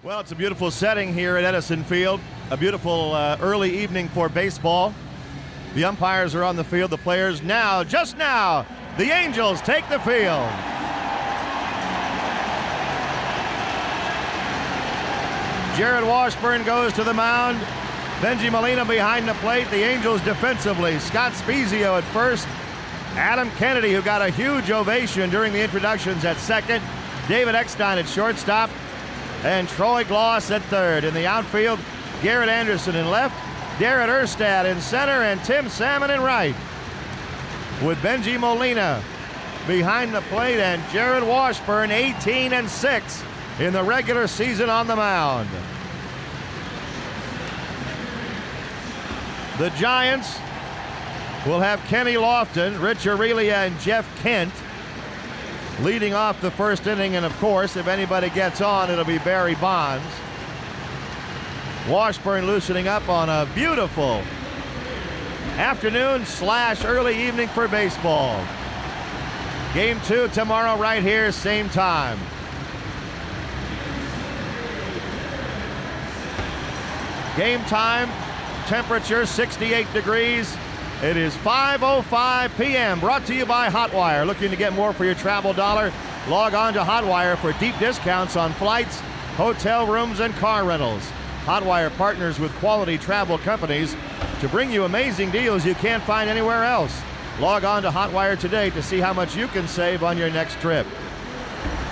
Well, it's a beautiful setting here at Edison Field. A beautiful early evening for baseball. The umpires are on the field. The players now, just now, the Angels take the field. Jared Washburn goes to the mound. Benji Molina behind the plate. The Angels defensively. Scott Spezio at first. Adam Kennedy, who got a huge ovation during the introductions, at second. David Eckstein at shortstop. And Troy Gloss at third. In the outfield, Garrett Anderson in left, Darren Erstad in center, and Tim Salmon in right. With Benji Molina behind the plate and Jared Washburn 18-6 in the regular season on the mound. The Giants will have Kenny Lofton, Rich Aurelia, and Jeff Kent leading off the first inning, and of course, if anybody gets on, it'll be Barry Bonds. Washburn loosening up on a beautiful afternoon / early evening for baseball. Game 2 tomorrow right here, same time. Game time, temperature 68 degrees. It is 5:05 p.m. Brought to you by Hotwire. Looking to get more for your travel dollar? Log on to Hotwire for deep discounts on flights, hotel rooms, and car rentals. Hotwire partners with quality travel companies to bring you amazing deals you can't find anywhere else. Log on to Hotwire today to see how much you can save on your next trip.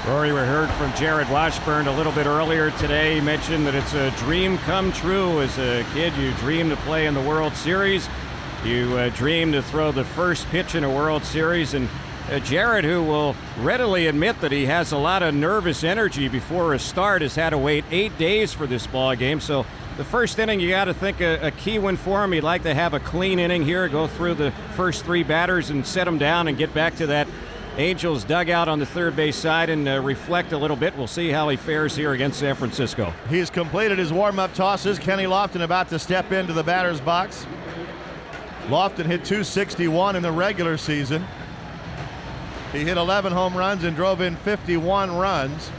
Rory, we heard from Jared Washburn a little bit earlier today. He mentioned that it's a dream come true. As a kid, you dreamed to play in the World Series. You dreamed to throw the first pitch in a World Series, and Jared, who will readily admit that he has a lot of nervous energy before a start, has had to wait 8 days for this ball game. So the first inning, you got to think a key win for him. He'd like to have a clean inning here, go through the first 3 batters and set them down and get back to that Angels dugout on the third base side and reflect a little bit. We'll see how he fares here against San Francisco. He's completed his warm-up tosses. Kenny Lofton about to step into the batter's box. Lofton hit .261 in the regular season. He hit 11 home runs and drove in 51 runs.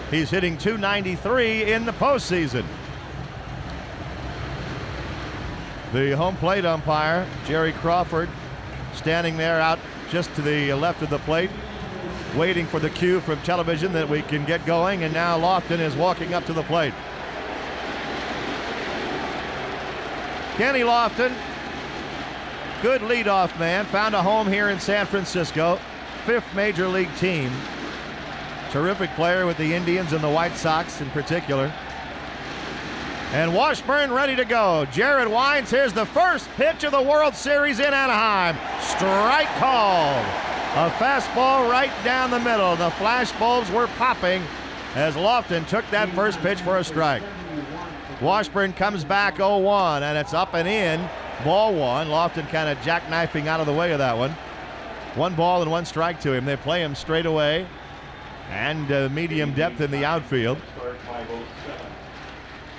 He's hitting .293 in the postseason. The home plate umpire, Jerry Crawford, standing there out just to the left of the plate, waiting for the cue from television that we can get going, and now Lofton is walking up to the plate. Kenny Lofton, good leadoff man, found a home here in San Francisco, 5th major league team. Terrific player with the Indians and the White Sox in particular. And Washburn ready to go. Jared Wines, here's the first pitch of the World Series in Anaheim. Strike called. A fastball right down the middle. The flash bulbs were popping as Lofton took that first pitch for a strike. Washburn comes back 0-1, and it's up and in. Ball 1. Lofton kind of jackknifing out of the way of that one. 1 ball and 1 strike to him. They play him straight away and medium depth in the outfield.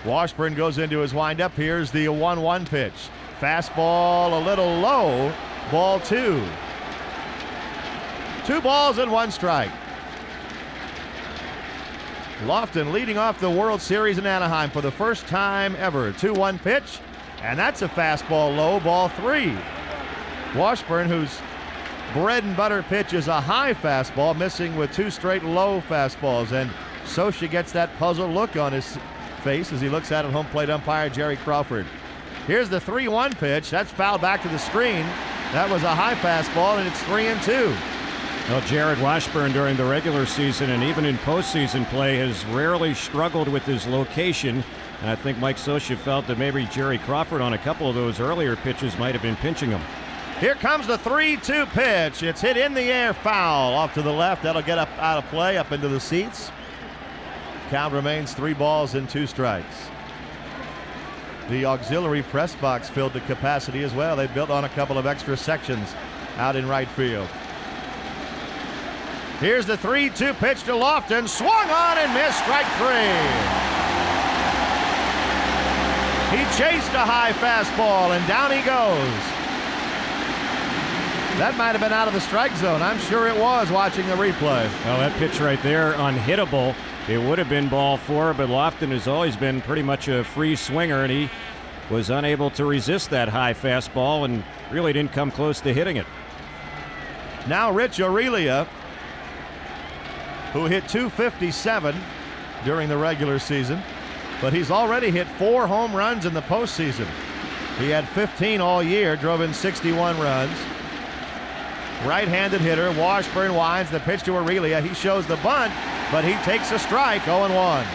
Washburn goes into his windup. Here's the 1-1 pitch. Fastball a little low. Ball 2. 2 balls and 1 strike. Lofton leading off the World Series in Anaheim for the first time ever. 2-1 pitch, and that's a fastball low, ball 3. Washburn, whose bread and butter pitch is a high fastball, missing with 2 straight low fastballs, and Socha gets that puzzled look on his face as he looks at home plate umpire Jerry Crawford. Here's the 3-1 pitch. That's fouled back to the screen. That was a high fastball, and it's 3-2. Well, Jared Washburn during the regular season and even in postseason play has rarely struggled with his location. And I think Mike Socha felt that maybe Jerry Crawford on a couple of those earlier pitches might have been pinching him. Here comes the 3-2 pitch. It's hit in the air, foul off to the left. That'll get up out of play, up into the seats. Count remains 3 balls and 2 strikes. The auxiliary press box filled to capacity as well. They built on a couple of extra sections out in right field. Here's the 3-2 pitch to Lofton. Swung on and missed, strike 3. He chased a high fastball, and down he goes. That might have been out of the strike zone. I'm sure it was watching the replay. Well, that pitch right there, unhittable. it would have been ball 4, but Lofton has always been pretty much a free swinger, and he was unable to resist that high fastball and really didn't come close to hitting it. Now Rich Aurelia, who hit .257 during the regular season, but he's already hit 4 home runs in the postseason. He had 15 all year, drove in 61 runs. Right-handed hitter. Washburn winds the pitch to Aurelia. He shows the bunt, but he takes a strike, 0-1.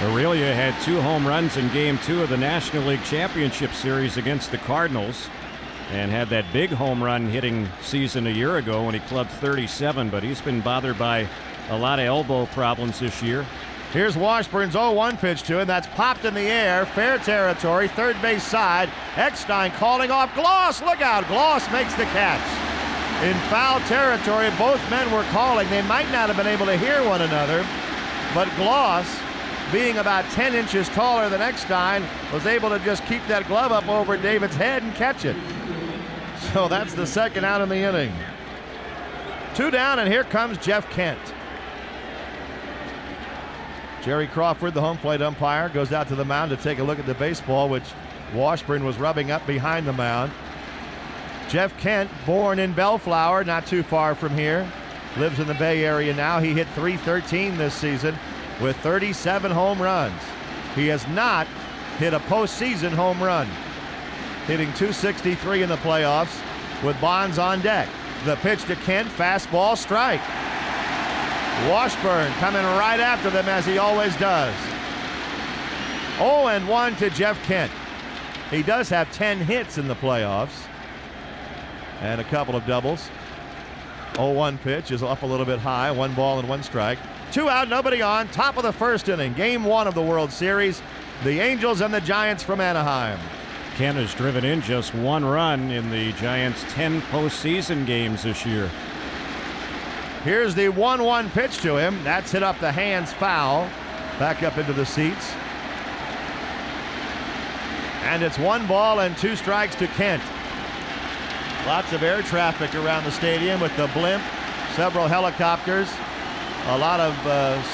Aurelia had 2 home runs in Game 2 of the National League Championship Series against the Cardinals and had that big home run hitting season a year ago when he clubbed 37, but he's been bothered by a lot of elbow problems this year. Here's Washburn's 0-1 pitch to him. That's popped in the air. Fair territory, third base side. Eckstein calling off Gloss. Look out. Gloss makes the catch. In foul territory, both men were calling. They might not have been able to hear one another, but Gloss, being about 10 inches taller than Eckstein, was able to just keep that glove up over David's head and catch it. So that's the second out in the inning. 2 down, and here comes Jeff Kent. Jerry Crawford, the home plate umpire, goes out to the mound to take a look at the baseball, which Washburn was rubbing up behind the mound. Jeff Kent, born in Bellflower, not too far from here, lives in the Bay Area now. He hit .313 this season with 37 home runs. He has not hit a postseason home run, hitting .263 in the playoffs with Bonds on deck. The pitch to Kent, fastball, strike. Washburn coming right after them as he always does. 0-1 to Jeff Kent. He does have 10 hits in the playoffs and a couple of doubles. 0-1 pitch is up a little bit high. 1 ball and 1 strike. 2 out, nobody on. Top of the first inning. Game 1 of the World Series. The Angels and the Giants from Anaheim. Kent has driven in just 1 run in the Giants' 10 postseason games this year. Here's the 1-1 pitch to him. That's hit up the hands, foul. Back up into the seats. And it's 1 ball and 2 strikes to Kent. Lots of air traffic around the stadium with the blimp, several helicopters, a lot of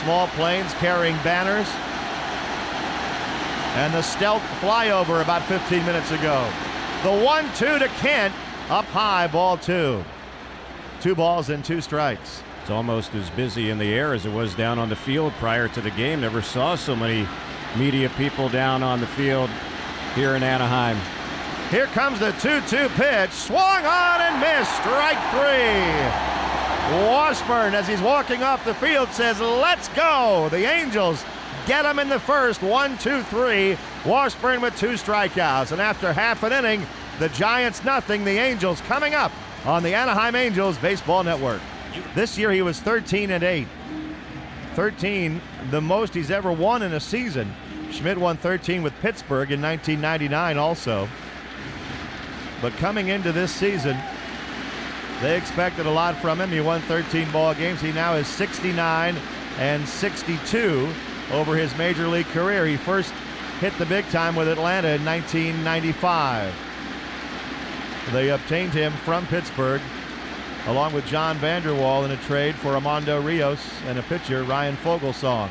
small planes carrying banners, and the stealth flyover about 15 minutes ago. The 1-2 to Kent, up high, ball 2. 2 balls and 2 strikes. It's almost as busy in the air as it was down on the field prior to the game. Never saw so many media people down on the field here in Anaheim. Here comes the 2-2 pitch. Swung on and missed. Strike 3. Washburn, as he's walking off the field, says, let's go. The Angels get him in the first. 1-2-3. Washburn with 2 strikeouts. And after half an inning, the Giants nothing. The Angels coming up on the Anaheim Angels Baseball Network. This year he was 13-8. 13, the most he's ever won in a season. Schmidt won 13 with Pittsburgh in 1999 also. But coming into this season, they expected a lot from him. He won 13 ball games. He now is 69-62 over his major league career. He first hit the big time with Atlanta in 1995. They obtained him from Pittsburgh along with John Vanderwall in a trade for Armando Rios and a pitcher, Ryan Fogelsong.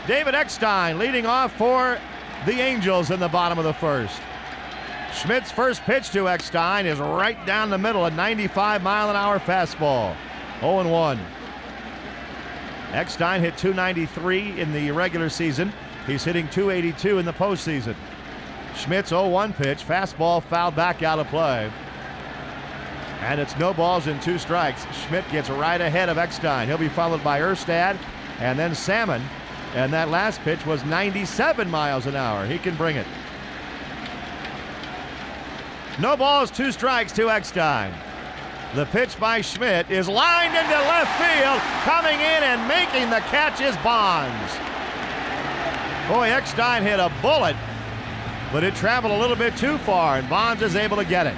David Eckstein leading off for the Angels in the bottom of the first. Schmidt's first pitch to Eckstein is right down the middle, a 95-mile-an-hour fastball. 0-1. Eckstein hit .293 in the regular season. He's hitting .282 in the postseason. Schmidt's 0-1 pitch, fastball fouled back out of play. And it's no balls and 2 strikes. Schmidt gets right ahead of Eckstein. He'll be followed by Erstad and then Salmon. And that last pitch was 97 miles an hour. He can bring it. No balls, 2 strikes to Eckstein. The pitch by Schmidt is lined into left field. Coming in and making the catch is Bonds. Boy, Eckstein hit a bullet, but it traveled a little bit too far, and Bonds is able to get it.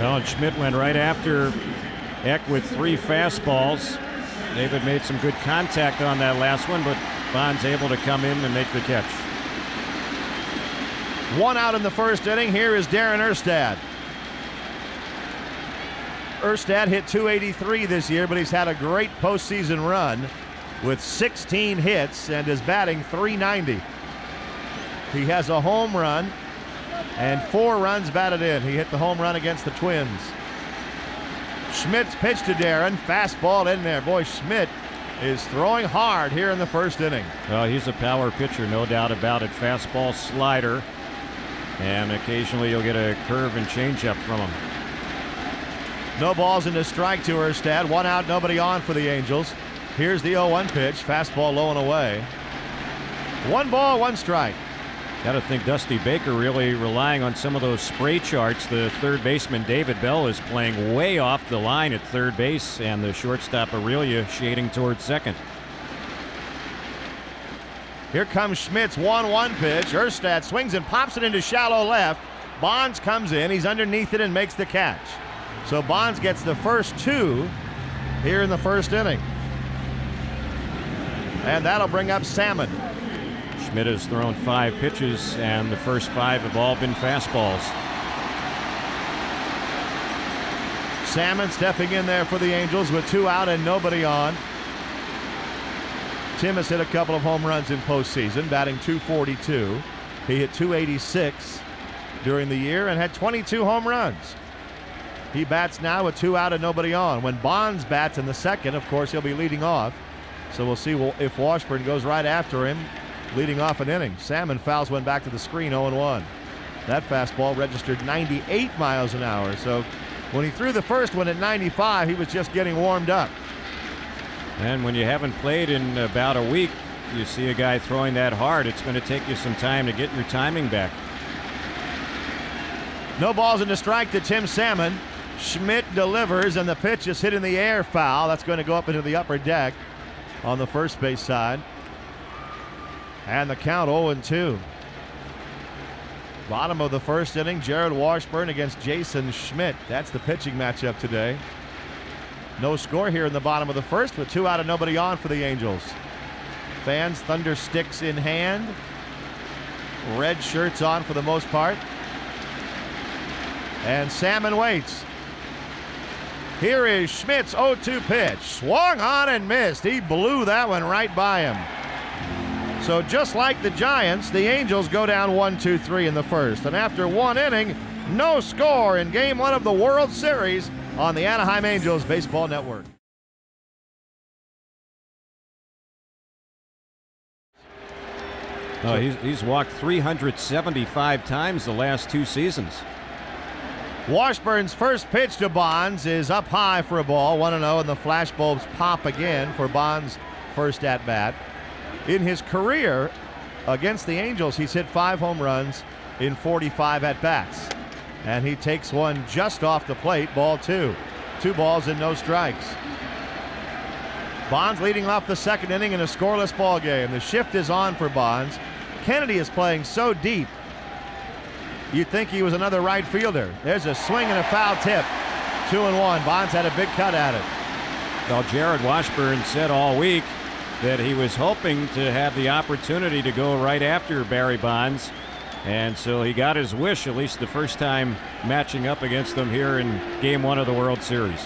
Well, and Schmidt went right after Eck with 3 fastballs. David made some good contact on that last one, but Bonds able to come in and make the catch. 1 out in the first inning. Here is Darren Erstad. Erstad hit .283 this year, but he's had a great postseason run with 16 hits and is batting .390. He has a home run and 4 runs batted in. He hit the home run against the Twins. Schmidt's pitch to Darren. Fastball in there. Boy, Schmidt is throwing hard here in the first inning. Well, he's a power pitcher, no doubt about it. Fastball, slider, and occasionally you'll get a curve and changeup from him. No balls in the strike to Erstad. 1 out, nobody on for the Angels. Here's the 0-1 pitch. Fastball low and away. 1 ball, 1 strike. Got to think Dusty Baker really relying on some of those spray charts. The third baseman David Bell is playing way off the line at third base, and the shortstop Aurelia shading towards second. Here comes Schmidt's 1-1 pitch. Erstad swings and pops it into shallow left. Bonds comes in. He's underneath it and makes the catch. So Bonds gets the first 2 here in the first inning. And that'll bring up Salmon. Schmidt has thrown 5 pitches, and the first 5 have all been fastballs. Salmon stepping in there for the Angels with 2 out and nobody on. Tim has hit a couple of home runs in postseason, batting .242. He hit .286 during the year and had 22 home runs. He bats now with 2 out and nobody on. When Bonds bats in the second, of course, he'll be leading off. So we'll see if Washburn goes right after him, leading off an inning. Salmon fouls one back to the screen, 0-1. That fastball registered 98 miles an hour. So when he threw the first one at 95, he was just getting warmed up. And when you haven't played in about a week, you see a guy throwing that hard, it's going to take you some time to get your timing back. No balls in the strike to Tim Salmon. Schmidt delivers, and the pitch is hit in the air, foul. That's going to go up into the upper deck on the first base side. And the count 0-2. Bottom of the first inning, Jared Washburn against Jason Schmidt. That's the pitching matchup today. No score here in the bottom of the first, with 2 out and nobody on for the Angels. Fans, thunder sticks in hand. Red shirts on for the most part. And Salmon waits. Here is Schmidt's 0-2 pitch. Swung on and missed. He blew that one right by him. So just like the Giants, the Angels go down 1-2-3 in the first. And after 1 inning, no score in Game 1 of the World Series on the Anaheim Angels Baseball Network. Oh, he's walked 375 times the last 2 seasons. Washburn's first pitch to Bonds is up high for a ball, 1-0, and the flashbulbs pop again for Bonds' first at-bat. In his career against the Angels, he's hit 5 home runs in 45 at-bats. And he takes one just off the plate, ball 2. 2 balls and no strikes. Bonds leading off the second inning in a scoreless ball game. The shift is on for Bonds. Kennedy is playing so deep, you'd think he was another right fielder. There's a swing and a foul tip. 2-1. Bonds had a big cut at it. Well, Jared Washburn said all week that he was hoping to have the opportunity to go right after Barry Bonds. And so he got his wish, at least the first time matching up against them here in Game 1 of the World Series.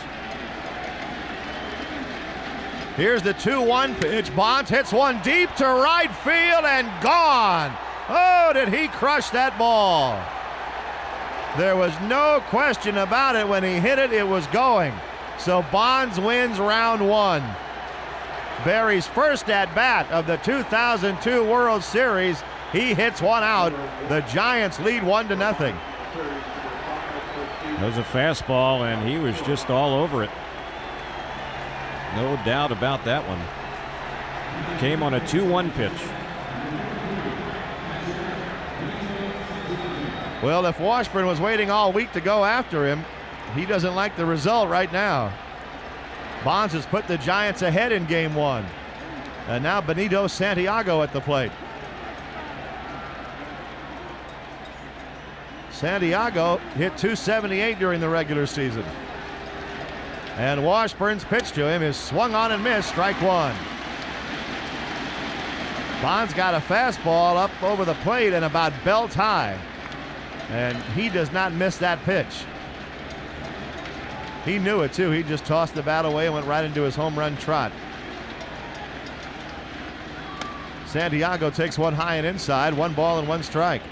Here's the 2-1 pitch. Bonds hits one deep to right field and gone. Oh, did he crush that ball? There was no question about it. When he hit it, it was going. So Bonds wins round 1. Barry's first at-bat of the 2002 World Series. He hits one out. The Giants lead 1-0. It was a fastball, and he was just all over it. No doubt about that one. Came on a 2-1 pitch. Well, if Washburn was waiting all week to go after him, he doesn't like the result right now. Bonds has put the Giants ahead in Game 1. And now Benito Santiago at the plate. Santiago hit .278 during the regular season. And Washburn's pitch to him is swung on and missed, strike 1. Bonds got a fastball up over the plate and about belt high. And he does not miss that pitch. He knew it, too. He just tossed the bat away and went right into his home run trot. Santiago takes one high and inside, 1 ball and 1 strike.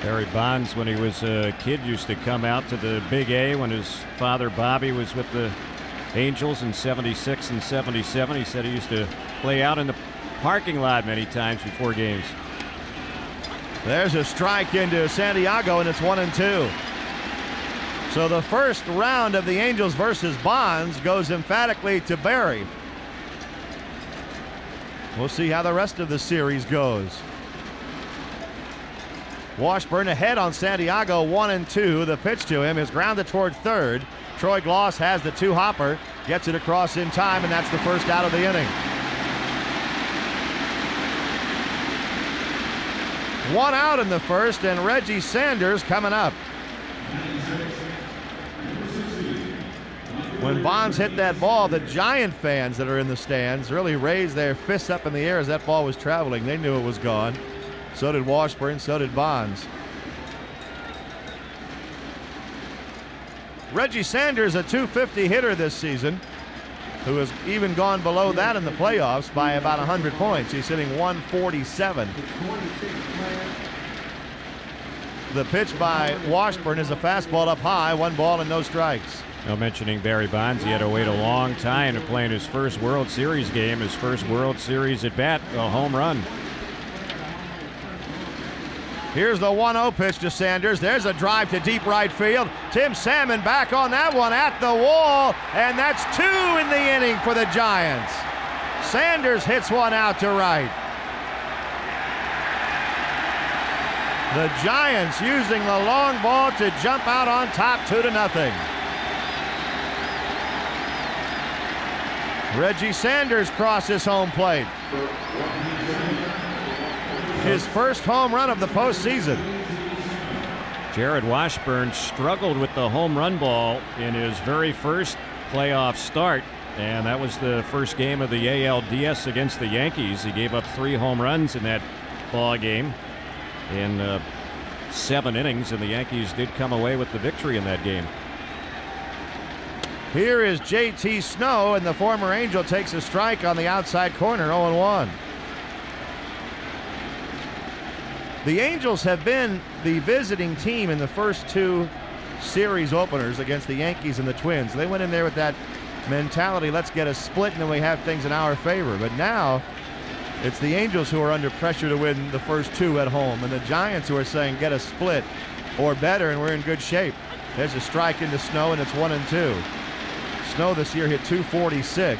Barry Bonds, when he was a kid, used to come out to the Big A when his father Bobby was with the Angels in 76 and 77. He said he used to play out in the parking lot many times before games. There's a strike into Santiago, and it's 1-2. So the first round of the Angels versus Bonds goes emphatically to Barry. We'll see how the rest of the series goes. Washburn ahead on Santiago, 1-2. The pitch to him is grounded toward third. Troy Gloss has the 2-hopper, gets it across in time, and that's the first out of the inning. 1 out in the first, and Reggie Sanders coming up. When Bonds hit that ball, the Giant fans that are in the stands really raised their fists up in the air as that ball was traveling. They knew it was gone. So did Washburn, so did Bonds. Reggie Sanders, a .250 hitter this season, who has even gone below that in the playoffs by about 100 points. He's hitting 147. The pitch by Washburn is a fastball up high, 1 ball and no strikes. Now, mentioning Barry Bonds, he had to wait a long time to play in his first World Series game, his first World Series at bat, a home run. Here's the 1-0 pitch to Sanders. There's a drive to deep right field. Tim Salmon back on that one at the wall, and that's 2 in the inning for the Giants. Sanders hits one out to right. The Giants using the long ball to jump out on top 2-0. Reggie Sanders crosses home plate. His first home run of the postseason. Jared Washburn struggled with the home run ball in his very first playoff start, and that was the first game of the ALDS against the Yankees. He gave up 3 home runs in that ball game in 7 innings, and the Yankees did come away with the victory in that game. Here is J.T. Snow, and the former Angel takes a strike on the outside corner, 0-1. The Angels have been the visiting team in the first 2 series openers against the Yankees and the Twins. They went in there with that mentality, let's get a split and then we have things in our favor. But now it's the Angels who are under pressure to win the first 2 at home, and the Giants who are saying get a split or better and we're in good shape. There's a strike into Snow, and it's 1-2. Snow this year hit .246.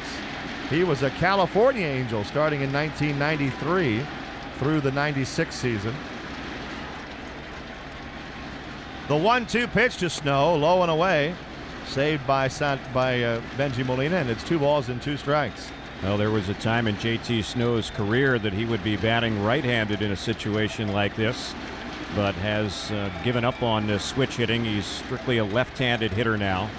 He was a California Angel starting in 1993 through the 96 season. The 1-2 pitch to Snow, low and away, saved by Benji Molina, and it's 2 balls and 2 strikes. Well, there was a time in J.T. Snow's career that he would be batting right-handed in a situation like this, but has given up on switch hitting. He's strictly a left-handed hitter now.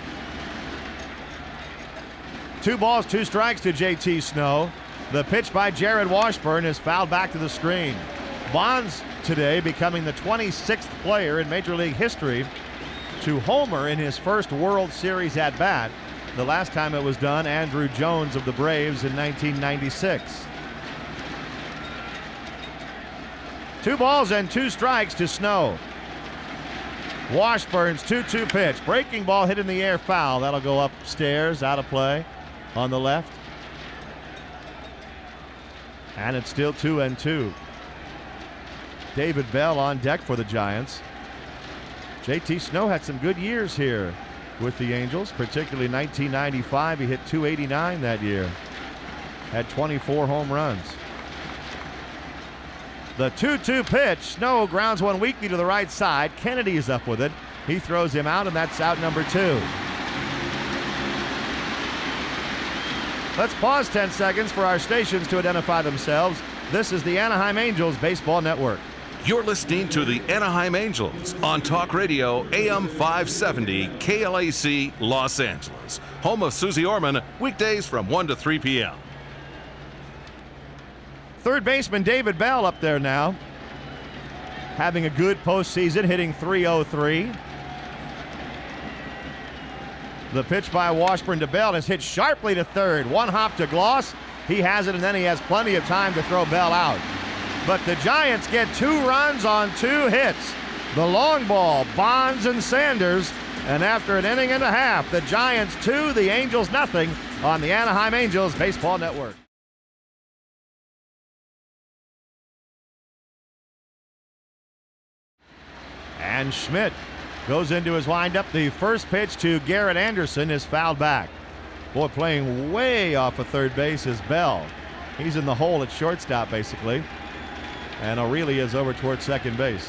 2 balls, 2 strikes to J.T. Snow. The pitch by Jared Washburn is fouled back to the screen. Bonds today becoming the 26th player in Major League history to homer in his first World Series at bat. The last time it was done, Andrew Jones of the Braves in 1996. 2 balls and 2 strikes to Snow. Washburn's 2-2 pitch. Breaking ball hit in the air, foul. That'll go upstairs, out of play on the left. And it's still 2-2. David Bell on deck for the Giants. J.T. Snow had some good years here with the Angels, particularly 1995. He hit .289 that year. Had 24 home runs. The 2-2 pitch. Snow grounds one weakly to the right side. Kennedy is up with it. He throws him out, and that's out number 2. Let's pause 10 seconds for our stations to identify themselves. This is the Anaheim Angels Baseball Network. You're listening to the Anaheim Angels on Talk Radio AM 570 KLAC Los Angeles. Home of Susie Orman, weekdays from 1 to 3 p.m. Third baseman David Bell up there now. Having a good postseason, hitting .303. The pitch by Washburn to Bell is hit sharply to third. One hop to Gloss. He has it, and then he has plenty of time to throw Bell out. But the Giants get 2 runs on 2 hits. The long ball, Bonds and Sanders. And after an inning and a half, the Giants 2, the Angels nothing on the Anaheim Angels Baseball Network. And Schmidt goes into his windup. The first pitch to Garrett Anderson is fouled back. Boy, playing way off of third base is Bell. He's in the hole at shortstop, basically. And O'Reilly is over towards second base.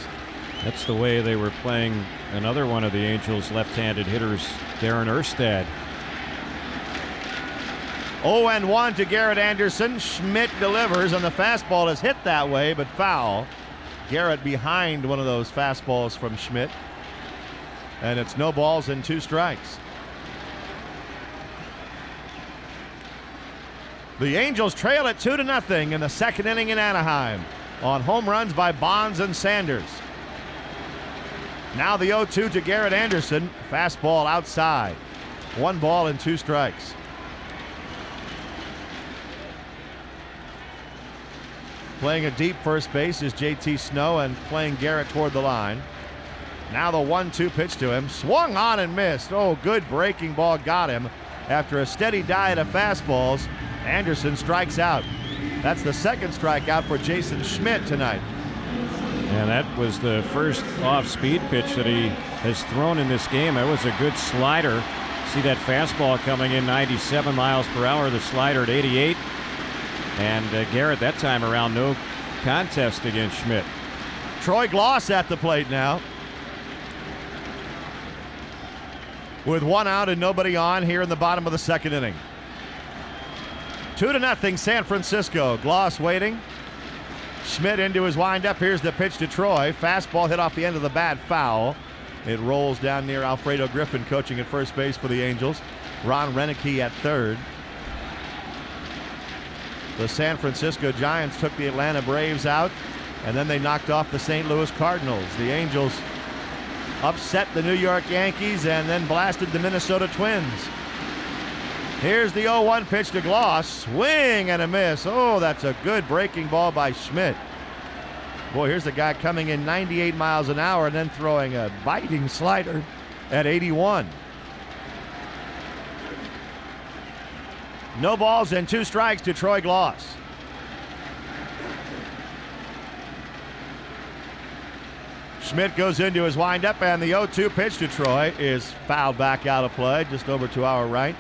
That's the way they were playing another one of the Angels' left-handed hitters, Darren Erstad. 0-1 to Garrett Anderson. Schmidt delivers, and the fastball is hit that way, but foul. Garrett behind one of those fastballs from Schmidt. And it's no balls and 2 strikes. The Angels trail it 2-0 in the second inning in Anaheim on home runs by Bonds and Sanders. Now the 0-2 to Garrett Anderson. Fastball outside. 1 ball and 2 strikes. Playing a deep first base is JT Snow and playing Garrett toward the line. Now the 1-2 pitch to him. Swung on and missed. Oh, good breaking ball got him. After a steady diet of fastballs, Anderson strikes out. That's the second strikeout for Jason Schmidt tonight. And that was the first off-speed pitch that he has thrown in this game. That was a good slider. See that fastball coming in 97 miles per hour, the slider at 88. And Garrett that time around, no contest against Schmidt. Troy Gloss at the plate now. With 1 out and nobody on here in the bottom of the second inning. 2-0 San Francisco. Gloss waiting. Schmidt into his windup. Here's the pitch to Troy. Fastball hit off the end of the bat, foul. It rolls down near Alfredo Griffin, coaching at first base for the Angels. Ron Renicky at third. The San Francisco Giants took the Atlanta Braves out, and then they knocked off the St. Louis Cardinals. The Angels upset the New York Yankees and then blasted the Minnesota Twins. Here's the 0-1 pitch to Gloss. Swing and a miss. Oh, that's a good breaking ball by Schmidt. Boy, here's the guy coming in 98 miles an hour and then throwing a biting slider at 81. No balls and 2 strikes to Troy Gloss. Schmidt goes into his windup, and the 0-2 pitch to Troy is fouled back out of play, just over to our right.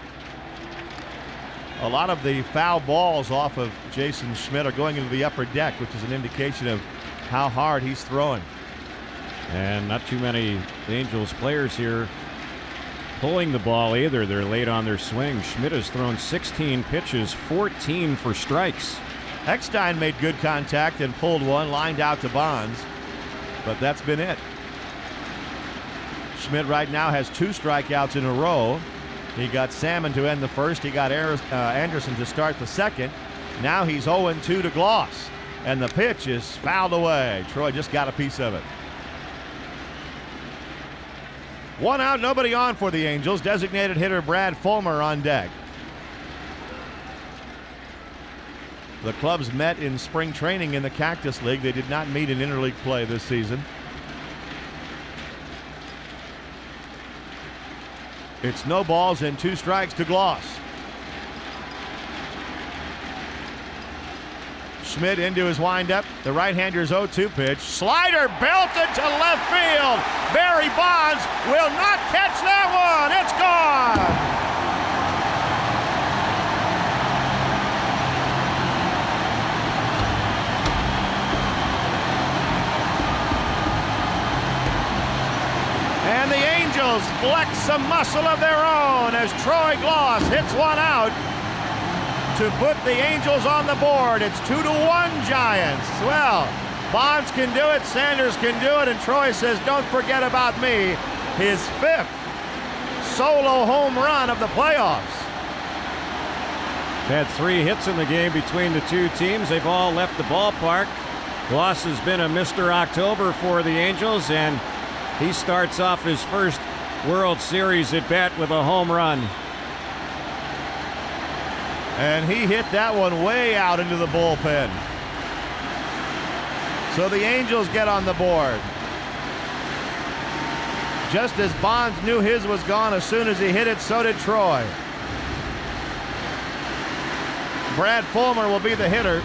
A lot of the foul balls off of Jason Schmidt are going into the upper deck, which is an indication of how hard he's throwing. And not too many Angels players here pulling the ball either. They're late on their swing. Schmidt has thrown 16 pitches, 14 for strikes. Eckstein made good contact and pulled one, lined out to Bonds, but that's been it. Schmidt right now has 2 strikeouts in a row. He got Salmon to end the first. He got Anderson to start the second. Now he's 0-2 to Gloss, and the pitch is fouled away. Troy just got a piece of it. 1 out, nobody on for the Angels. Designated hitter Brad Fulmer on deck. The clubs met in spring training in the Cactus League. They did not meet in interleague play this season. It's no balls and 2 strikes to Gloss. Schmidt into his windup. The right-hander's 0-2 pitch. Slider belted to left field. Barry Bonds will not catch that one. It's gone. And the Angels flex some muscle of their own as Troy Gloss hits 1 out to put the Angels on the board. It's 2-1 Giants. Well, Bonds can do it, Sanders can do it, and Troy says, don't forget about me. His 5th solo home run of the playoffs. Had 3 hits in the game between the 2 teams. They've all left the ballpark. Gloss has been a Mr. October for the Angels, and he starts off his first World Series at bat with a home run. And he hit that one way out into the bullpen. So the Angels get on the board. Just as Bonds knew his was gone as soon as he hit it, so did Troy. Brad Fulmer will be the hitter.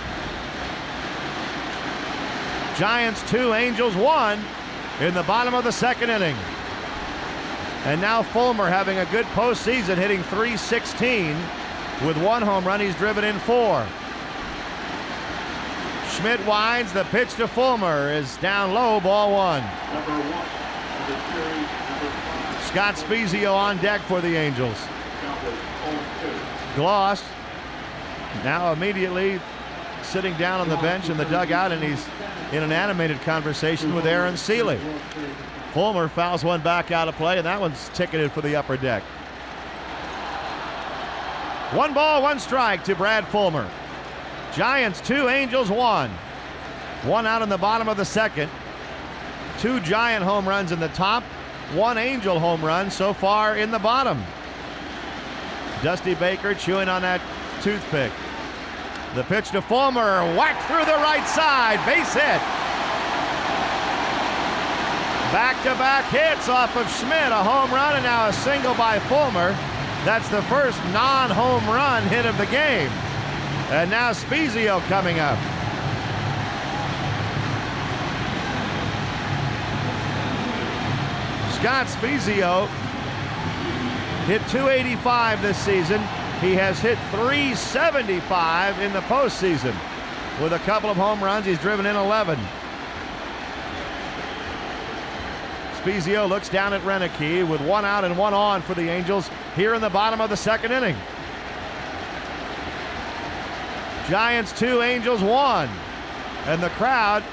Giants 2, Angels 1 in the bottom of the second inning. And now Fulmer having a good postseason, hitting .316 with 1 home run. He's driven in 4. Schmidt winds. The pitch to Fulmer is down low, ball 1. Scott Spiezio on deck for the Angels. Gloss now immediately sitting down on the bench in the dugout, and he's in an animated conversation with Aaron Seeley. Fulmer fouls one back out of play, and that one's ticketed for the upper deck. 1 ball, 1 strike to Brad Fulmer. Giants 2, Angels 1. 1 out in the bottom of the second. 2 Giant home runs in the top. 1 Angel home run so far in the bottom. Dusty Baker chewing on that toothpick. The pitch to Fulmer, whacked through the right side, base hit. Back-to-back hits off of Schmidt, a home run, and now a single by Fulmer. That's the first non-home run hit of the game. And now Spiezio coming up. Scott Spiezio hit .285 this season. He has hit .375 in the postseason. With a couple of home runs, he's driven in 11. Spiezio looks down at Renicky with 1 out and 1 on for the Angels here in the bottom of the second inning. Giants 2, Angels 1. And the crowd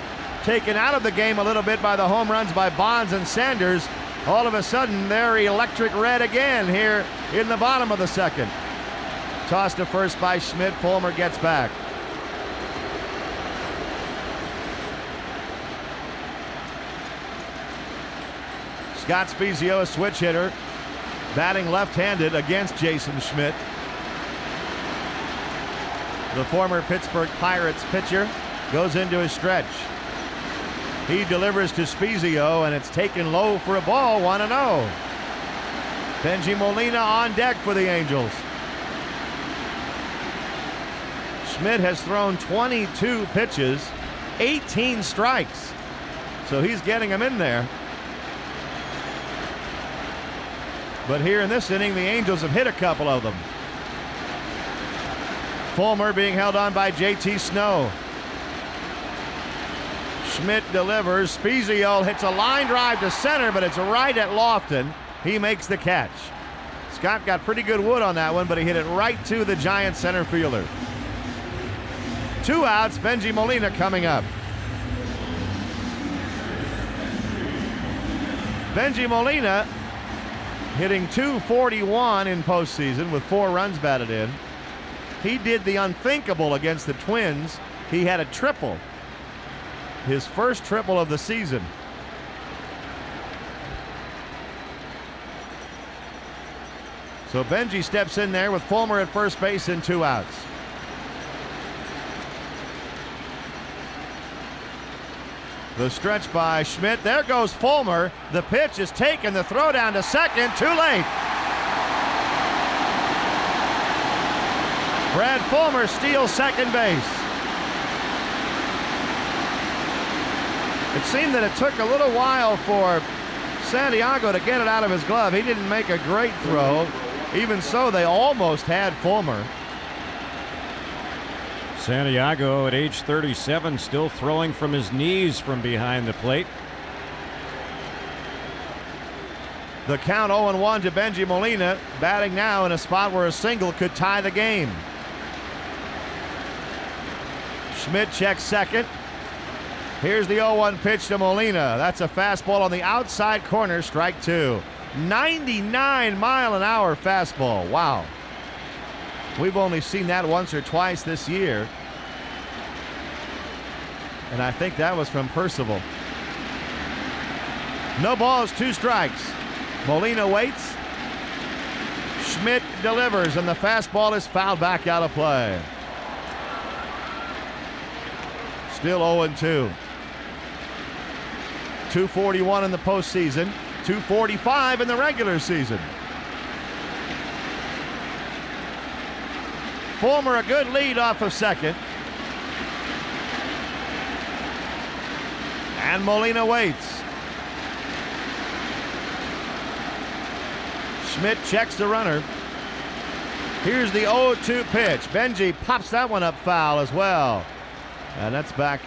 taken out of the game a little bit by the home runs by Bonds and Sanders. All of a sudden, they're electric red again here in the bottom of the second. Tossed to first by Schmidt. Fulmer gets back. Scott Spiezio, a switch hitter, batting left-handed against Jason Schmidt. The former Pittsburgh Pirates pitcher goes into his stretch. He delivers to Spiezio, and it's taken low for a ball, 1-0. Benji Molina on deck for the Angels. Schmidt has thrown 22 pitches, 18 strikes. So he's getting them in there. But here in this inning, the Angels have hit a couple of them. Fulmer being held on by J.T. Snow. Schmidt delivers. Spiezio hits a line drive to center, but it's right at Lofton. He makes the catch. Scott got pretty good wood on that one, but he hit it right to the Giant center fielder. 2 outs, Benji Molina coming up. Benji Molina hitting .241 in postseason with 4 runs batted in. He did the unthinkable against the Twins. He had a triple. His first triple of the season. So Benji steps in there with Fulmer at first base and 2 outs. The stretch by Schmidt. There goes Fulmer. The pitch is taken. The throw down to second. Too late. Brad Fulmer steals second base. It seemed that it took a little while for Santiago to get it out of his glove. He didn't make a great throw. Even so, they almost had Fulmer. Santiago at age 37 still throwing from his knees from behind the plate. The count 0-1 to Benji Molina, batting now in a spot where a single could tie the game. Schmidt checks second. Here's the 0-1 pitch to Molina. That's a fastball on the outside corner, strike 2. 99-mile-an-hour fastball. Wow. We've only seen that once or twice this year. And I think that was from Percival. No balls, 2 strikes. Molina waits. Schmidt delivers, and the fastball is fouled back out of play. Still 0-2. 241 in the postseason, 245 in the regular season. Fulmer a good lead off of second. And Molina waits. Schmidt checks the runner. Here's the 0-2 pitch. Benji pops that one up foul as well. And that's back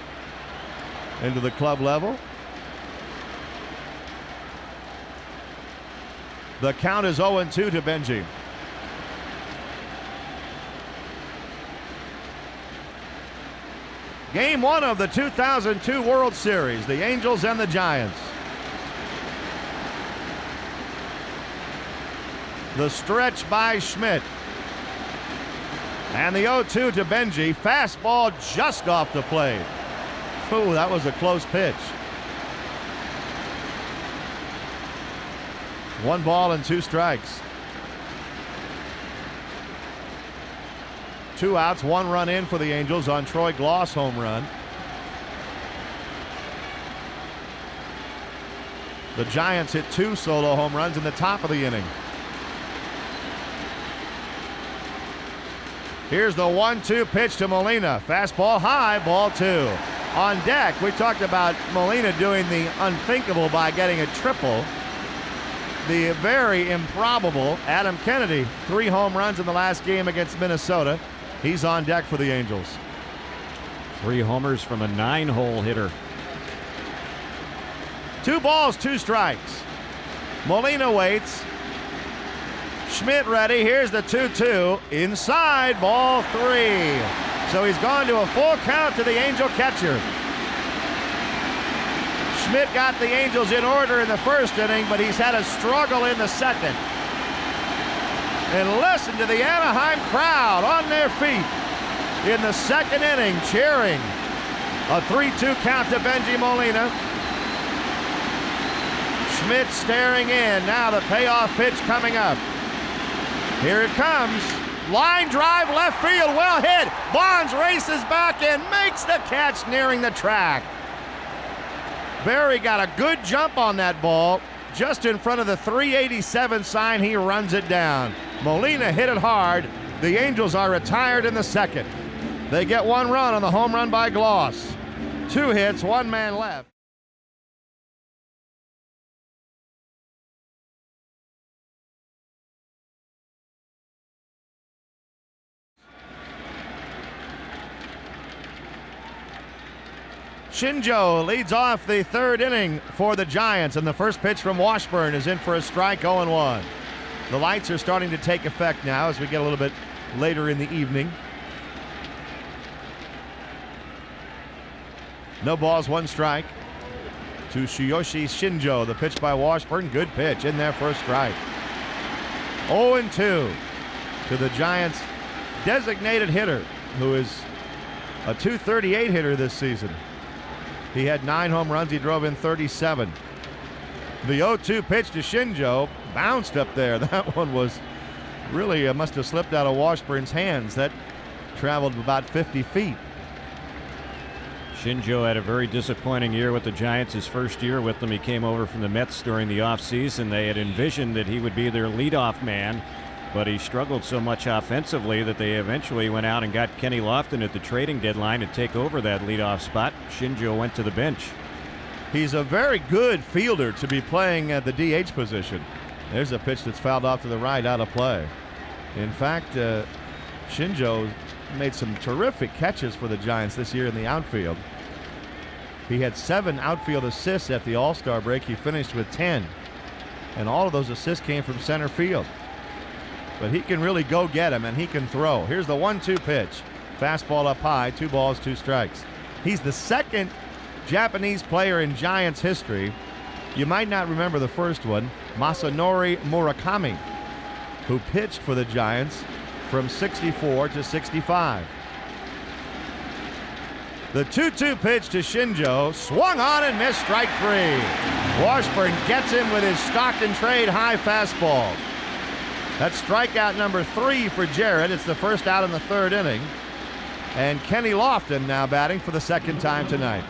into the club level. The count is 0-2 to Benji. Game 1 of the 2002 World Series, the Angels and the Giants. The stretch by Schmidt. And the 0-2 to Benji. Fastball just off the plate. Ooh, that was a close pitch. 1 ball and 2 strikes. 2 outs, 1 run in for the Angels on Troy Gloss home run. The Giants hit 2 solo home runs in the top of the inning. Here's the 1-2 pitch to Molina. Fastball high, ball 2. On deck, we talked about Molina doing the unthinkable by getting a triple. The very improbable Adam Kennedy, 3 home runs in the last game against Minnesota. He's on deck for the Angels. 3 homers from a 9-hole hitter. 2 balls, 2 strikes. Molina waits. Schmidt ready. Here's the 2-2. Inside, ball 3. So he's gone to a full count to the Angel catcher. Schmidt got the Angels in order in the first inning, but he's had a struggle in the second. And listen to the Anaheim crowd on their feet in the second inning cheering. A 3-2 count to Benji Molina. Schmidt staring in. Now the payoff pitch coming up. Here it comes. Line drive left field, well hit. Bonds races back and makes the catch nearing the track. Barry got a good jump on that ball. Just in front of the 387 sign, he runs it down. Molina hit it hard. The Angels are retired in the second. They get 1 run on the home run by Gloss. 2 hits, 1 man left. Shinjo leads off the 3rd inning for the Giants, and the first pitch from Washburn is in for a strike, 0-1. The lights are starting to take effect now as we get a little bit later in the evening. No balls, 1 strike to Shiyoshi Shinjo. The pitch by Washburn, good pitch, in there for a strike. 0-2 to the Giants' designated hitter, who is a .238 hitter this season. He had 9 home runs. He drove in 37. The 0-2 pitch to Shinjo bounced up there. That one was really must have slipped out of Washburn's hands. That traveled about 50 feet. Shinjo had a very disappointing year with the Giants. His first year with them, he came over from the Mets during the offseason. They had envisioned that he would be their leadoff man, but he struggled so much offensively that they eventually went out and got Kenny Lofton at the trading deadline to take over that leadoff spot. Shinjo went to the bench. He's a very good fielder to be playing at the DH position. There's a pitch that's fouled off to the right, out of play. In fact, Shinjo made some terrific catches for the Giants this year in the outfield. He had 7 outfield assists at the All-Star break. He finished with 10. And all of those assists came from center field. But he can really go get him, and he can throw. Here's the 1-2 pitch. Fastball up high, 2 balls, 2 strikes. He's the second Japanese player in Giants history. You might not remember the first one, Masanori Murakami, who pitched for the Giants from 64 to 65. The 2-2 pitch to Shinjo, swung on and missed, strike three. Washburn gets him with his Stockton trade high fastball. That's strikeout number 3 for Jarrett. It's the first out in the third inning. And Kenny Lofton now batting for the second time tonight.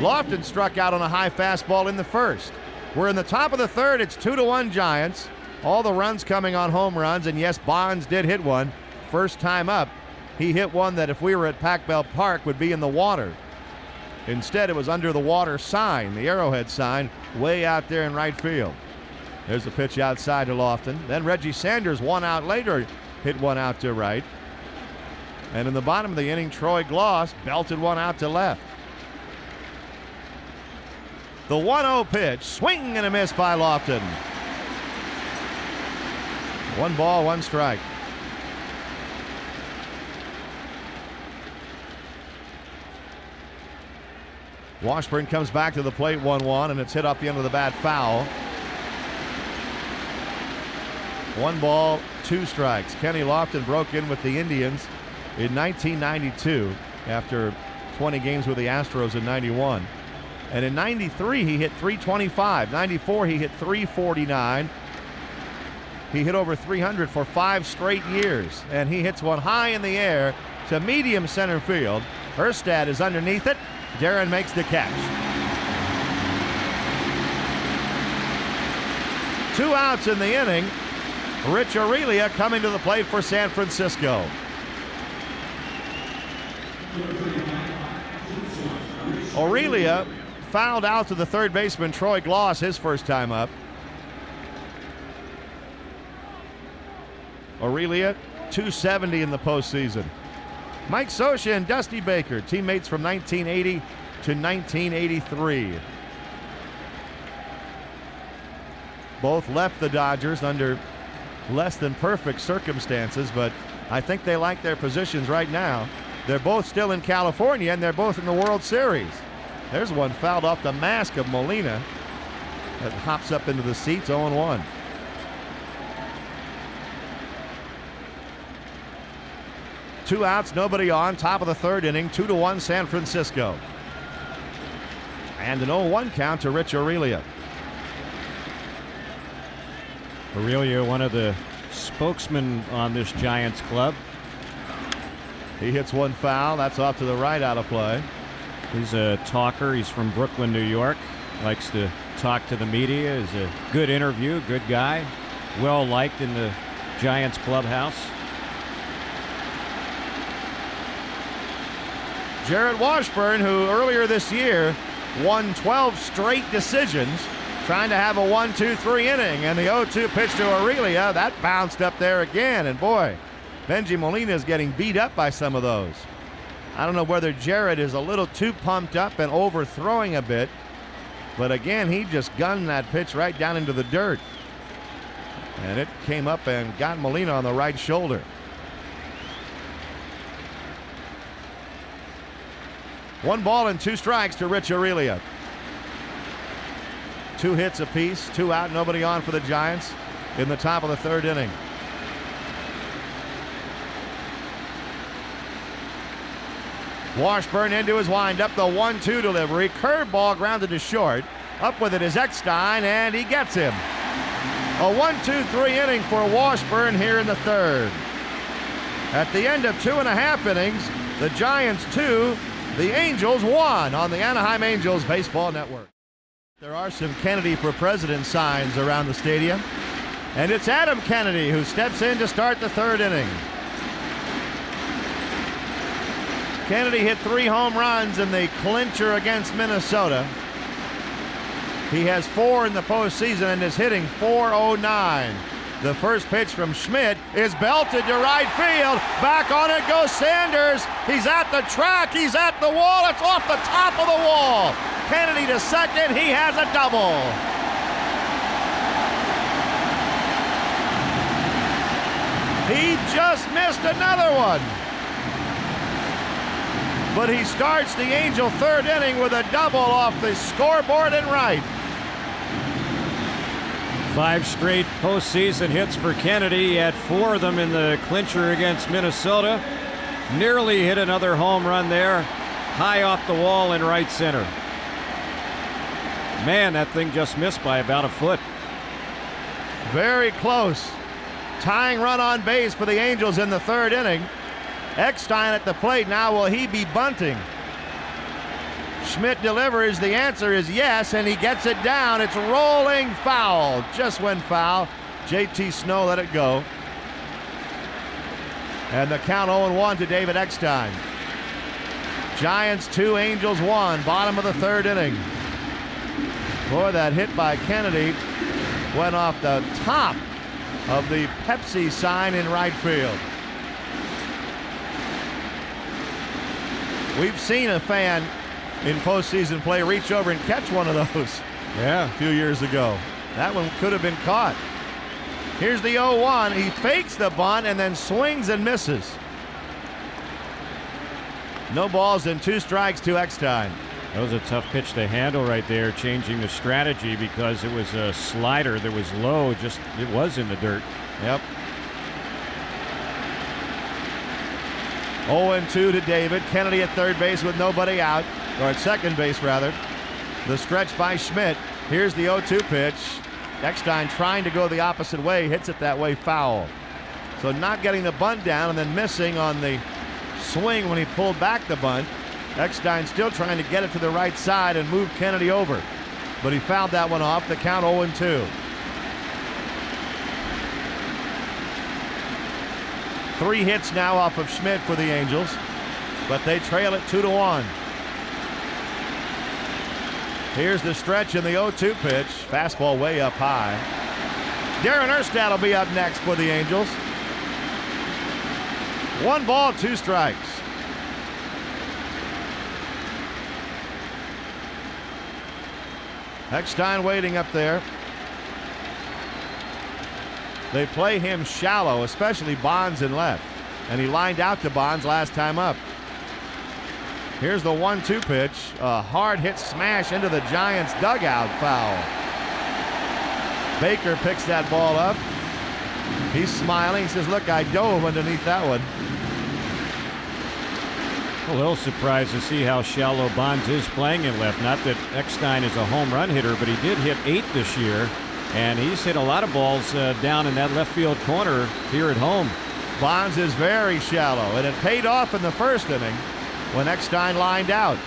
Lofton struck out on a high fastball in the first. We're in the top of the third. It's 2-1 Giants. All the runs coming on home runs, and yes, Bonds did hit one. First time up, he hit one that if we were at Pac-Bell Park would be in the water. Instead, it was under the water sign, the Arrowhead sign, way out there in right field. There's the pitch outside to Lofton. Then Reggie Sanders, 1 out later, hit one out to right. And in the bottom of the inning, Troy Gloss belted one out to left. The 1-0 pitch, swing and a miss by Lofton. 1 ball, 1 strike. Washburn comes back to the plate 1-1, and it's hit off the end of the bat foul. 1 ball, 2 strikes. Kenny Lofton broke in with the Indians in 1992 after 20 games with the Astros in 91. And in 93, he hit .325. 94, he hit .349. He hit over 300 for 5 straight years. And he hits one high in the air to medium center field. Erstad is underneath it. Darren makes the catch. 2 outs in the inning. Rich Aurelia coming to the plate for San Francisco. Aurelia fouled out to the third baseman Troy Gloss his first time up. Aurelia, .270 in the postseason. Mike Scioscia and Dusty Baker, teammates from 1980 to 1983. Both left the Dodgers under less than perfect circumstances, but I think they like their positions right now. They're both still in California, and they're both in the World Series. There's one fouled off the mask of Molina that hops up into the seats, 0-1. Two outs, nobody on, top of the third inning, 2-1 San Francisco. And an 0-1 count to Rich Aurelia. Aurelia, one of the spokesmen on this Giants club. He hits one foul. That's off to the right, out of play. He's a talker. He's from Brooklyn, New York. Likes to talk to the media. Is a good interview, good guy. Well liked in the Giants clubhouse. Jarrett Washburn, who earlier this year won 12 straight decisions, trying to have a 1-2-3 inning, and the 0-2 pitch to Aurelia, that bounced up there again, and boy, Benji Molina is getting beat up by some of those. I don't know whether Jarrett is a little too pumped up and overthrowing a bit, but again, he just gunned that pitch right down into the dirt, and it came up and got Molina on the right shoulder. One ball and 2 strikes to Rich Aurelia. 2 hits apiece, 2 out, nobody on for the Giants in the top of the third inning. Washburn into his windup, the 1-2 delivery. Curveball grounded to short. Up with it is Eckstein, and he gets him. A 1-2-3 inning for Washburn here in the third. At the end of 2.5 innings, the Giants 2, the Angels 1 on the Anaheim Angels Baseball Network. There are some Kennedy for President signs around the stadium, and it's Adam Kennedy who steps in to start the third inning. Kennedy hit 3 home runs in the clincher against Minnesota. He has 4 in the postseason and is hitting .409. The first pitch from Schmidt is belted to right field. Back on it goes Sanders. He's at the track. He's at the wall. It's off the top of the wall. Kennedy to second. He has a double. He just missed another one. But he starts the Angel third inning with a double off the scoreboard and right. 5 straight postseason hits for Kennedy. He had 4 of them in the clincher against Minnesota. Nearly hit another home run there, high off the wall in right center. Man, that thing just missed by about a foot. Very close. Tying run on base for the Angels in the third inning. Eckstein at the plate now. Will he be bunting? Schmidt delivers. The answer is yes, and he gets it down. It's rolling foul. Just went foul. J.T. Snow let it go. And the count 0-1 to David Eckstein. Giants 2, Angels 1. Bottom of the third inning. Boy, that hit by Kennedy went off the top of the Pepsi sign in right field. We've seen a fan in postseason play reach over and catch one of those a few years ago. That one could have been caught. Here's the 0-1. He fakes the bunt and then swings and misses. No balls and 2 strikes to Eckstein. That was a tough pitch to handle right there, changing the strategy because it was a slider that was low, just it was in the dirt. Yep. 0-2 to David. Kennedy at third base with nobody out, or at second base rather. The stretch by Schmidt. Here's the 0-2 pitch. Eckstein trying to go the opposite way, hits it that way, foul. So not getting the bunt down and then missing on the swing when he pulled back the bunt. Eckstein still trying to get it to the right side and move Kennedy over. But he fouled that one off. The count 0-2. 3 hits now off of Schmidt for the Angels, but they trail it 2-1. Here's the stretch in the 0-2 pitch. Fastball way up high. Darren Erstad will be up next for the Angels. 1 ball, 2 strikes. Eckstein waiting up there. They play him shallow, especially Bonds in left. And he lined out to Bonds last time up. Here's the 1-2 pitch. A hard hit smash into the Giants dugout, foul. Baker picks that ball up. He's smiling. He says, look, I dove underneath that one. A little surprised to see how shallow Bonds is playing in left. Not that Eckstein is a home run hitter, but he did hit 8 this year. And he's hit a lot of balls down in that left field corner here at home. Bonds is very shallow, and it paid off in the first inning when Eckstein lined out.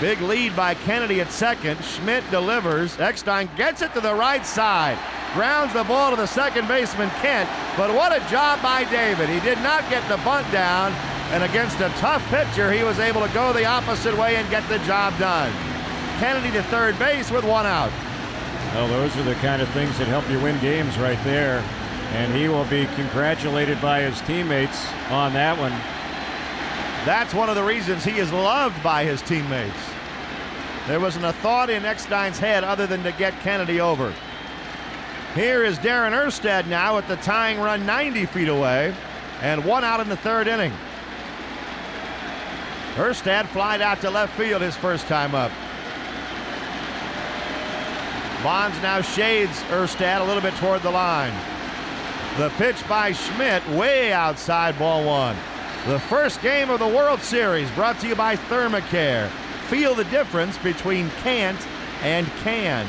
Big lead by Kennedy at second. Schmidt delivers. Eckstein gets it to the right side. Grounds the ball to the second baseman, Kent. But what a job by David. He did not get the bunt down, and against a tough pitcher, he was able to go the opposite way and get the job done. Kennedy to third base with 1 out. Well, those are the kind of things that help you win games right there. And he will be congratulated by his teammates on that one. That's one of the reasons he is loved by his teammates. There wasn't a thought in Eckstein's head other than to get Kennedy over. Here is Darren Erstad now at the tying run 90 feet away, and 1 out in the third inning. Erstad flied out to left field his first time up. Bonds now shades Erstad a little bit toward the line. The pitch by Schmidt way outside, ball 1. The first game of the World Series brought to you by Thermacare. Feel the difference between can't and can.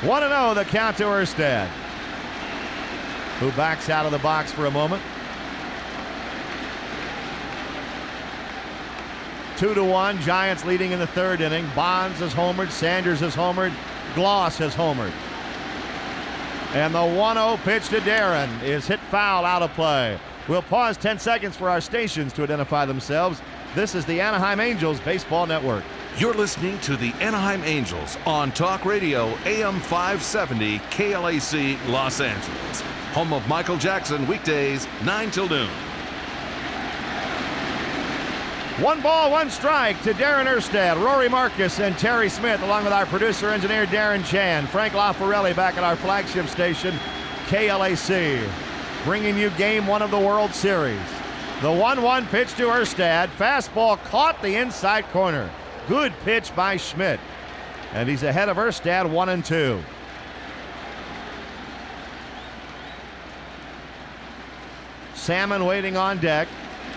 1-0 the count to Erstad, who backs out of the box for a moment. 2-1, Giants leading in the third inning. Bonds has homered, Sanders has homered, Gloss has homered. And the 1-0 pitch to Darren is hit foul, out of play. We'll pause 10 seconds for our stations to identify themselves. This is the Anaheim Angels Baseball Network. You're listening to the Anaheim Angels on Talk Radio AM 570 KLAC Los Angeles. Home of Michael Jackson, weekdays 9 till noon. 1 ball, 1 strike to Darren Erstad, Rory Markus, and Terry Smith, along with our producer engineer Darren Chan. Frank LaForelli back at our flagship station, KLAC, bringing you game 1 of the World Series. The 1-1 pitch to Erstad. Fastball caught the inside corner. Good pitch by Schmidt. And he's ahead of Erstad 1-2. Salmon waiting on deck.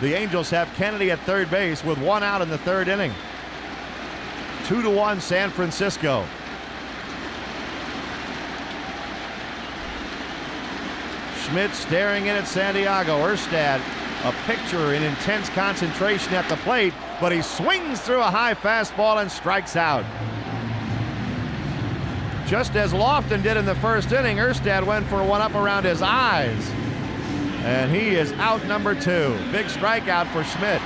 The Angels have Kennedy at third base with 1 out in the third inning. 2-1 San Francisco. Schmidt staring in at Santiago. Erstad, a picture in intense concentration at the plate, but he swings through a high fastball and strikes out. Just as Lofton did in the first inning, Erstad went for one up around his eyes. And he is out number 2. Big strikeout for Schmidt.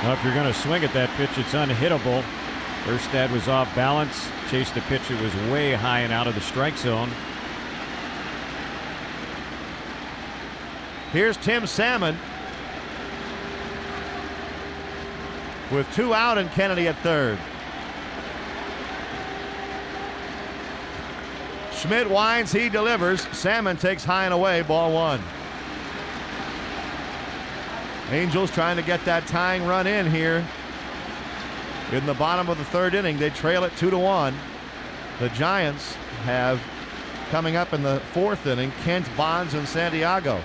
Well, if you're going to swing at that pitch, it's unhittable. Erstad was off balance, chased the pitch that was way high and out of the strike zone. Here's Tim Salmon with 2 out and Kennedy at third. Schmidt winds, he delivers. Salmon takes high and away, ball 1. Angels trying to get that tying run in here in the bottom of the third inning. They trail it 2-1. The Giants have, coming up in the fourth inning, Kent, Bonds, and Santiago.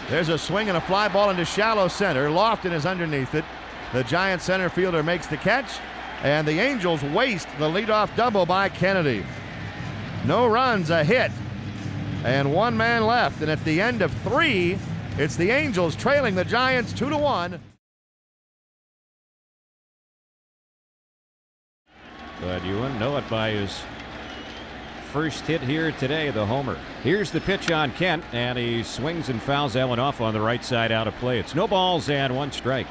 There's a swing and a fly ball into shallow center. Lofton is underneath it. The Giant center fielder makes the catch, and the Angels waste the leadoff double by Kennedy. No runs, a hit, and 1 man left. And at the end of 3, it's the Angels trailing the Giants 2-1. But you wouldn't know it by his first hit here today, the homer. Here's the pitch on Kent, and he swings and fouls that one off on the right side out of play. It's no balls and 1 strike.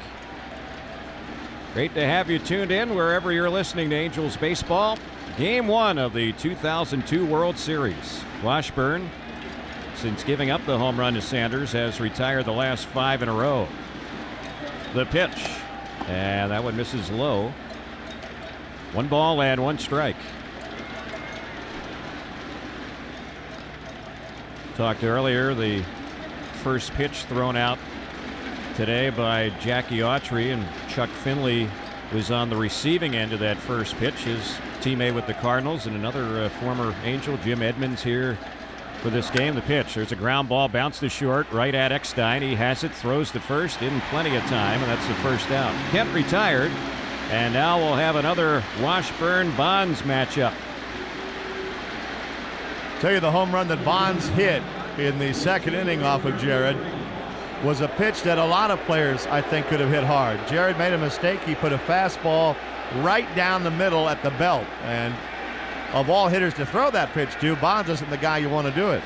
Great to have you tuned in wherever you're listening to Angels baseball. Game 1 of the 2002 World Series. Washburn, since giving up the home run to Sanders, has retired the last 5 in a row. The pitch, and that one misses low. 1 ball and 1 strike. Talked earlier, the first pitch thrown out today by Jackie Autry, and Chuck Finley was on the receiving end of that first pitch. His teammate with the Cardinals and another former Angel, Jim Edmonds, here for this game. The pitch, there's a ground ball, bounced to short, right at Eckstein. He has it, throws to first in plenty of time, and that's the first out. Kent retired, and now we'll have another Washburn-Bonds matchup. Tell you, the home run that Bonds hit in the second inning off of Jared was a pitch that a lot of players, I think, could have hit hard. Jared made a mistake. He put a fastball right down the middle at the belt. And of all hitters to throw that pitch to, Bonds isn't the guy you want to do it.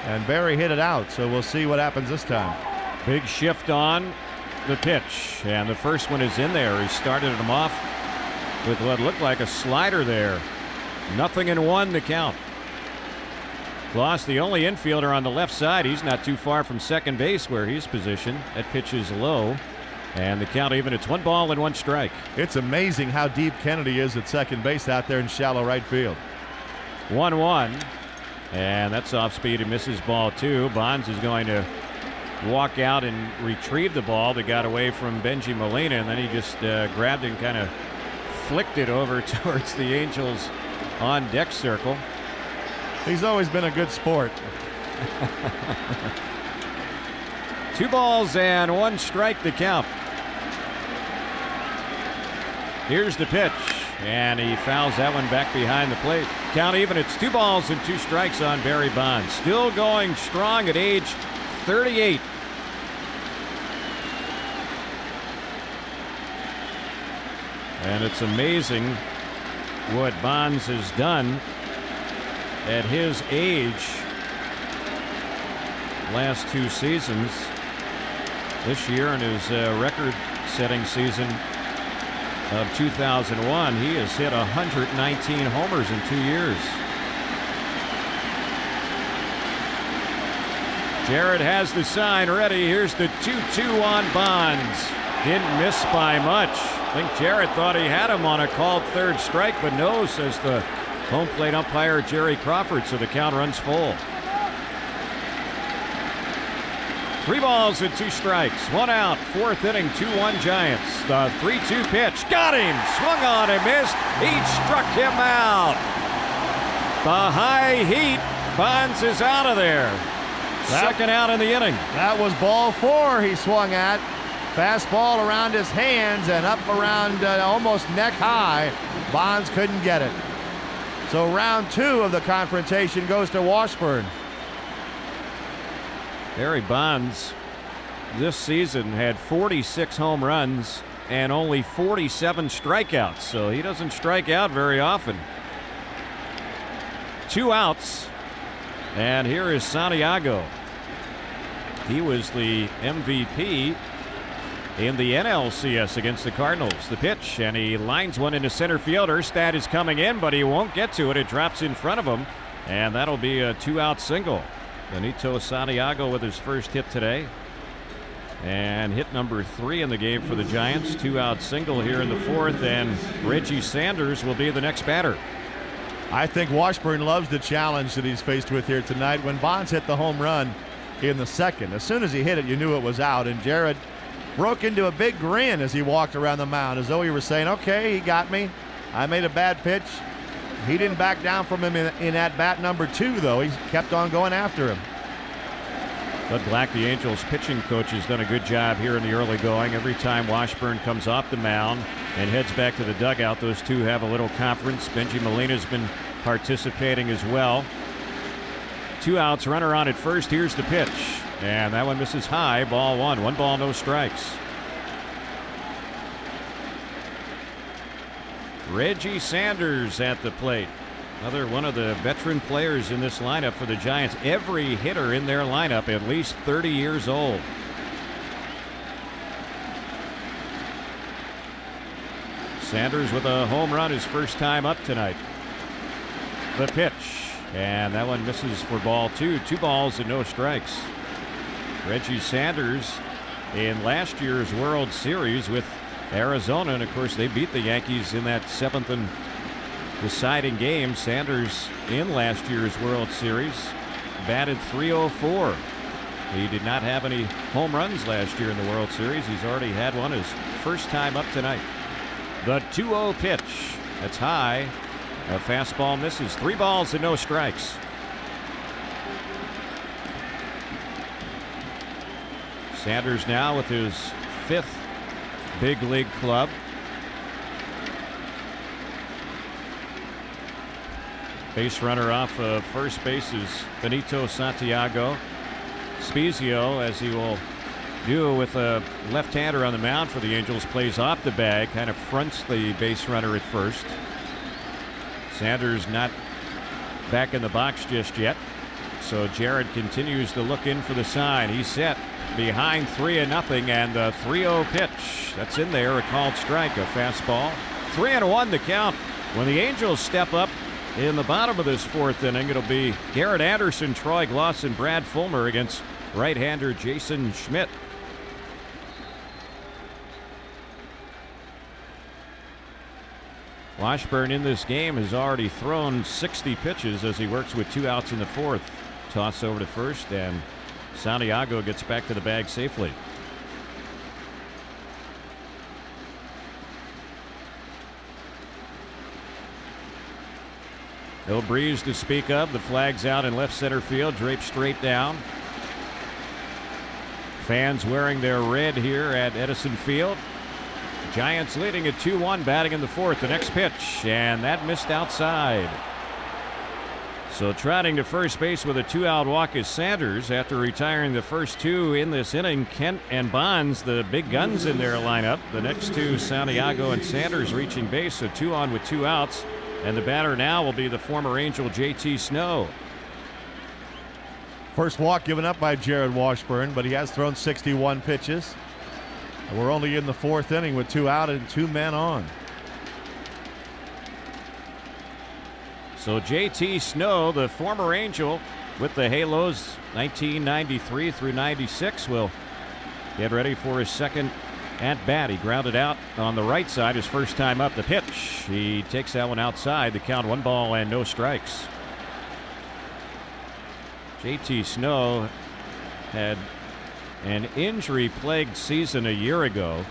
And Barry hit it out, so we'll see what happens this time. Big shift on the pitch, and the first one is in there. He started him off with what looked like a slider there. 0-1 the count. Lost the only infielder on the left side. He's not too far from second base where he's positioned. That pitch is low, and the count even. It's 1 ball and 1 strike. It's amazing how deep Kennedy is at second base out there in shallow right field. 1-1, and that's off speed. He misses ball 2. Bonds is going to walk out and retrieve the ball that got away from Benji Molina, and then he just grabbed it and kind of flicked it over towards the Angels on deck circle. He's always been a good sport. 2 balls and 1 strike to count. Here's the pitch, and he fouls that one back behind the plate. Count even. It's 2 balls and 2 strikes on Barry Bonds. Still going strong at age 38. And it's amazing what Bonds has done at his age. Last 2 seasons. This year in his record-setting season of 2001, he has hit 119 homers in 2 years. Jared has the sign ready. Here's the 2-2 on Bonds. Didn't miss by much. I think Jared thought he had him on a called third strike, but no, says the home plate umpire Jerry Crawford, so the count runs full. 3 balls and 2 strikes. 1 out. 4th inning, 2-1 Giants. The 3-2 pitch. Got him. Swung on and missed. He struck him out. The high heat. Bonds is out of there. Second out in the inning. That was ball 4 he swung at. Fastball around his hands and up around almost neck high. Bonds couldn't get it. So round 2 of the confrontation goes to Washburn. Barry Bonds this season had 46 home runs and only 47 strikeouts, so he doesn't strike out very often. 2 outs, and here is Santiago. He was the MVP in the NLCS against the Cardinals. The pitch, and he lines one into center field. Erstad is coming in, but he won't get to it. It drops in front of him, and that'll be a 2-out single. Benito Santiago with his first hit today, and hit number 3 in the game for the Giants. 2-out single here in the 4th, and Reggie Sanders will be the next batter. I think Washburn loves the challenge that he's faced with here tonight. When Bonds hit the home run in the 2nd, as soon as he hit it, you knew it was out, and Jared broke into a big grin as he walked around the mound, as though he was saying, okay, he got me. I made a bad pitch. He didn't back down from him in at bat number 2, though. He kept on going after him. Bud Black, the Angels pitching coach, has done a good job here in the early going. Every time Washburn comes off the mound and heads back to the dugout, those two have a little conference. Benji Molina's been participating as well. 2 outs, runner on at first. Here's the pitch, and that one misses high. Ball 1. 1 ball, no strikes. Reggie Sanders at the plate. Another one of the veteran players in this lineup for the Giants. Every hitter in their lineup at least 30 years old. Sanders with a home run his first time up tonight. The pitch, and that one misses for ball 2. 2 balls and no strikes. Reggie Sanders in last year's World Series with Arizona, and of course they beat the Yankees in that 7th and deciding game. Sanders in last year's World Series batted .304. He did not have any home runs last year in the World Series. He's already had one his first time up tonight. The 2-0 pitch. That's high. A fastball misses. 3 balls and no strikes. Sanders now with his 5th big league club. Base runner off of first base is Benito Santiago. Spezio, as he will do with a left-hander on the mound for the Angels, plays off the bag, kind of fronts the base runner at first. Sanders not back in the box just yet, so Jared continues to look in for the sign. He's set behind 3-0, and the 3-0 pitch, that's in there, a called strike, a fastball. 3-1 the count. When the Angels step up in the bottom of this 4th inning, it'll be Garrett Anderson, Troy Gloss, and Brad Fulmer against right-hander Jason Schmidt. Washburn in this game has already thrown 60 pitches as he works with 2 outs in the 4th. Toss over to first, and Santiago gets back to the bag safely. No breeze to speak of. The flag's out in left center field, draped straight down. Fans wearing their red here at Edison Field. Giants leading at 2-1, batting in the 4th. The next pitch, and that missed outside. So trotting to first base with a 2-out walk is Sanders after retiring the first 2 in this inning. Kent and Bonds, the big guns in their lineup. The next 2, Santiago and Sanders, reaching base, so 2 on with 2 outs. And the batter now will be the former Angel JT Snow. First walk given up by Jared Washburn, but he has thrown 61 pitches. And we're only in the 4th inning with 2 out and 2 men on. So JT Snow, the former Angel with the Halos 1993 through 96, will get ready for his second at bat. He grounded out on the right side his first time up. The pitch, he takes that one outside. The count 1 ball and no strikes. JT Snow had an injury-plagued season a year ago.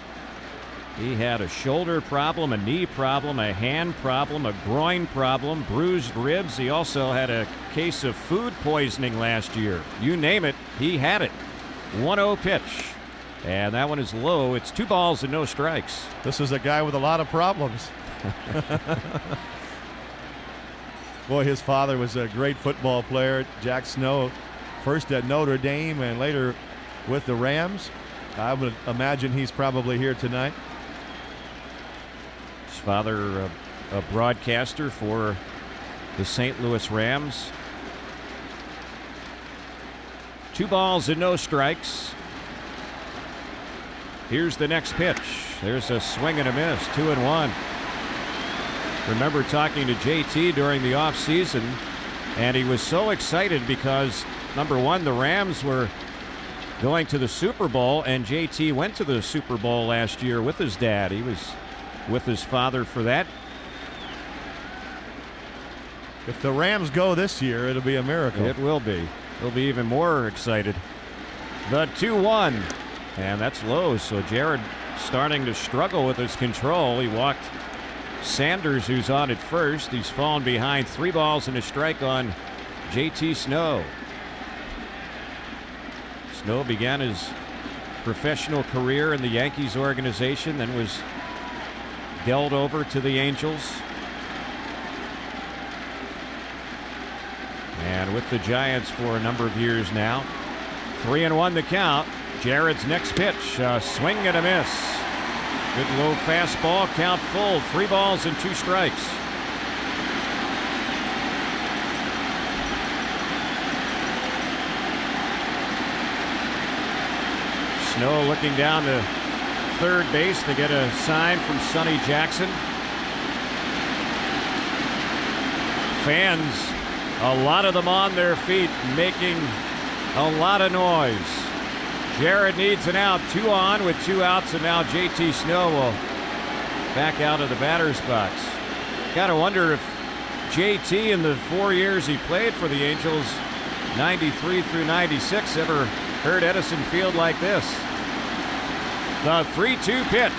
He had a shoulder problem, a knee problem, a hand problem, a groin problem, bruised ribs. He also had a case of food poisoning last year. You name it, he had it. 1-0 pitch. And that one is low. It's 2 balls and no strikes. This is a guy with a lot of problems. Boy, his father was a great football player, Jack Snow, first at Notre Dame and later with the Rams. I would imagine he's probably here tonight. His father, a broadcaster for the St. Louis Rams. 2 balls and no strikes. Here's the next pitch. There's a swing and a miss, 2-1. Remember talking to JT during the offseason, and he was so excited because, number one, the Rams were going to the Super Bowl, and JT went to the Super Bowl last year with his dad. He was with his father for that. If the Rams go this year, it'll be a miracle. It will be. He'll be even more excited. The 2-1. And that's low, so Jared starting to struggle with his control. He walked Sanders, who's on at first. He's fallen behind. 3 balls and a strike on JT Snow. Snow began his professional career in the Yankees organization, then was dealt over to the Angels. And with the Giants for a number of years now. 3-1 the count. Jared's next pitch, swing and a miss. Good low fastball, count full, 3 balls and 2 strikes. Snow looking down to third base to get a sign from Sonny Jackson. Fans, a lot of them on their feet, making a lot of noise. Jared needs an out, 2 on with 2 outs, and now JT Snow will back out of the batter's box. Gotta wonder if JT in the 4 years he played for the Angels, 93 through 96, ever heard Edison Field like this. The 3-2 pitch.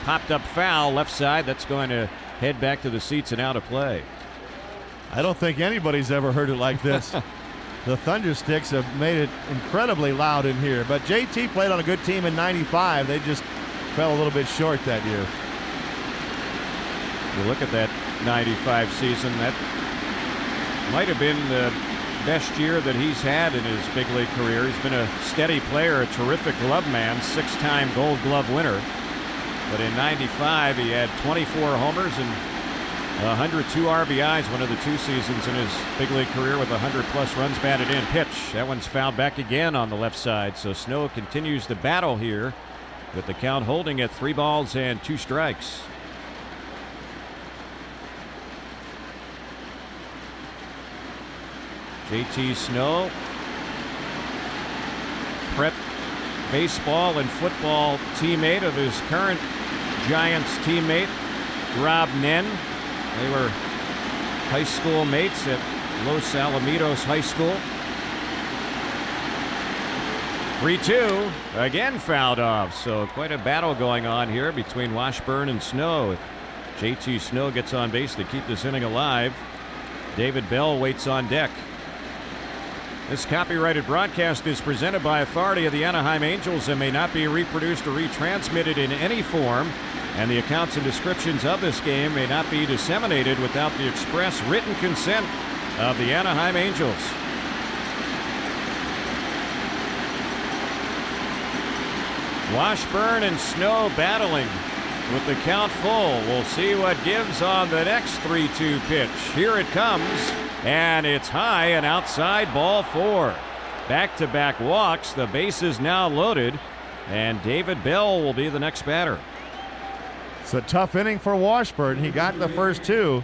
Popped up foul, left side. That's going to head back to the seats and out of play. I don't think anybody's ever heard it like this. The Thundersticks have made it incredibly loud in here. But JT played on a good team in 95. They just fell a little bit short that year. You look at that 95 season, that might have been the best year that he's had in his big league career. He's been a steady player, a terrific glove man, 6-time Gold Glove winner. But in 95, he had 24 homers and 102 RBIs, one of the 2 seasons in his big league career with 100-plus runs batted in. Pitch. That one's fouled back again on the left side. So Snow continues to battle here with the count holding at 3 balls and 2 strikes. JT Snow, prep baseball and football teammate of his current Giants teammate, Rob Nen. They were high school mates at Los Alamitos High School. 3-2, again fouled off. So quite a battle going on here between Washburn and Snow. If JT Snow gets on base to keep this inning alive, David Bell waits on deck. This copyrighted broadcast is presented by authority of the Anaheim Angels and may not be reproduced or retransmitted in any form, and the accounts and descriptions of this game may not be disseminated without the express written consent of the Anaheim Angels. Washburn and Snow battling with the count full. We'll see what gives on the next 3-2 pitch. Here it comes, and it's high and outside, ball 4. Back-to-back walks. The base is now loaded, and David Bell will be the next batter. It's a tough inning for Washburn. He got the first 2,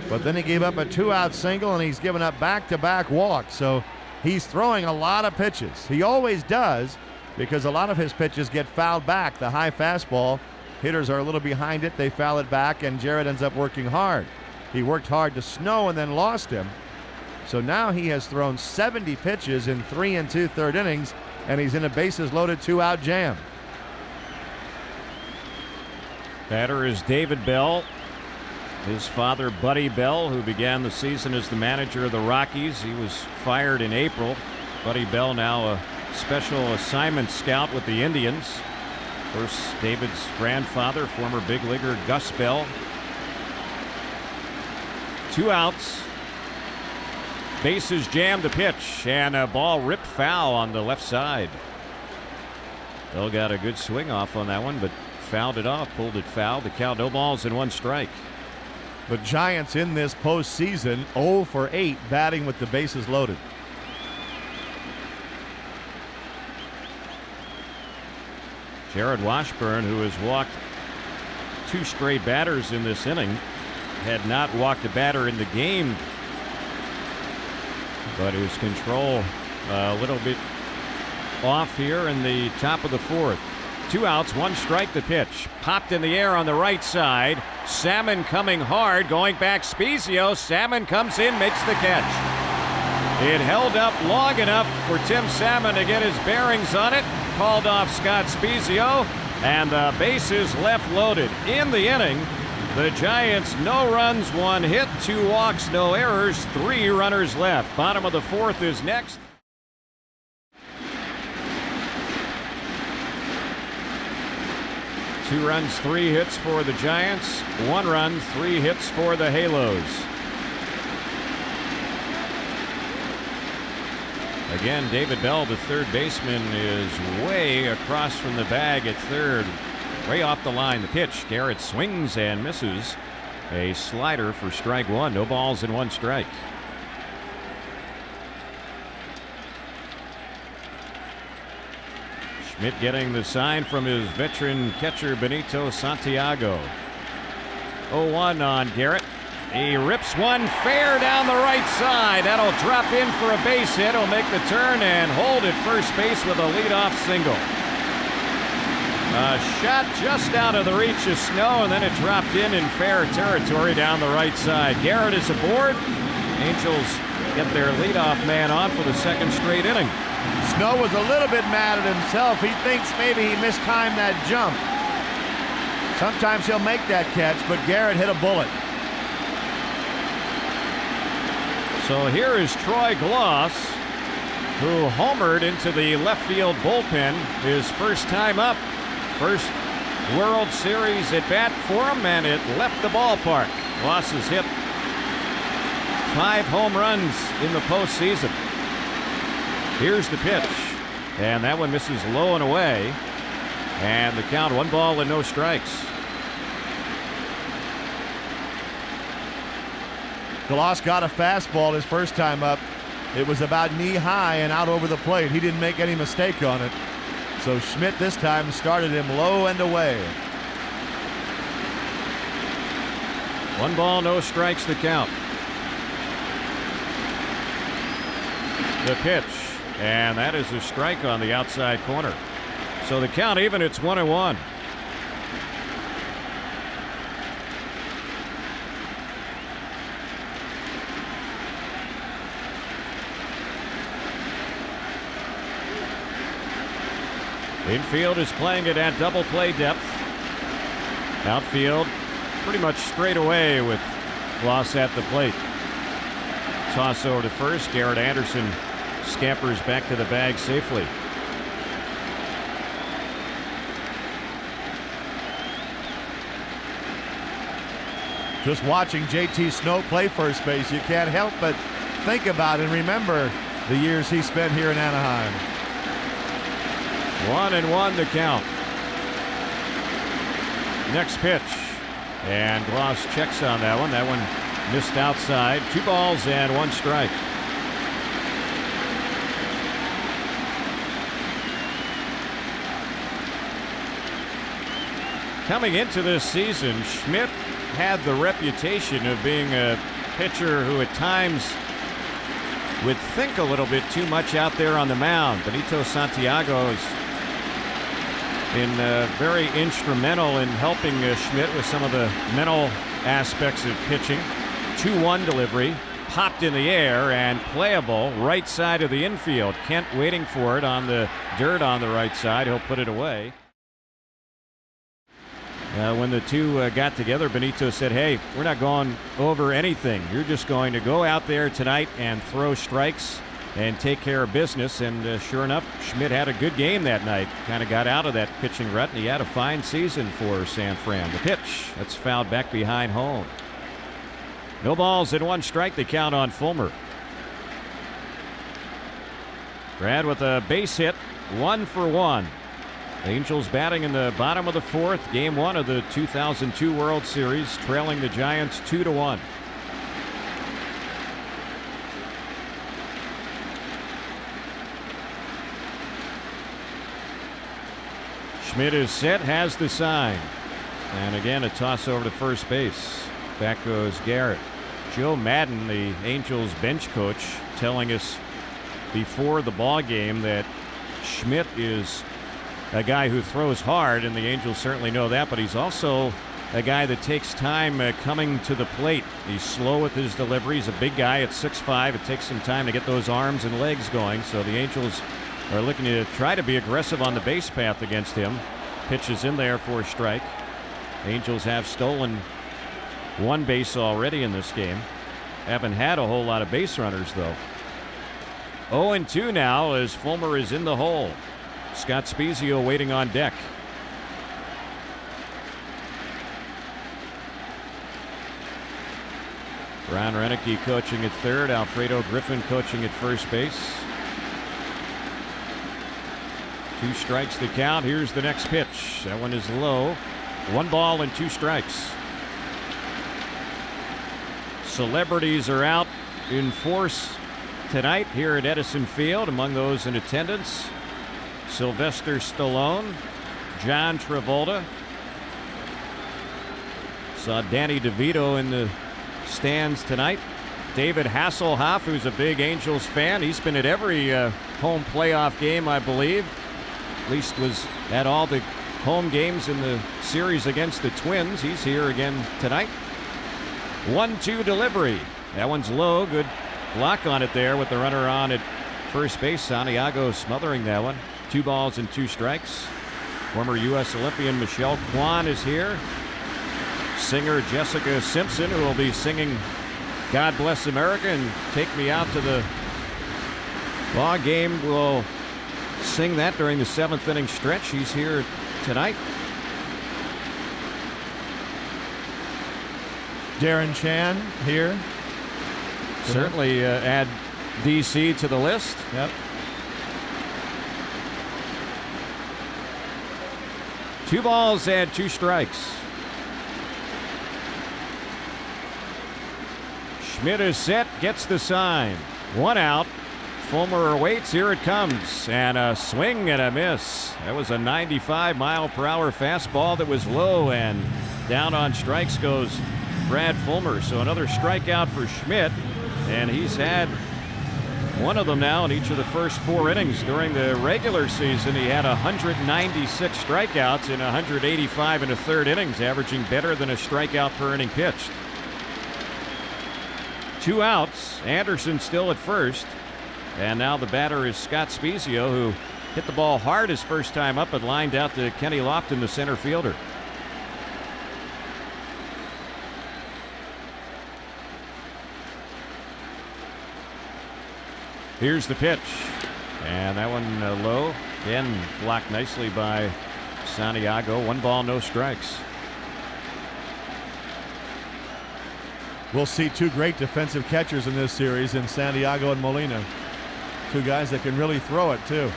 but then he gave up a 2-out single, and he's given up back-to-back walks. So he's throwing a lot of pitches. He always does, because a lot of his pitches get fouled back. The high fastball, hitters are a little behind it. They foul it back, and Jared ends up working hard. He worked hard to Snow and then lost him. So now he has thrown 70 pitches in 3 2/3 innings, and he's in a bases-loaded 2-out jam. Batter is David Bell. His father, Buddy Bell, who began the season as the manager of the Rockies. He was fired in April. Buddy Bell now a special assignment scout with the Indians. Of course, David's grandfather, former big leaguer Gus Bell. 2 outs. Bases jammed to pitch, and a ball ripped foul on the left side. Bell got a good swing off on that one, but fouled it off, pulled it foul. The count, no balls and 1 strike. The Giants in this postseason 0 for 8 batting with the bases loaded. Jared Washburn, who has walked 2 straight batters in this inning, had not walked a batter in the game, but his control a little bit off here in the top of the 4th. 2 outs, 1 strike. The pitch popped in the air on the right side. Salmon coming hard, going back Spezio. Salmon comes in, makes the catch. It held up long enough for Tim Salmon to get his bearings on it. Called off Scott Spezio, and the bases left loaded. In the inning, the Giants, no runs, 1 hit, 2 walks, no errors, 3 runners left. Bottom of the 4th is next. Two runs, 3 hits for the Giants. 1 run, 3 hits for the Halos. Again, David Bell, the third baseman, is way across from the bag at third. Way off the line. The pitch. Garrett swings and misses. A slider for strike 1. No balls and 1 strike. Schmidt getting the sign from his veteran catcher Benito Santiago. 0-1 on Garrett. He rips one fair down the right side. That'll drop in for a base hit. He'll make the turn and hold at first base with a leadoff single. A shot just out of the reach of Snow, and then it dropped in fair territory down the right side. Garrett is aboard. Angels get their leadoff man on for the 2nd straight inning. Snow was a little bit mad at himself. He thinks maybe he mistimed that jump. Sometimes he'll make that catch, but Garrett hit a bullet. So here is Troy Gloss, who homered into the left field bullpen his first time up. First World Series at bat for him, and it left the ballpark. Gloss has hit 5 home runs in the postseason. Here's the pitch, and that one misses low and away. And the count, 1 ball and no strikes. Gloss got a fastball his first time up. It was about knee high and out over the plate. He didn't make any mistake on it. So Schmidt this time started him low and away. 1 ball, no strikes, the count. The pitch, and that is a strike on the outside corner. So the count even, it's 1-1. Infield is playing it at double play depth. Outfield pretty much straight away with Gloss at the plate. Toss over to first. Garrett Anderson scampers back to the bag safely. Just watching JT Snow play first base, you can't help but think about and remember the years he spent here in Anaheim. 1-1 the count. Next pitch, and Gloss checks on that one. That one missed outside. 2 balls and 1 strike. Coming into this season, Schmidt had the reputation of being a pitcher who at times would think a little bit too much out there on the mound. Benito Santiago has been very instrumental in helping Schmidt with some of the mental aspects of pitching. 2-1 delivery, popped in the air and playable right side of the infield. Kent waiting for it on the dirt on the right side. He'll put it away. When the two got together, Benito said, hey, we're not going over anything. You're just going to go out there tonight and throw strikes and take care of business. And sure enough, Schmidt had a good game that night. Kind of got out of that pitching rut, and he had a fine season for San Fran. The pitch, that's fouled back behind home. No balls and 1 strike, they count on Fulmer. Brad with a base hit, 1 for 1. Angels batting in the bottom of the 4th, game 1 of the 2002 World Series, trailing the Giants 2-1. Schmidt is set, has the sign. And again, a toss over to first base. Back goes Garrett. Joe Madden, the Angels bench coach, telling us before the ball game that Schmidt is a guy who throws hard, and the Angels certainly know that, but he's also a guy that takes time coming to the plate. He's slow with his delivery. He's a big guy at 6'5". It takes some time to get those arms and legs going, so the Angels are looking to try to be aggressive on the base path against him. Pitches in there for a strike. Angels have stolen 1 base already in this game. Haven't had a whole lot of base runners, though. 0-2 now as Fulmer is in the hole. Scott Spiezio waiting on deck. Ron Renicky coaching at third. Alfredo Griffin coaching at first base. 2 strikes to count. Here's the next pitch. That one is low. 1 ball and 2 strikes. Celebrities are out in force tonight here at Edison Field. Among those in attendance, Sylvester Stallone, John Travolta. Saw Danny DeVito in the stands tonight. David Hasselhoff, who's a big Angels fan. He's been at every home playoff game, I believe. At least was at all the home games in the series against the Twins. He's here again tonight. 1-2 delivery. That one's low. Good block on it there with the runner on at first base. Santiago smothering that one. 2 balls and 2 strikes. Former U.S. Olympian Michelle Kwan is here. Singer Jessica Simpson, who will be singing God Bless America and Take Me Out to the Ball Game, will sing that during the 7th inning stretch. She's here tonight. Darren Chan here. Certainly add DC to the list. Yep. 2 balls and 2 strikes. Schmidt is set, gets the sign. 1 out. Fulmer awaits. Here it comes. And a swing and a miss. That was a 95-mile-per-hour fastball that was low, and down on strikes goes Brad Fulmer. So another strikeout for Schmidt, and he's had 1 of them now in each of the first 4 innings. During the regular season, he had 196 strikeouts in 185 1/3 innings, averaging better than a strikeout per inning pitched. 2 outs. Anderson still at first. And now the batter is Scott Spiezio, who hit the ball hard his first time up and lined out to Kenny Lofton, the center fielder. Here's the pitch. And that one low. Again, blocked nicely by Santiago. 1 ball, no strikes. We'll see 2 great defensive catchers in this series in Santiago and Molina. 2 guys that can really throw it, too.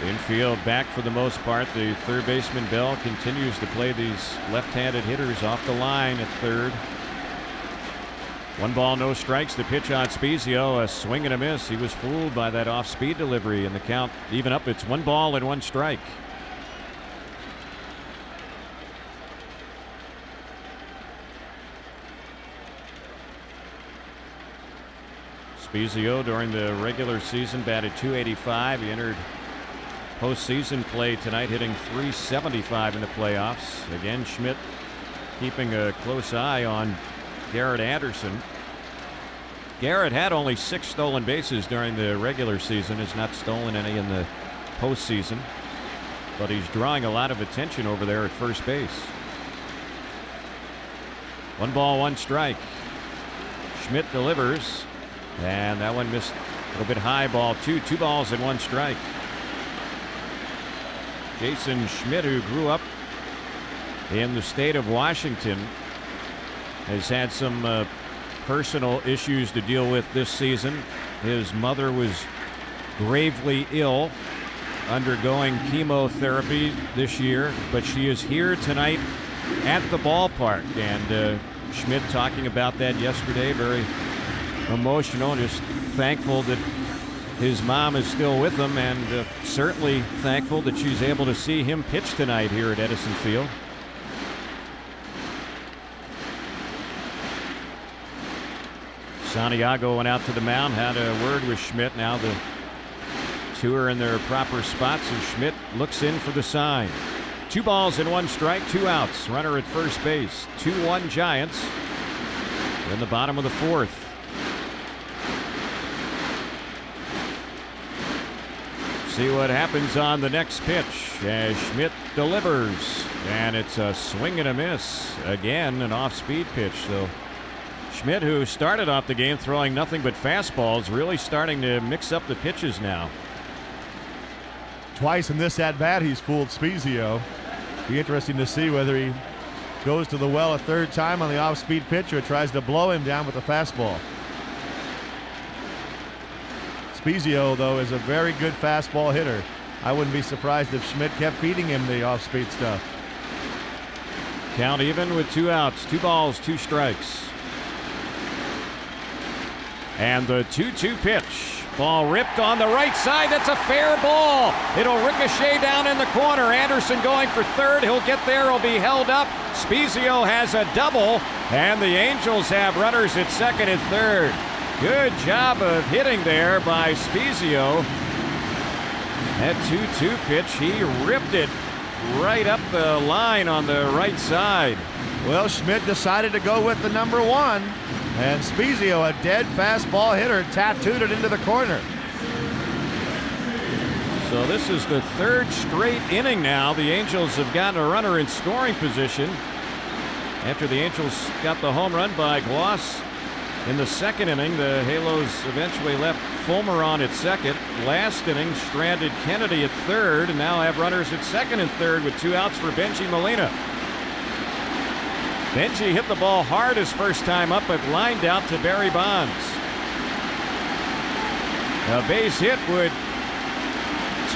Infield back for the most part. The third baseman Bell continues to play these left-handed hitters off the line at third. 1 ball, no strikes. The pitch on Spiezio, a swing and a miss. He was fooled by that off-speed delivery, and the count even up. It's 1 ball and 1 strike. Spiezio during the regular season batted .285. He entered postseason play tonight, hitting .375 in the playoffs. Again, Schmidt keeping a close eye on Garrett Anderson. Garrett had only 6 stolen bases during the regular season, has not stolen any in the postseason. but he's drawing a lot of attention over there at first base. 1 ball, 1 strike. Schmidt delivers, and that one missed a little bit high, ball 2. 2 balls and 1 strike. Jason Schmidt, who grew up in the state of Washington, has had some personal issues to deal with this season. His mother was gravely ill, undergoing chemotherapy this year, but she is here tonight at the ballpark, and Schmidt talking about that yesterday, very emotional, just thankful that his mom is still with him, and certainly thankful that she's able to see him pitch tonight here at Edison Field. Santiago went out to the mound, had a word with Schmidt. Now the two are in their proper spots, and Schmidt looks in for the sign. 2 balls and 1 strike, 2 outs. Runner at first base. 2-1 Giants in the bottom of the 4th. See what happens on the next pitch as Schmidt delivers, and it's a swing and a miss. Again, an off-speed pitch. So Schmidt, who started off the game throwing nothing but fastballs, really starting to mix up the pitches now. Twice in this at-bat, he's fooled Spezio. Be interesting to see whether he goes to the well a 3rd time on the off-speed pitch or tries to blow him down with the fastball. Spezio, though, is a very good fastball hitter. I wouldn't be surprised if Schmidt kept feeding him the off-speed stuff. Count even with 2 outs, 2 balls, 2 strikes. And the 2-2 pitch. Ball ripped on the right side. That's a fair ball. It'll ricochet down in the corner. Anderson going for 3rd. He'll get there. He'll be held up. Spezio has a double, and the Angels have runners at 2nd and 3rd. Good job of hitting there by Spezio. That 2-2 pitch, he ripped it right up the line on the right side. Well, Schmidt decided to go with the number 1. And Spezio, a dead fastball hitter, tattooed it into the corner. So this is the 3rd straight inning now. The Angels have gotten a runner in scoring position after the Angels got the home run by Gloss in the 2nd inning. The Halos eventually left Fulmer on at 2nd. Last inning, stranded Kennedy at 3rd, and now have runners at 2nd and 3rd with 2 outs for Benji Molina. Benji hit the ball hard his first time up, but lined out to Barry Bonds. A base hit would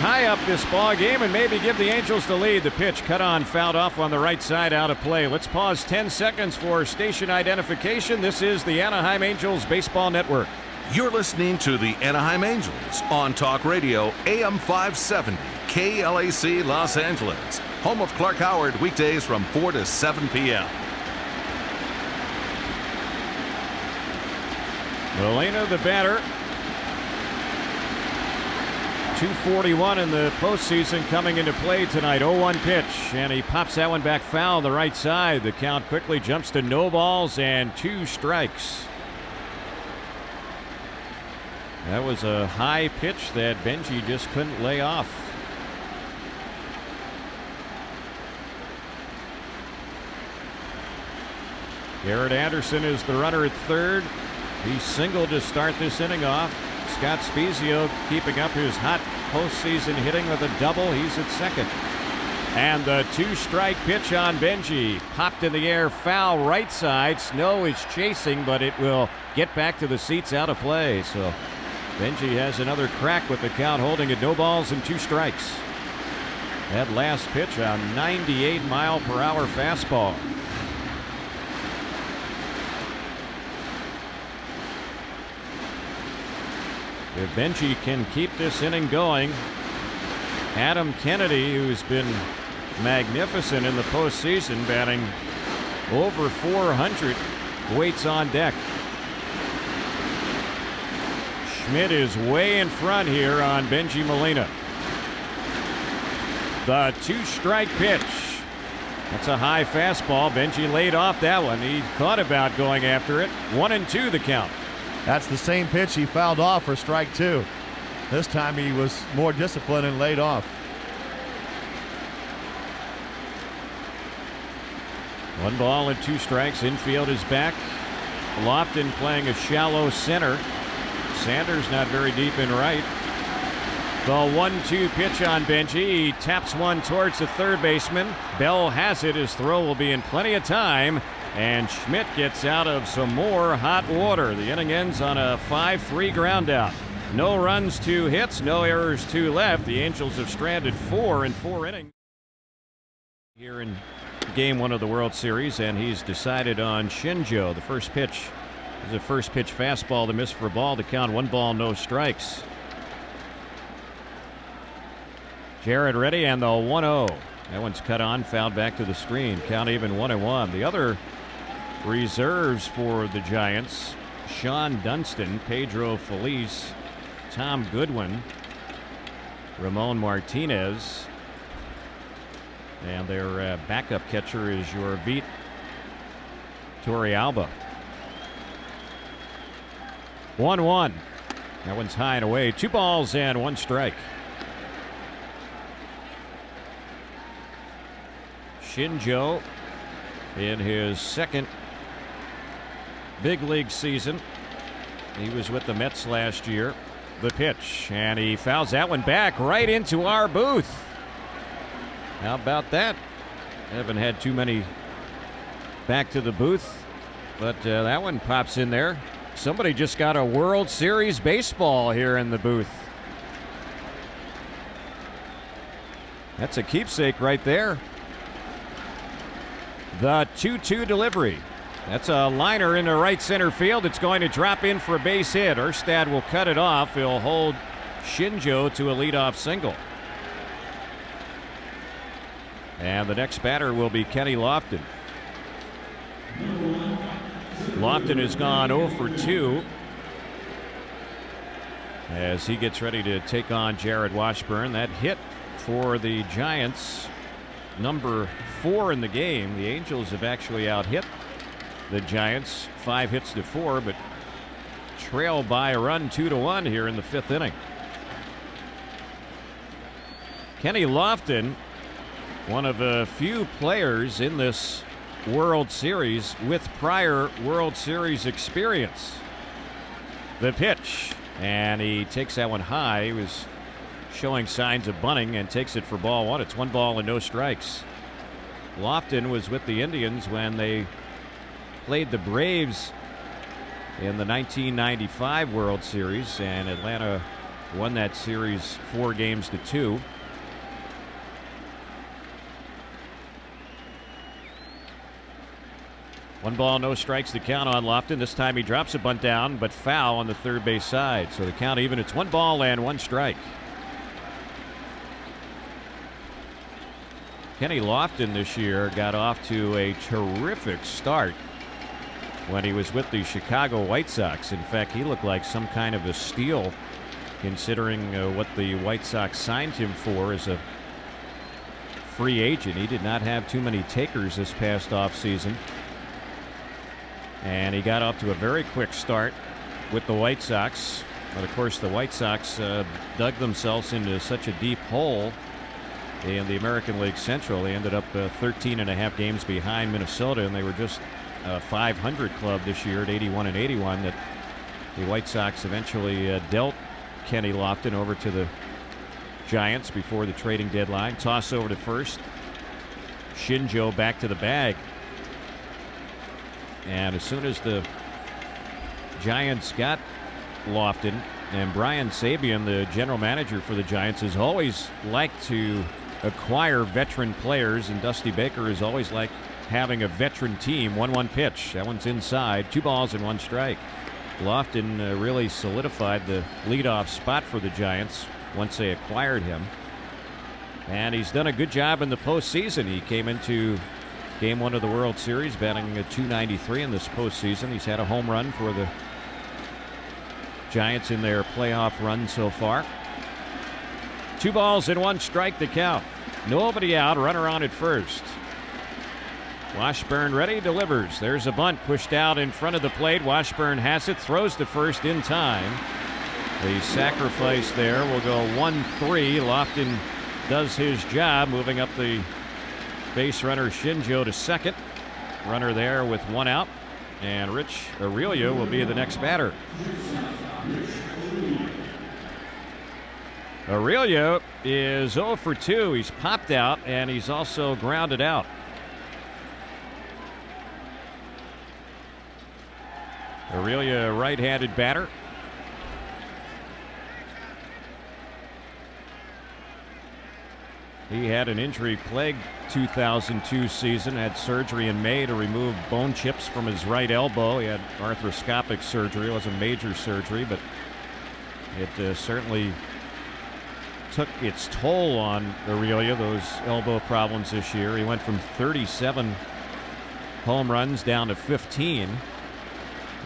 tie up this ball game and maybe give the Angels the lead. The pitch cut on, fouled off on the right side, out of play. Let's pause 10 seconds for station identification. This is the Anaheim Angels Baseball Network. You're listening to the Anaheim Angels on Talk Radio AM 570 KLAC Los Angeles. Home of Clark Howard, weekdays from 4 to 7 p.m. Molina, the batter. 241 in the postseason coming into play tonight. 0-1 pitch, and he pops that one back foul on the right side. The count quickly jumps to no balls and 2 strikes. That was a high pitch that Benji just couldn't lay off. Garrett Anderson is the runner at 3rd. He singled to start this inning off. Scott Spezio keeping up his hot postseason hitting with a double. He's at 2nd. And the 2-strike pitch on Benji. Popped in the air, foul right side. Snow is chasing, but it will get back to the seats, out of play. So Benji has another crack with the count holding at no balls and 2 strikes. That last pitch, a 98-mile-per-hour fastball. If Benji can keep this inning going, Adam Kennedy, who's been magnificent in the postseason, batting over 400, waits on deck. Schmidt is way in front here on Benji Molina. The 2-strike pitch. That's a high fastball. Benji laid off that one. He thought about going after it. 1-2 the count. That's the same pitch he fouled off for strike 2. This time he was more disciplined and laid off. 1 ball and 2 strikes. Infield is back. Lofton playing a shallow center. Sanders not very deep in right. The 1-2 pitch on Benji. He taps one towards the third baseman. Bell has it. His throw will be in plenty of time. And Schmidt gets out of some more hot water. The inning ends on a 5-3 ground out. No runs, 2 hits, no errors, 2 left. The Angels have stranded 4 in 4 innings here in Game 1 of the World Series, and he's decided on Shinjo. The first pitch is a first pitch fastball to miss for a ball to count 1 ball, no strikes. Jarrett ready, and the 1-0. That one's cut on, fouled back to the screen. Count even 1-1. The other reserves for the Giants: Sean Dunston, Pedro Feliz, Tom Goodwin, Ramon Martinez, and their backup catcher is Yorvit Torrealba. 1-1. That one's high and away. 2 balls and 1 strike. Shinjo in his second big league season. He was with the Mets last year. The pitch, and he fouls that one back right into our booth. How about that? Haven't had too many back to the booth, but that one pops in there. Somebody just got a World Series baseball here in the booth. That's a keepsake right there. The 2-2 delivery. That's a liner into right center field. It's going to drop in for a base hit. Erstad will cut it off. He'll hold Shinjo to a leadoff single. And the next batter will be Kenny Lofton. Lofton has gone 0 for 2 as he gets ready to take on Jared Washburn. That hit for the Giants, number 4 in the game. The Angels have actually out-hit the Giants 5 hits to 4, but trail by a run 2-1 here in the 5th inning. Kenny Lofton, one of a few players in this World Series with prior World Series experience. The pitch, and he takes that one high. He was showing signs of bunting and takes it for ball 1. It's 1 ball and no strikes. Lofton was with the Indians when they played the Braves in the 1995 World Series, and Atlanta won that series 4 games to 2. One ball, no strikes to count on Lofton. This time he drops a bunt down, but foul on the third base side. So the count even. It's 1 ball and 1 strike. Kenny Lofton this year got off to a terrific start when he was with the Chicago White Sox. In fact, he looked like some kind of a steal considering what the White Sox signed him for as a free agent. He did not have too many takers this past offseason. And he got off to a very quick start with the White Sox. But, of course, the White Sox dug themselves into such a deep hole in the American League Central. They ended up 13.5 games behind Minnesota, and they were just a 500 club this year at 81-81. That the White Sox eventually dealt Kenny Lofton over to the Giants before the trading deadline. Toss over to first. Shinjo back to the bag. And as soon as the Giants got Lofton, and Brian Sabian, the general manager for the Giants, has always liked to acquire veteran players, and Dusty Baker has always liked having a veteran team. 1-1 pitch. That one's inside. 2 balls and 1 strike. Lofton really solidified the leadoff spot for the Giants once they acquired him. And he's done a good job in the postseason. He came into Game 1 of the World Series batting .293 in this postseason. He's had a home run for the Giants in their playoff run so far. 2 balls and 1 strike to count. Nobody out. Runner on at first. Washburn ready, delivers. There's a bunt pushed out in front of the plate. Washburn has it, throws to first in time. The sacrifice there will go 1-3. Lofton does his job, moving up the base runner Shinjo to second. Runner there with 1 out. And Rich Aurelia will be the next batter. Aurelia is 0 for 2. He's popped out, and he's also grounded out. Aurelia, right-handed batter. He had an injury-plagued 2002 season, had surgery in May to remove bone chips from his right elbow. He had arthroscopic surgery. It wasn't major surgery, but it certainly took its toll on Aurelia, those elbow problems this year. He went from 37 home runs down to 15,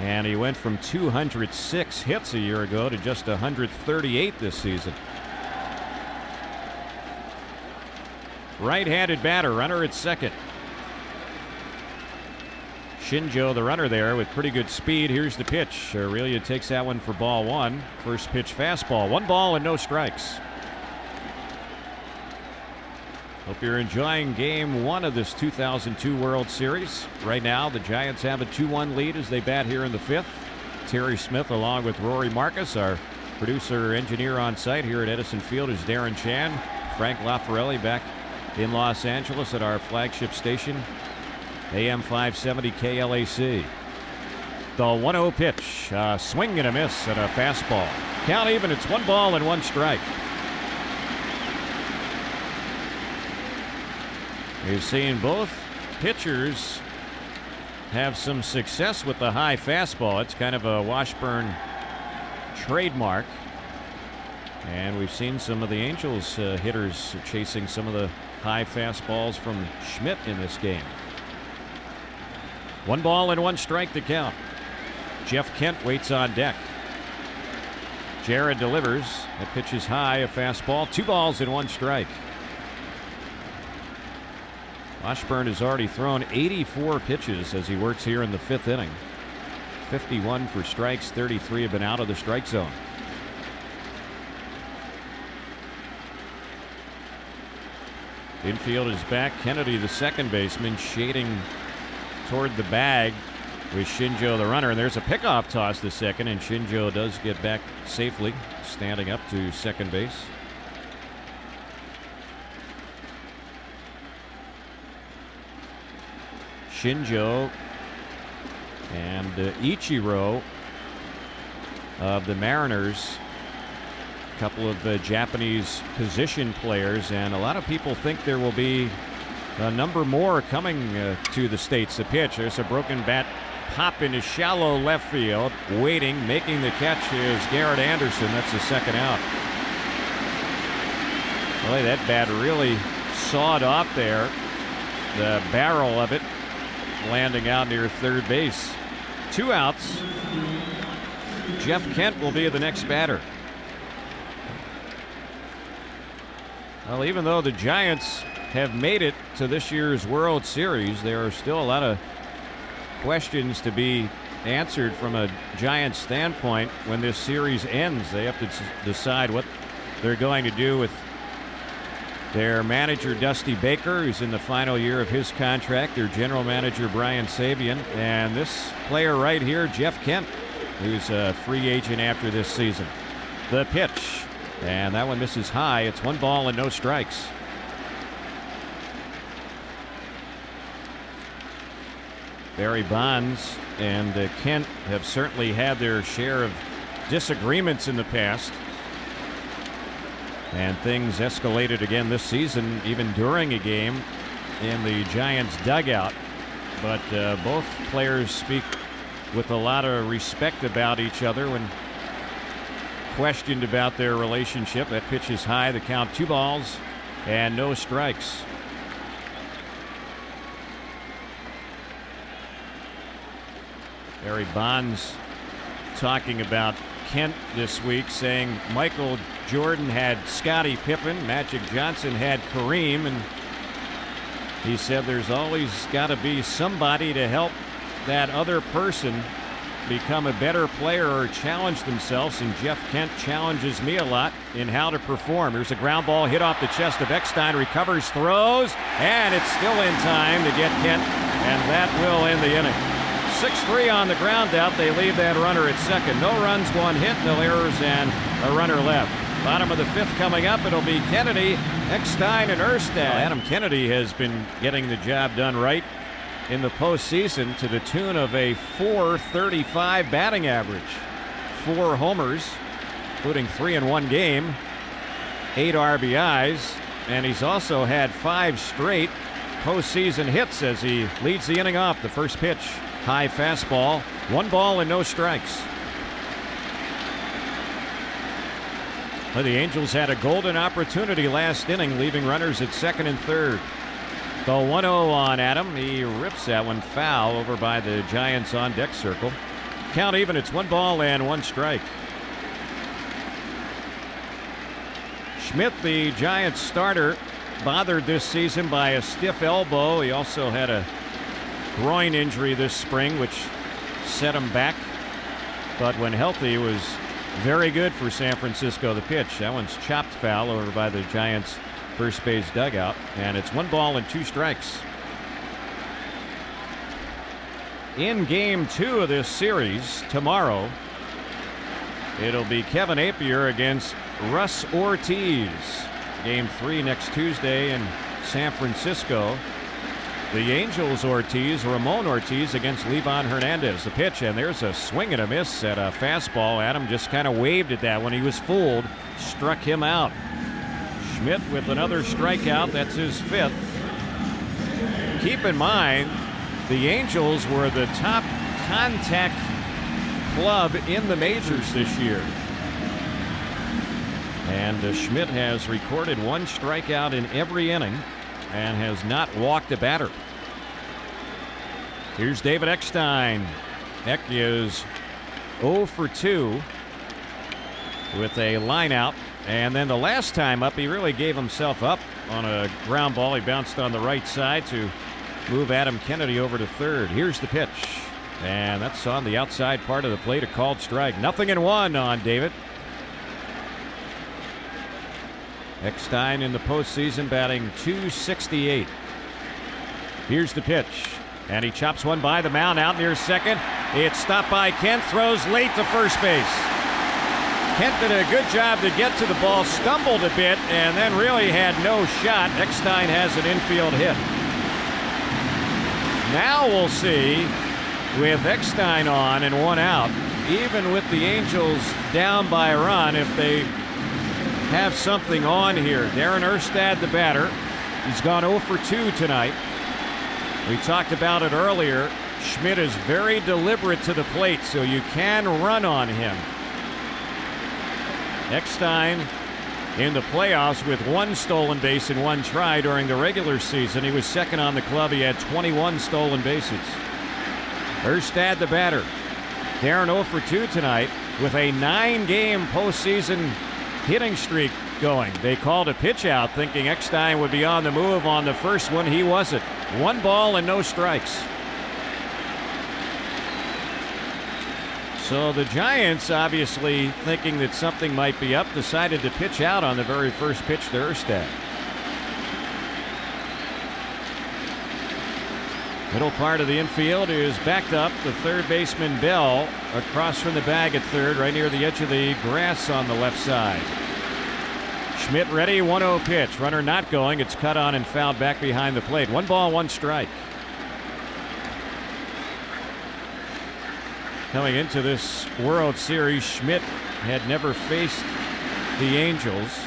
and he went from 206 hits a year ago to just 138 this season. Right-handed batter, runner at second. Shinjo, the runner there, with pretty good speed. Here's the pitch. Aurelia takes that one for ball 1. First pitch fastball. 1 ball and no strikes. Hope you're enjoying game 1 of this 2002 World Series. Right now, the Giants have a 2-1 lead as they bat here in the 5th. Terry Smith along with Rory Markus, our producer engineer on site here at Edison Field, is Darren Chan. Frank Lafarelli back in Los Angeles at our flagship station, AM 570 KLAC. The 1-0 pitch, swing and a miss and a fastball. Count even, it's 1 ball and 1 strike. We've seen both pitchers have some success with the high fastball. It's kind of a Washburn trademark. And we've seen some of the Angels hitters chasing some of the high fastballs from Schmidt in this game. 1 ball and 1 strike to count. Jeff Kent waits on deck. Jared delivers. That pitch is high, a fastball. 2 balls and 1 strike. Washburn has already thrown 84 pitches as he works here in the 5th inning. 51 for strikes, 33 have been out of the strike zone. Infield is back. Kennedy, the second baseman, shading toward the bag with Shinjo, the runner. And there's a pickoff toss to second, and Shinjo does get back safely, standing up to second base. Shinjo and Ichiro of the Mariners. Couple of Japanese position players, and a lot of people think there will be a number more coming to the States. The pitch, there's a broken bat pop into shallow left field. Waiting, making the catch is Garrett Anderson. That's the second out. Boy, that bat really sawed off there. The barrel of it landing out near third base. 2 outs. Jeff Kent will be the next batter. Well, even though the Giants have made it to this year's World Series, there are still a lot of questions to be answered from a Giants standpoint when this series ends. They have to decide what they're going to do with their manager, Dusty Baker, who's in the final year of his contract, their general manager, Brian Sabian, and this player right here, Jeff Kent, who's a free agent after this season. The pitch. And that one misses high. It's 1 ball and no strikes. Barry Bonds and Kent have certainly had their share of disagreements in the past. And things escalated again this season, even during a game in the Giants dugout. But both players speak with a lot of respect about each other when questioned about their relationship. That pitch is high. The count 2 balls and no strikes. Barry Bonds talking about Kent this week, saying Michael Jordan had Scottie Pippen, Magic Johnson had Kareem, and he said there's always got to be somebody to help that other person become a better player or challenge themselves, and Jeff Kent challenges me a lot in how to perform. There's a ground ball hit off the chest of Eckstein, recovers, throws, and it's still in time to get Kent and that will end the inning. 6-3 on the ground out. They leave that runner at second. No runs, one hit, no errors, and a runner left. Bottom of the fifth coming up. It'll be Kennedy, Eckstein, and Erstad. Adam Kennedy has been getting the job done right in the postseason to the tune of a .435 batting average. 4 homers, including 3 in one game, 8 RBIs, and he's also had 5 straight postseason hits as he leads the inning off. The first pitch, high fastball, 1 ball and no strikes. Well, the Angels had a golden opportunity last inning, leaving runners at second and third. The 1-0 on Adam. He rips that one foul over by the Giants on deck circle. Count even. It's 1 ball and 1 strike. Schmidt, the Giants starter, bothered this season by a stiff elbow. He also had a groin injury this spring, which set him back. But when healthy, was very good for San Francisco. The pitch, that one's chopped foul over by the Giants' first base dugout, and it's 1 ball and 2 strikes. In game 2 of this series tomorrow, it'll be Kevin Appier against Russ Ortiz. Game 3 next Tuesday in San Francisco. The Angels Ortiz, Ramon Ortiz against Livan Hernandez. The pitch, and there's a swing and a miss at a fastball. Adam just kind of waved at that when he was fooled. Struck him out. Schmidt with another strikeout. That's his 5th. Keep in mind, the Angels were the top contact club in the majors this year. And Schmidt has recorded 1 strikeout in every inning and has not walked a batter. Here's David Eckstein. Eck is 0 for 2 with a line out. And then the last time up, he really gave himself up on a ground ball. He bounced on the right side to move Adam Kennedy over to third. Here's the pitch. And that's on the outside part of the plate, a called strike. 0-1 on David. Eckstein in the postseason batting .268. Here's the pitch. And he chops one by the mound out near second. It's stopped by Kent, throws late to first base. Kent did a good job to get to the ball, stumbled a bit, and then really had no shot. Eckstein has an infield hit. Now we'll see, with Eckstein on and 1 out, even with the Angels down by a run, if they have something on here. Darren Erstad, the batter. He's gone 0 for 2 tonight. We talked about it earlier. Schmidt is very deliberate to the plate, so you can run on him. Eckstein in the playoffs with 1 stolen base in 1 try during the regular season. He was second on the club. He had 21 stolen bases. Erstad, the batter. Darren 0 for 2 tonight with a 9-game postseason hitting streak going. They called a pitch out thinking Eckstein would be on the move on the first one. He wasn't. 1 ball and no strikes. So the Giants, obviously thinking that something might be up, decided to pitch out on the very first pitch to Erstad. Middle part of the infield is backed up. The third baseman Bell across from the bag at third, right near the edge of the grass on the left side. Schmidt ready, 1-0 pitch. Runner not going. It's cut on and fouled back behind the plate. 1 ball, 1 strike. Coming into this World Series, Schmidt had never faced the Angels.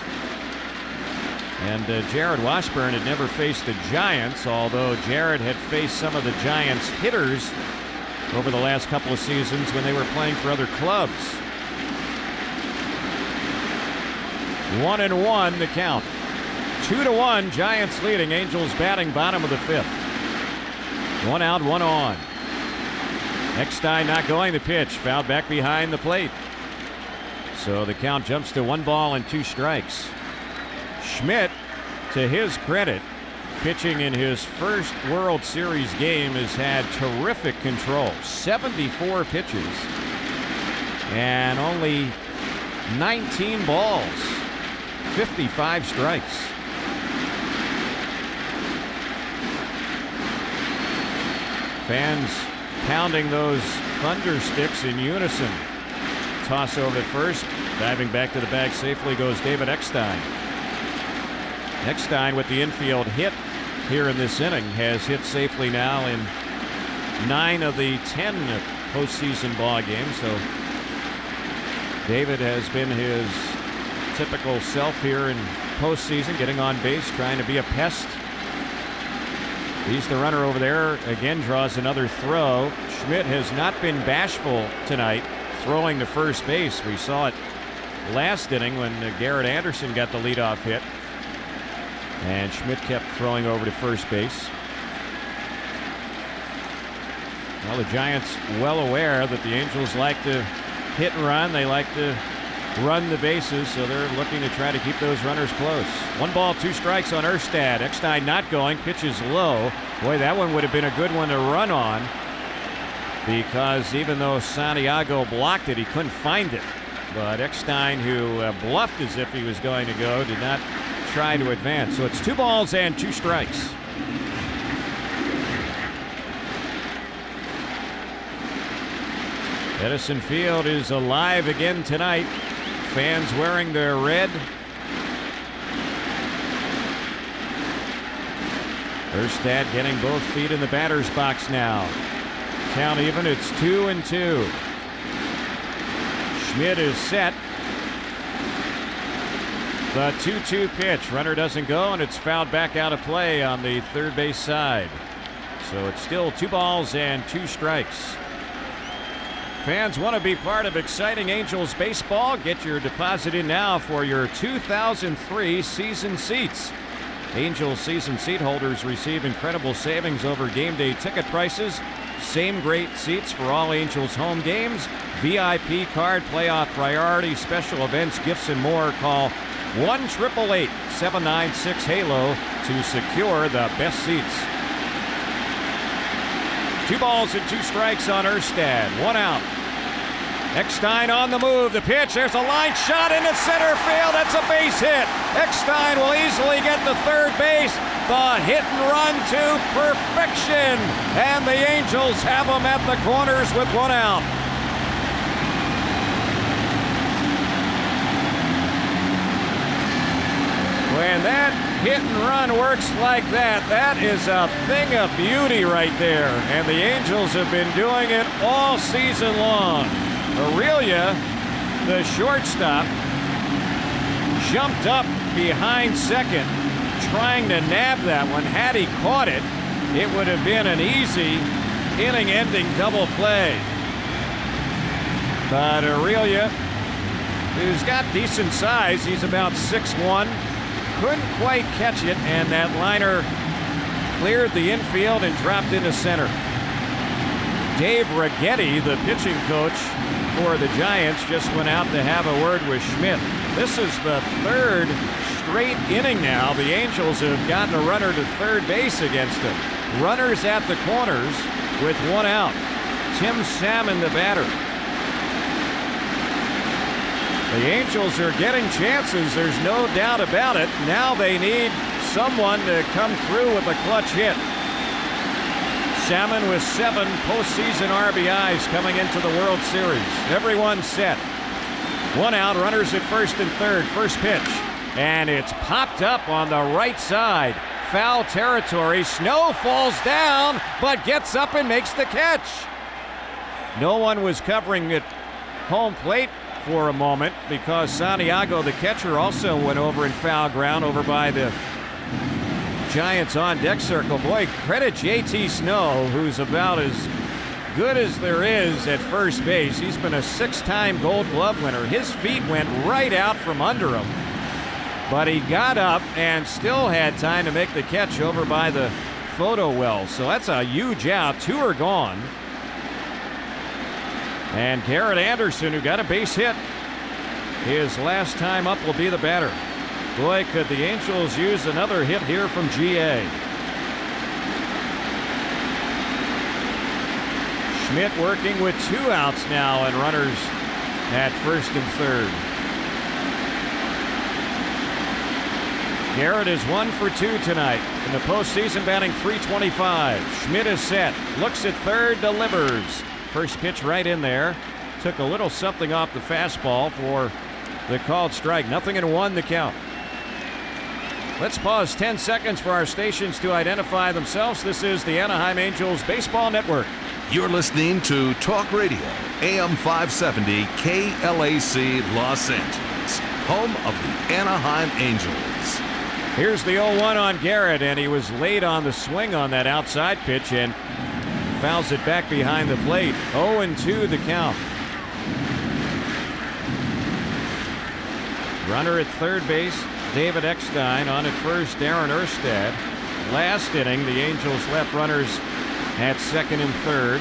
And Jared Washburn had never faced the Giants, although Jared had faced some of the Giants' hitters over the last couple of seasons when they were playing for other clubs. 1-1 the count. 2-1, Giants leading. Angels batting bottom of the 5th. 1 out, 1 on. Eckstein not going. The pitch fouled back behind the plate. So the count jumps to 1 ball and 2 strikes. Schmidt, to his credit, pitching in his first World Series game, has had terrific control. 74 pitches and only 19 balls. 55 strikes. Fans pounding those thunder sticks in unison. Toss over to first. Diving back to the bag safely goes David Eckstein. Eckstein with the infield hit here in this inning has hit safely now in 9 of the 10 postseason ball games. So David has been his typical self here in postseason, getting on base, trying to be a pest. He's the runner over there. Again, draws another throw. Schmidt has not been bashful tonight, throwing to first base. We saw it last inning when Garrett Anderson got the leadoff hit. And Schmidt kept throwing over to first base. Well, the Giants well aware that the Angels like to hit and run. They like to run the bases, so they're looking to try to keep those runners close. 1 ball, 2 strikes on Erstad. Eckstein not going, pitches low. Boy, that one would have been a good one to run on, because even though Santiago blocked it, he couldn't find it. But Eckstein, who bluffed as if he was going to go, did not try to advance. So it's 2 balls and 2 strikes. Edison Field is alive again tonight. Fans wearing their red. Erstad getting both feet in the batter's box now. Count even, it's 2-2. Schmidt is set. The 2-2 pitch. Runner doesn't go, and it's fouled back out of play on the third base side. So it's still 2 balls and 2 strikes. Fans want to be part of exciting Angels baseball? Get your deposit in now for your 2003 season seats. Angels season seat holders receive incredible savings over game day ticket prices. Same great seats for all Angels home games. VIP card, playoff priority, special events, gifts, and more. Call 1-888-796-HALO to secure the best seats. 2 balls and 2 strikes on Erstad. 1 out. Eckstein on the move. The pitch. There's a line shot into center field. That's a base hit. Eckstein will easily get to third base. The hit and run to perfection. And the Angels have him at the corners with 1 out. When that hit and run works like that, that is a thing of beauty right there. And the Angels have been doing it all season long. Aurelia, the shortstop, jumped up behind second, trying to nab that one. Had he caught it, it would have been an easy inning-ending double play. But Aurelia, who's got decent size, he's about 6'1", couldn't quite catch it, and that liner cleared the infield and dropped into center. Dave Righetti, the pitching coach for the Giants, just went out to have a word with Schmidt. This is the 3rd straight inning now. The Angels have gotten a runner to third base against them. Runners at the corners with 1 out. Tim Salmon, the batter. The Angels are getting chances, there's no doubt about it. Now they need someone to come through with a clutch hit. Salmon with 7 postseason RBIs coming into the World Series. Everyone's set. 1 out, runners at first and third. First pitch, and it's popped up on the right side. Foul territory. Snow falls down, but gets up and makes the catch. No one was covering at home plate for a moment because Santiago, the catcher, also went over in foul ground over by the Giants on deck circle. Boy, credit JT Snow, who's about as good as there is at first base. He's been a 6-time Gold Glove winner. His feet went right out from under him, but he got up and still had time to make the catch over by the photo well. So that's a huge out. 2 are gone. And Garrett Anderson, who got a base hit, his last time up will be the batter. Boy, could the Angels use another hit here from GA. Schmidt working with 2 outs now and runners at first and third. Garrett is 1 for 2 tonight. In the postseason, batting .325. Schmidt is set. Looks at third, delivers. First pitch right in there. Took a little something off the fastball for the called strike. 0-1 the count. Let's pause 10 seconds for our stations to identify themselves. This is the Anaheim Angels Baseball Network. You're listening to Talk Radio, AM 570, KLAC Los Angeles, home of the Anaheim Angels. Here's the 0-1 on Garrett, and he was late on the swing on that outside pitch and fouls it back behind the plate. 0-2 the count. Runner at third base, David Eckstein. On at first, Darren Erstad. Last inning, the Angels left runners at second and third.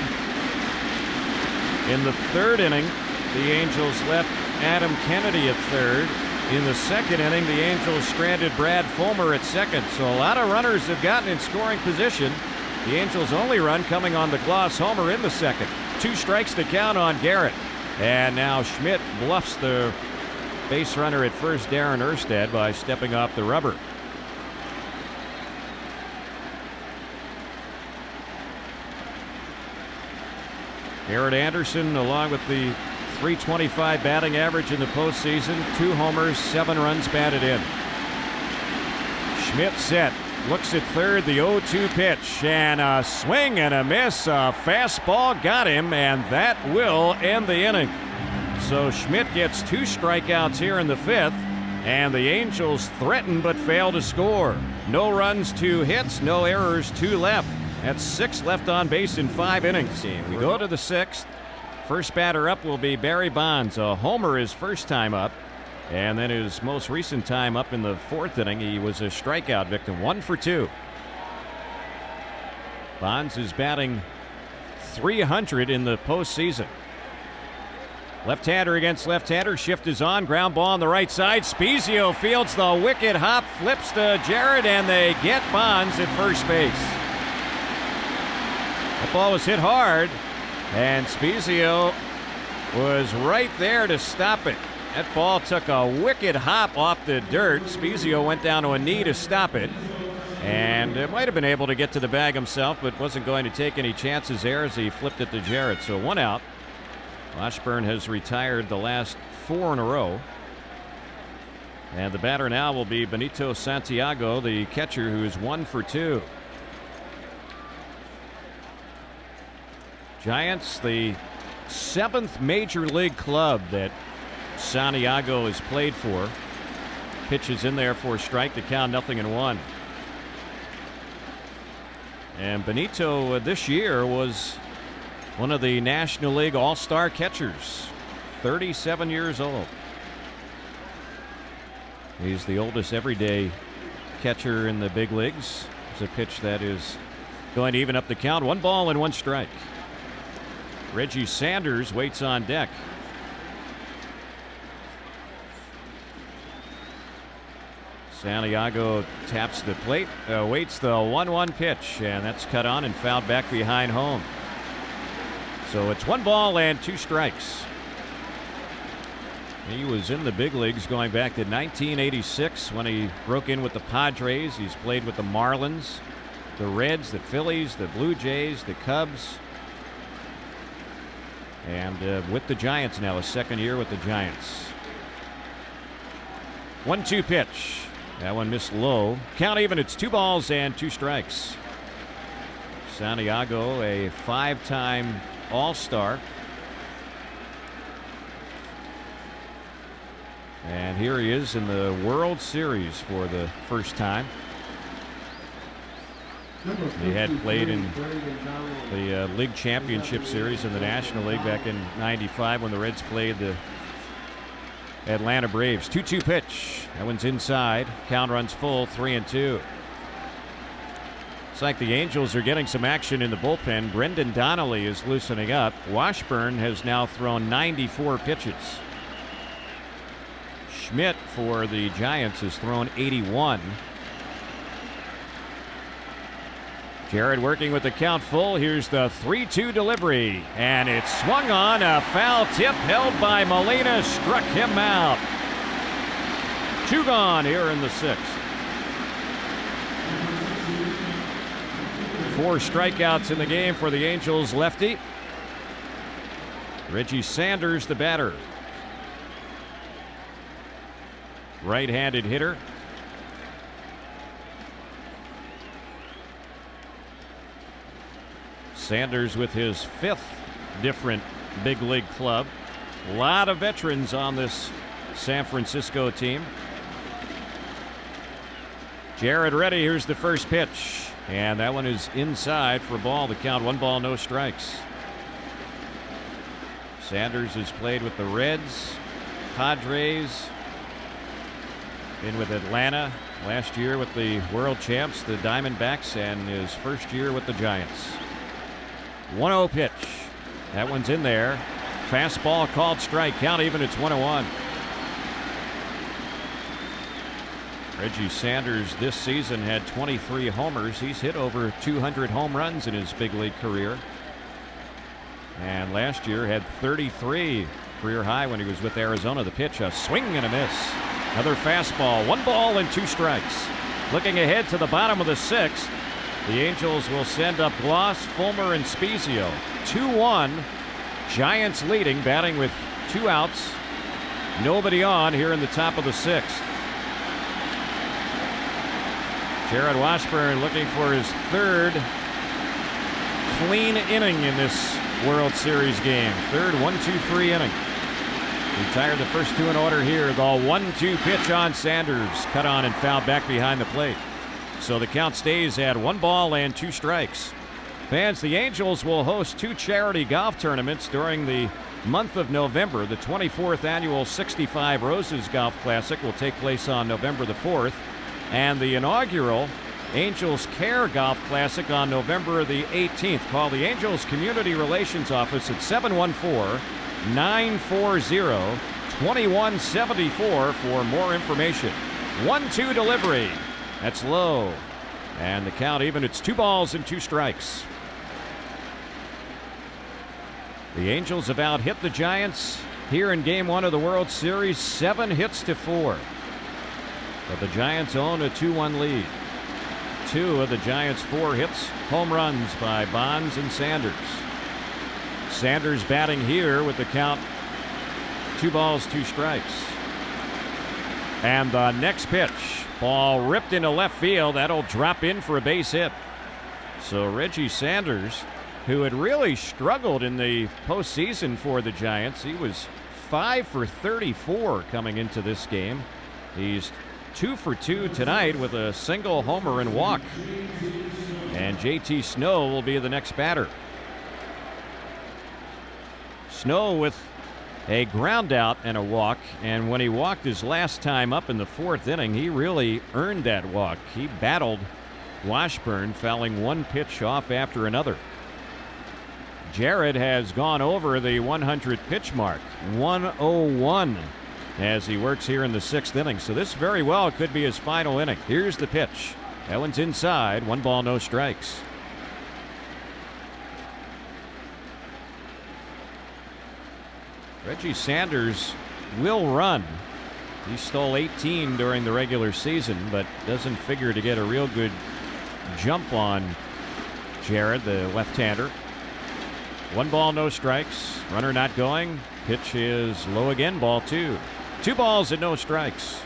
In the third inning, the Angels left Adam Kennedy at third. In the second inning, the Angels stranded Brad Fulmer at second. So a lot of runners have gotten in scoring position. The Angels' only run coming on the gloss homer in the second. 2 strikes to count on Garrett. And now Schmidt bluffs the base runner at first, Darren Erstad, by stepping off the rubber. Garrett Anderson, along with the .325 batting average in the postseason, 2 homers, 7 runs batted in. Schmidt set, looks at third, the 0-2 pitch, and a swing and a miss. A fastball got him, and that will end the inning. So Schmidt gets 2 strikeouts here in the 5th, and the Angels threaten but fail to score. No runs, 2 hits, no errors, 2 left. That's 6 left on base in 5 innings. We go to the 6th. First batter up will be Barry Bonds. A homer his first time up, and then his most recent time up in the 4th inning, he was a strikeout victim. 1 for 2. Bonds is batting .300 in the postseason. Left-hander against left-hander. Shift is on. Ground ball on the right side. Spezio fields the wicked hop, flips to Jarrett, and they get Bonds at first base. That ball was hit hard, and Spezio was right there to stop it. That ball took a wicked hop off the dirt. Spezio went down to a knee to stop it, and might have been able to get to the bag himself, but wasn't going to take any chances there as he flipped it to Jarrett. So 1 out. Washburn has retired the last 4 in a row. And the batter now will be Benito Santiago, the catcher, who is 1 for 2. Giants, the 7th major league club that Santiago has played for. Pitches in there for a strike to count, 0-1. And Benito this year was one of the National League All-Star catchers, 37 years old. He's the oldest everyday catcher in the big leagues. It's a pitch that is going to even up the count. 1 ball and 1 strike. Reggie Sanders waits on deck. Santiago taps the plate, waits the 1-1 pitch, and that's cut on and fouled back behind home. So it's 1 ball and 2 strikes. He was in the big leagues going back to 1986 when he broke in with the Padres. He's played with the Marlins, the Reds, the Phillies, the Blue Jays, the Cubs, and with the Giants now, his 2nd year with the Giants. 1-2 pitch. That one missed low. Count even, it's 2 balls and 2 strikes. Santiago, a 5-time All-Star. And here he is in the World Series for the first time. He had played in the League Championship Series in the National League back in '95 when the Reds played the Atlanta Braves. 2-2 pitch. That one's inside. Count runs full, 3-2. It's like the Angels are getting some action in the bullpen. Brendan Donnelly is loosening up. Washburn has now thrown 94 pitches. Schmidt for the Giants has thrown 81. Jarrett working with the count full. Here's the 3-2 delivery, and it's swung on. A foul tip held by Molina struck him out. 2 gone here in the 6th. 4 strikeouts in the game for the Angels lefty. Reggie Sanders, the batter. Right-handed hitter. Sanders with his 5th different big league club. A lot of veterans on this San Francisco team. Jared ready. Here's the first pitch. And that one is inside for a ball. The count 1 ball, no strikes. Sanders has played with the Reds, Padres, been with Atlanta last year with the world champs, the Diamondbacks, and his first year with the Giants. 1-0 pitch. That one's in there. Fastball called strike. Count even. It's 1-1. Reggie Sanders this season had 23 homers. He's hit over 200 home runs in his big league career. And last year had 33, career high when he was with Arizona. The pitch, a swing and a miss. Another fastball. 1 ball and 2 strikes. Looking ahead to the bottom of the 6th, the Angels will send up Gloss, Fulmer, and Spezio. 2-1. Giants leading, batting with 2 outs. Nobody on here in the top of the 6th. Jared Washburn looking for his 3rd clean inning in this World Series game. 3rd 1-2-3 inning. Retired the first 2 in order here. The 1-2 pitch on Sanders. Cut on and fouled back behind the plate. So the count stays at 1 ball and 2 strikes. Fans, the Angels will host 2 charity golf tournaments during the month of November. The 24th annual 65 Roses Golf Classic will take place on November the 4th. And the inaugural Angels Care Golf Classic on November the 18th. Call the Angels Community Relations Office at 714-940-2174 for more information. 1-2 delivery. That's low. And the count even. It's 2 balls and 2 strikes. The Angels have out-hit the Giants here in Game 1 of the World Series, 7-4. But the Giants own a 2-1 lead. 2 of the Giants' 4 hits, home runs by Bonds and Sanders. Sanders batting here with the count 2 balls, 2 strikes. And the next pitch, ball ripped into left field. That'll drop in for a base hit. So Reggie Sanders, who had really struggled in the postseason for the Giants, he was 5 for 34 coming into this game. He's 2 for 2 tonight with a single homer and walk. And JT Snow will be the next batter. Snow with a ground out and a walk, and when he walked his last time up in the 4th inning, he really earned that walk. He battled Washburn, fouling 1 pitch off after another. Jared has gone over the 100 pitch mark, 101, as he works here in the 6th inning. So this very well could be his final inning. Here's the pitch. That one's inside. 1 ball, no strikes. Reggie Sanders will run. He stole 18 during the regular season, but doesn't figure to get a real good jump on Jared, the left-hander. 1 ball, no strikes. Runner not going. Pitch is low again, ball 2. 2 balls and no strikes.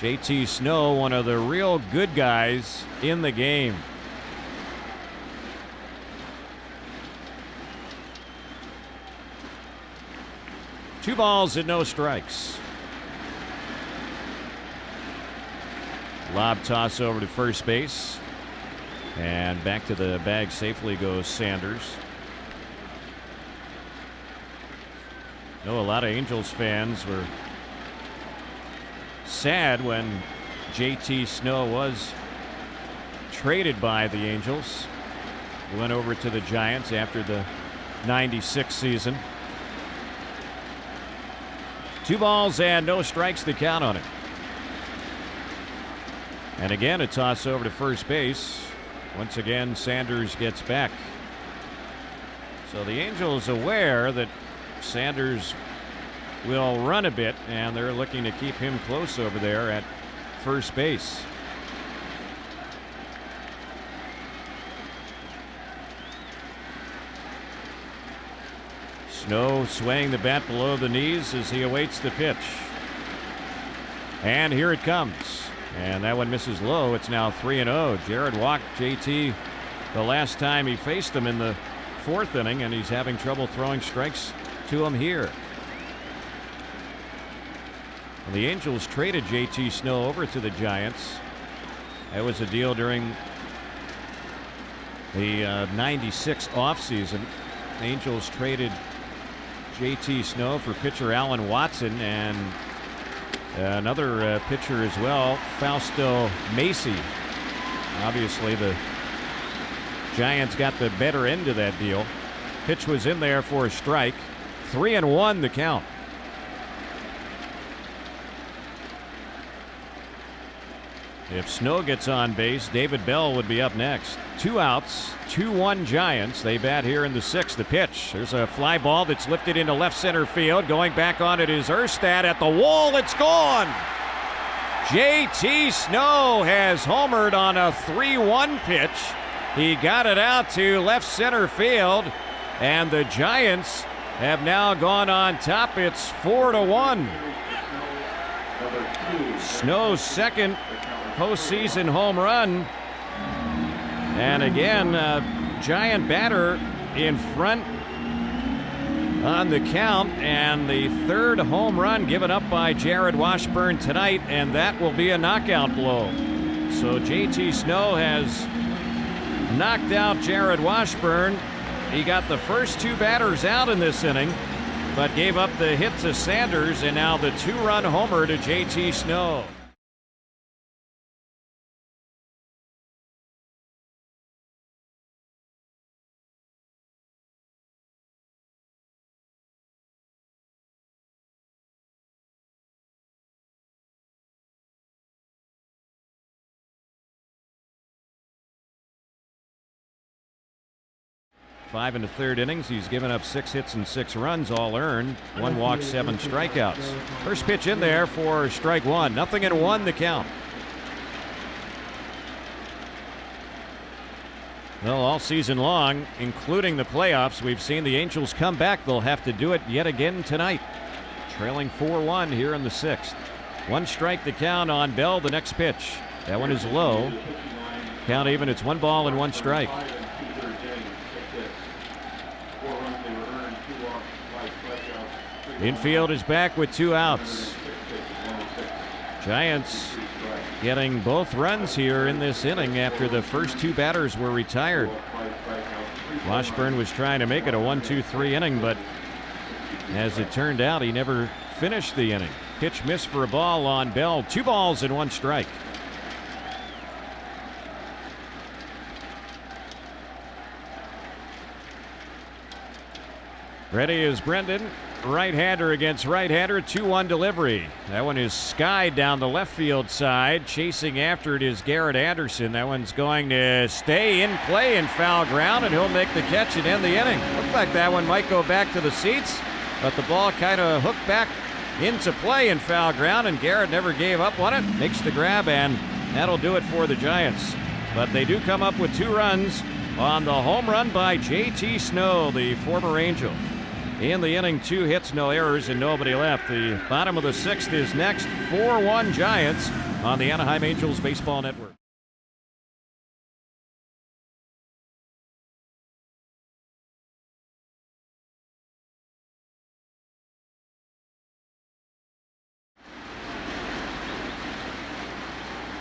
JT Snow, one of the real good guys in the game. Two balls and no strikes. Lob toss over to first base. And back to the bag safely goes Sanders. I know a lot of Angels fans were sad when JT Snow was traded by the Angels. He went over to the Giants after the '96 season. 2 balls and no strikes to count on it. And again, a toss over to first base. Once again, Sanders gets back. So the Angels aware that Sanders will run a bit, and they're looking to keep him close over there at first base. Snow swaying the bat below the knees as he awaits the pitch. And here it comes. And that one misses low. It's now 3-0. Jared walked JT the last time he faced him in the 4th inning, and he's having trouble throwing strikes to him here. And the Angels traded JT Snow over to the Giants. That was a deal during the 96 offseason. Angels traded JT Snow for pitcher Alan Watson and another pitcher as well, Fausto Macy. Obviously, the Giants got the better end of that deal. Pitch was in there for a strike. 3-1 the count. If Snow gets on base, David Bell would be up next. 2 outs, 2-1 Giants. They bat here in the 6th. The pitch. There's a fly ball that's lifted into left center field. Going back on it is Erstad at the wall. It's gone. JT Snow has homered on a 3-1 pitch. He got it out to left center field, and the Giants have now gone on top. It's 4-1. Snow's second postseason home run. And again, Giant batter in front on the count, and the 3rd home run given up by Jared Washburn tonight, and that will be a knockout blow. So JT Snow has knocked out Jared Washburn. He got the first 2 batters out in this inning, but gave up the hit to Sanders, and now the 2-run homer to JT Snow. Five in the 3rd innings. He's given up 6 hits and 6 runs, all earned. 1 walk, 7 strikeouts. First pitch in there for strike 1. 0-1 the count. Well, all season long, including the playoffs, we've seen the Angels come back. They'll have to do it yet again tonight. Trailing 4-1 here in the 6th. 1 strike the count on Bell. The next pitch. That one is low. Count even. It's 1 ball and 1 strike. Infield is back with 2 outs. Giants getting both runs here in this inning after the first 2 batters were retired. Washburn was trying to make it a 1-2-3 inning, but as it turned out, he never finished the inning. Pitch missed for a ball on Bell. 2 balls and 1 strike. Ready is Brendan. Right-hander against right-hander. 2-1 delivery. That one is skied down the left field side. Chasing after it is Garrett Anderson. That one's going to stay in play in foul ground, and he'll make the catch and end the inning. Looked like that one might go back to the seats, but the ball kind of hooked back into play in foul ground, and Garrett never gave up on it. Makes the grab, and that'll do it for the Giants. But they do come up with 2 runs on the home run by JT Snow, the former Angel. In the inning, 2 hits, no errors, and nobody left. The bottom of the 6th is next. 4-1 Giants on the Anaheim Angels Baseball Network.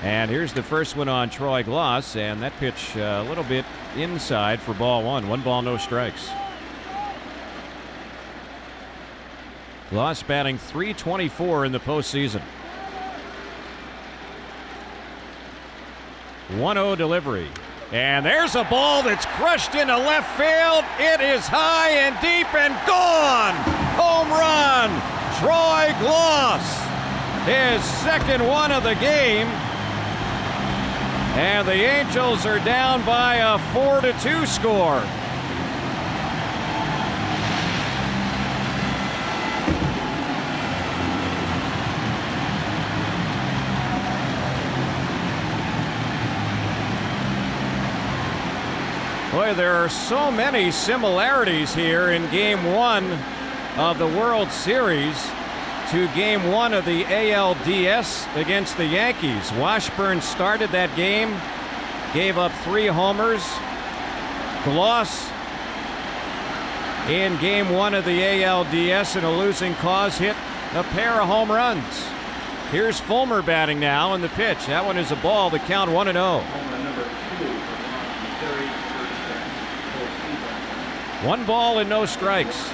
And here's the first one on Troy Gloss, and that pitch a little bit inside for ball 1. 1 ball, no strikes. Gloss batting .324 in the postseason. 1-0 delivery. And there's a ball that's crushed into left field. It is high and deep and gone. Home run. Troy Gloss. His second one of the game. And the Angels are down by a 4-2 score. Boy, there are so many similarities here in Game 1 of the World Series to Game 1 of the ALDS against the Yankees. Washburn started that game, gave up 3 homers. Gloss in Game 1 of the ALDS in a losing cause hit a pair of home runs. Here's Fulmer batting now, and the pitch. That one is a ball. The count 1-0. 1 ball and no strikes.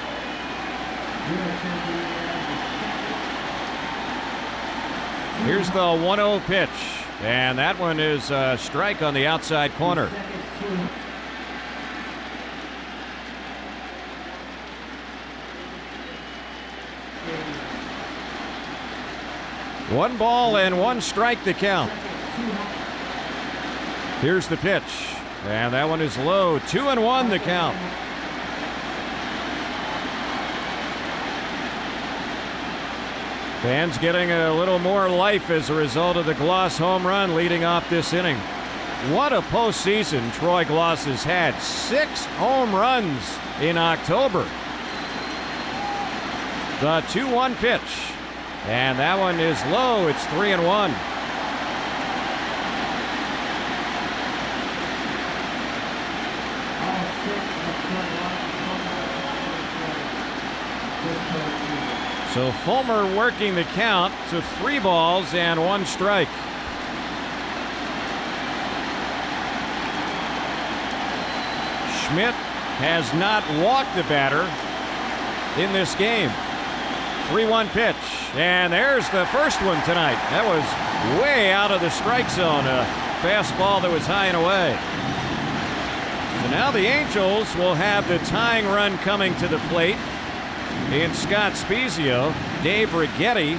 Here's the 1-0 pitch, and that one is a strike on the outside corner. One ball and 1 strike to count. Here's the pitch, and that one is low. 2-1 the count. Fans getting a little more life as a result of the Gloss home run leading off this inning. What a postseason Troy Gloss has had. 6 home runs in October. The 2-1 pitch. And that one is low. It's 3-1. So Fulmer working the count to 3 balls and 1 strike. Schmidt has not walked the batter in this game. 3-1 pitch, and there's the first one tonight. That was way out of the strike zone, a fastball that was high and away. So now the Angels will have the tying run coming to the plate in Scott Spezio. Dave Righetti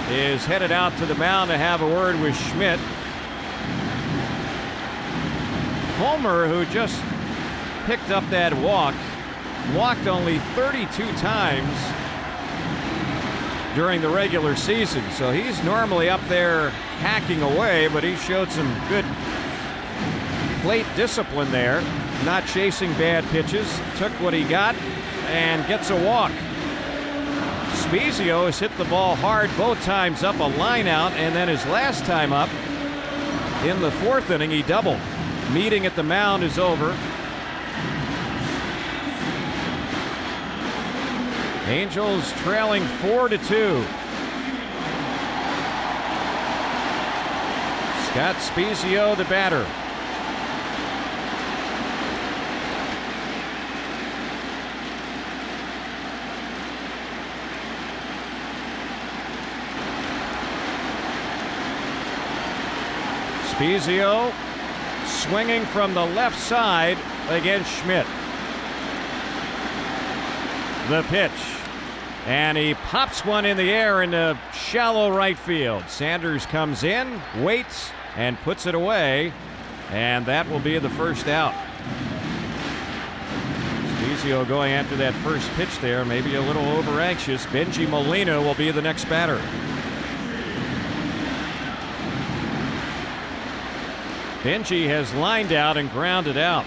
is headed out to the mound to have a word with Schmidt. Fulmer, who just picked up that walk, walked only 32 times during the regular season, so he's normally up there hacking away, but he showed some good plate discipline there, not chasing bad pitches, took what he got and gets a walk. Spezio has hit the ball hard both times up a line out, and then his last time up in the 4th inning he doubled. Meeting at the mound is over. Angels trailing 4-2. Scott Spezio, the batter. Spezio swinging from the left side against Schmidt. The pitch. And he pops one in the air into shallow right field. Sanders comes in, waits, and puts it away. And that will be the first out. Spezio going after that first pitch there, maybe a little over anxious. Benji Molina will be the next batter. Benji has lined out and grounded out.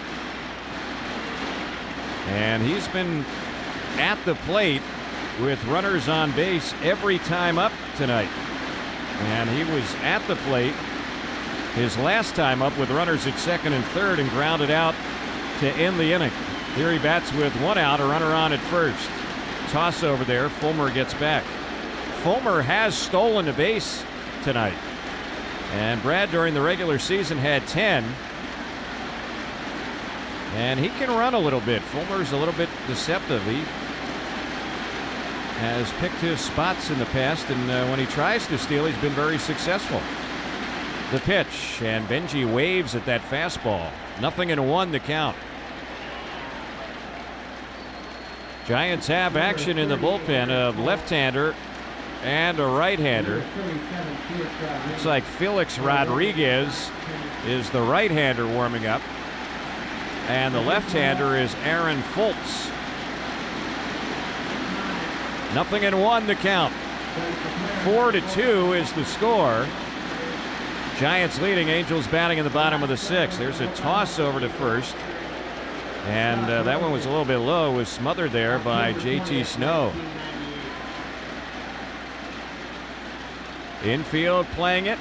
And he's been at the plate with runners on base every time up tonight. And he was at the plate his last time up with runners at 2nd and 3rd and grounded out to end the inning. Here he bats with 1 out, a runner on at 1st. Toss over there, Fulmer gets back. Fulmer has stolen a base tonight. And Brad during the regular season had 10. And he can run a little bit. Fulmer's a little bit deceptive. He has picked his spots in the past, and when he tries to steal, he's been very successful. The pitch, and Benji waves at that fastball. 0-1 the count. Giants have action in the bullpen of left-hander and a right-hander. Looks like Felix Rodriguez is the right-hander warming up, and the left-hander is Aaron Fultz. 0-1 the count. 4-2 is the score. Giants leading, Angels batting in the bottom of the 6th. There's a toss over to first. And that one was a little bit low, was smothered there by JT Snow. Infield playing it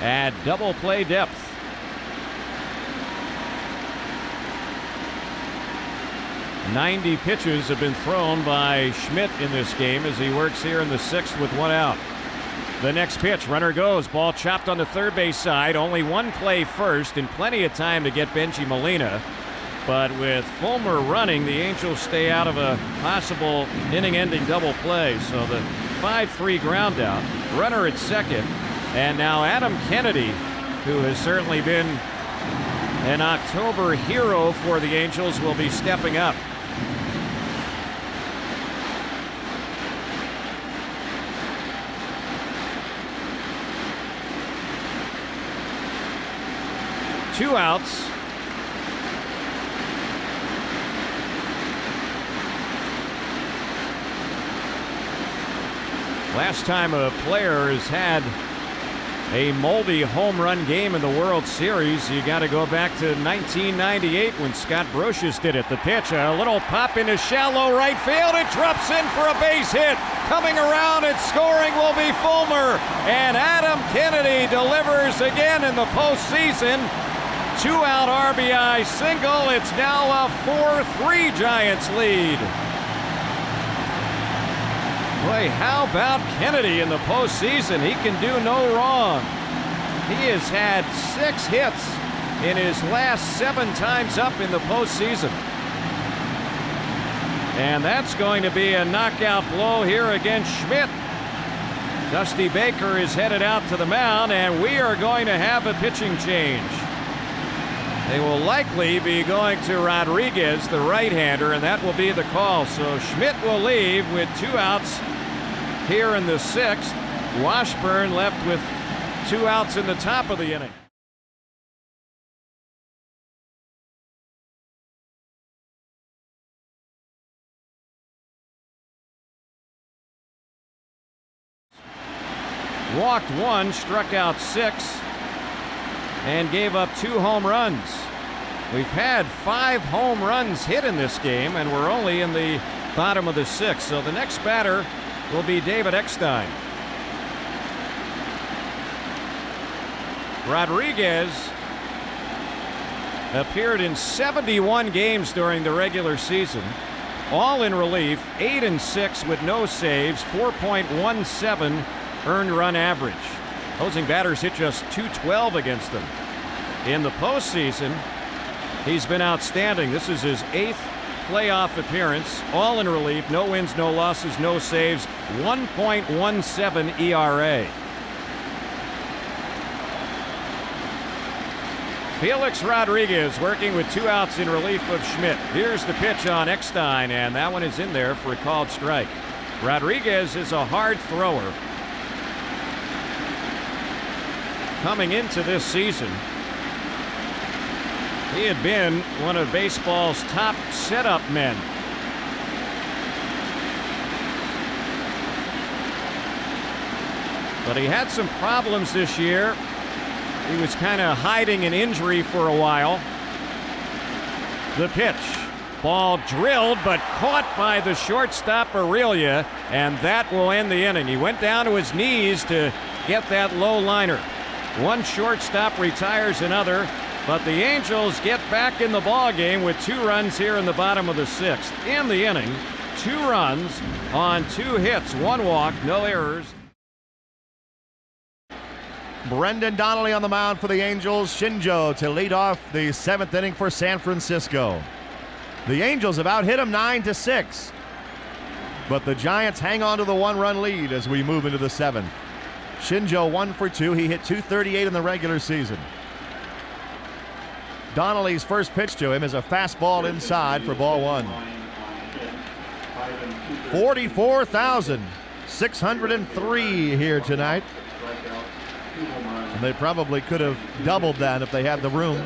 at double play depth. "90 pitches have been thrown by Schmidt in this game as he works here in the 6th with 1 out. The next pitch, runner goes, ball chopped on the third base side. Only one play first and plenty of time to get Benji Molina. But with Fulmer running, the Angels stay out of a possible inning-ending double play. So the 5-3 ground out, runner at second, and now Adam Kennedy, who has certainly been an October hero for the Angels, will be stepping up. Two outs. Last time a player has had a moldy home run game in the World Series, you got to go back to 1998 when Scott Brocious did it. The pitch, a little pop into shallow right field. It drops in for a base hit. Coming around and scoring will be Fulmer. And Adam Kennedy delivers again in the postseason. 2-out RBI single. It's now a 4-3 Giants lead. Boy, how about Kennedy in the postseason? He can do no wrong. He has had 6 hits in his last 7 times up in the postseason. And that's going to be a knockout blow here against Schmidt. Dusty Baker is headed out to the mound, and we are going to have a pitching change. They will likely be going to Rodriguez, the right-hander, and that will be the call. So Schmidt will leave with 2 outs here in the 6th. Washburn left with 2 outs in the top of the inning. Walked 1, struck out 6, and gave up 2 home runs. We've had 5 home runs hit in this game, and we're only in the bottom of the 6th. So the next batter will be David Eckstein. Rodriguez appeared in 71 games during the regular season, all in relief, 8-6 with no saves, 4.17 earned run average. Opposing batters hit just .212 against them. In the postseason, he's been outstanding. This is his 8th playoff appearance, all in relief, no wins, no losses, no saves, 1.17 ERA. Felix Rodriguez working with 2 outs in relief of Schmidt. Here's the pitch on Eckstein, and that one is in there for a called strike. Rodriguez is a hard thrower. Coming into this season, he had been one of baseball's top setup men. But he had some problems this year. He was kind of hiding an injury for a while. The pitch. Ball drilled, but caught by the shortstop Aurelia, and that will end the inning. He went down to his knees to get that low liner. One shortstop retires another, but the Angels get back in the ball game with 2 runs here in the bottom of the 6th. In the inning, 2 runs on 2 hits, 1 walk, no errors. Brendan Donnelly on the mound for the Angels. Shinjo to lead off the 7th inning for San Francisco. The Angels have out-hit them 9-6, but the Giants hang on to the 1-run lead as we move into the 7th. Shinjo 1 for 2. He hit .238 in the regular season. Donnelly's first pitch to him is a fastball inside for ball 1. 44,603 here tonight. And they probably could have doubled that if they had the room.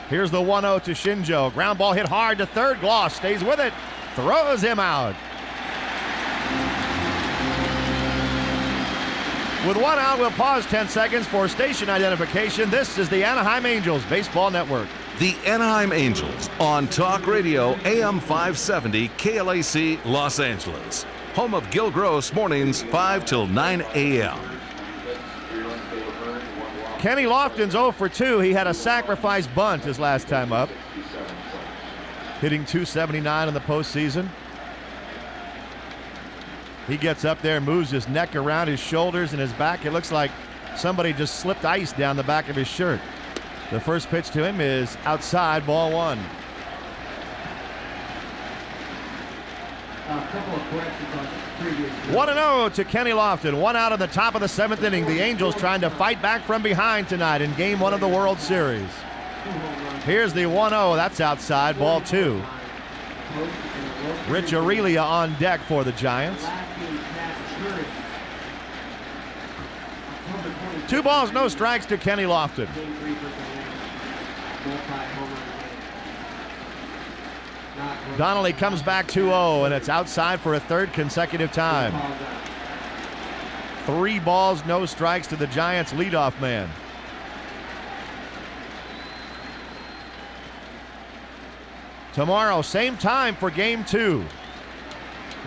Here's the 1-0 to Shinjo. Ground ball hit hard to third. Gloss stays with it. Throws him out. With 1 out, we'll pause 10 seconds for station identification. This is the Anaheim Angels Baseball Network. The Anaheim Angels on Talk Radio AM 570 KLAC Los Angeles. Home of Gil Gross mornings 5 till 9 a.m. Kenny Lofton's 0 for 2. He had a sacrifice bunt his last time up, hitting .279 in the postseason. He gets up there, moves his neck around his shoulders and his back. It looks like somebody just slipped ice down the back of his shirt. The first pitch to him is outside, ball one. A couple of questions on the previous. 1-0 to Kenny Lofton. 1 out in the top of the 7th inning. The Angels trying to fight back from behind tonight in Game 1 of the World Series. Here's the 1-0. That's outside, ball two. Rich Aurelia on deck for the Giants. 2 balls, no strikes to Kenny Lofton. Donnelly comes back 2-0, and it's outside for a third consecutive time. 3 balls, no strikes to the Giants' leadoff man. Tomorrow, same time for Game 2.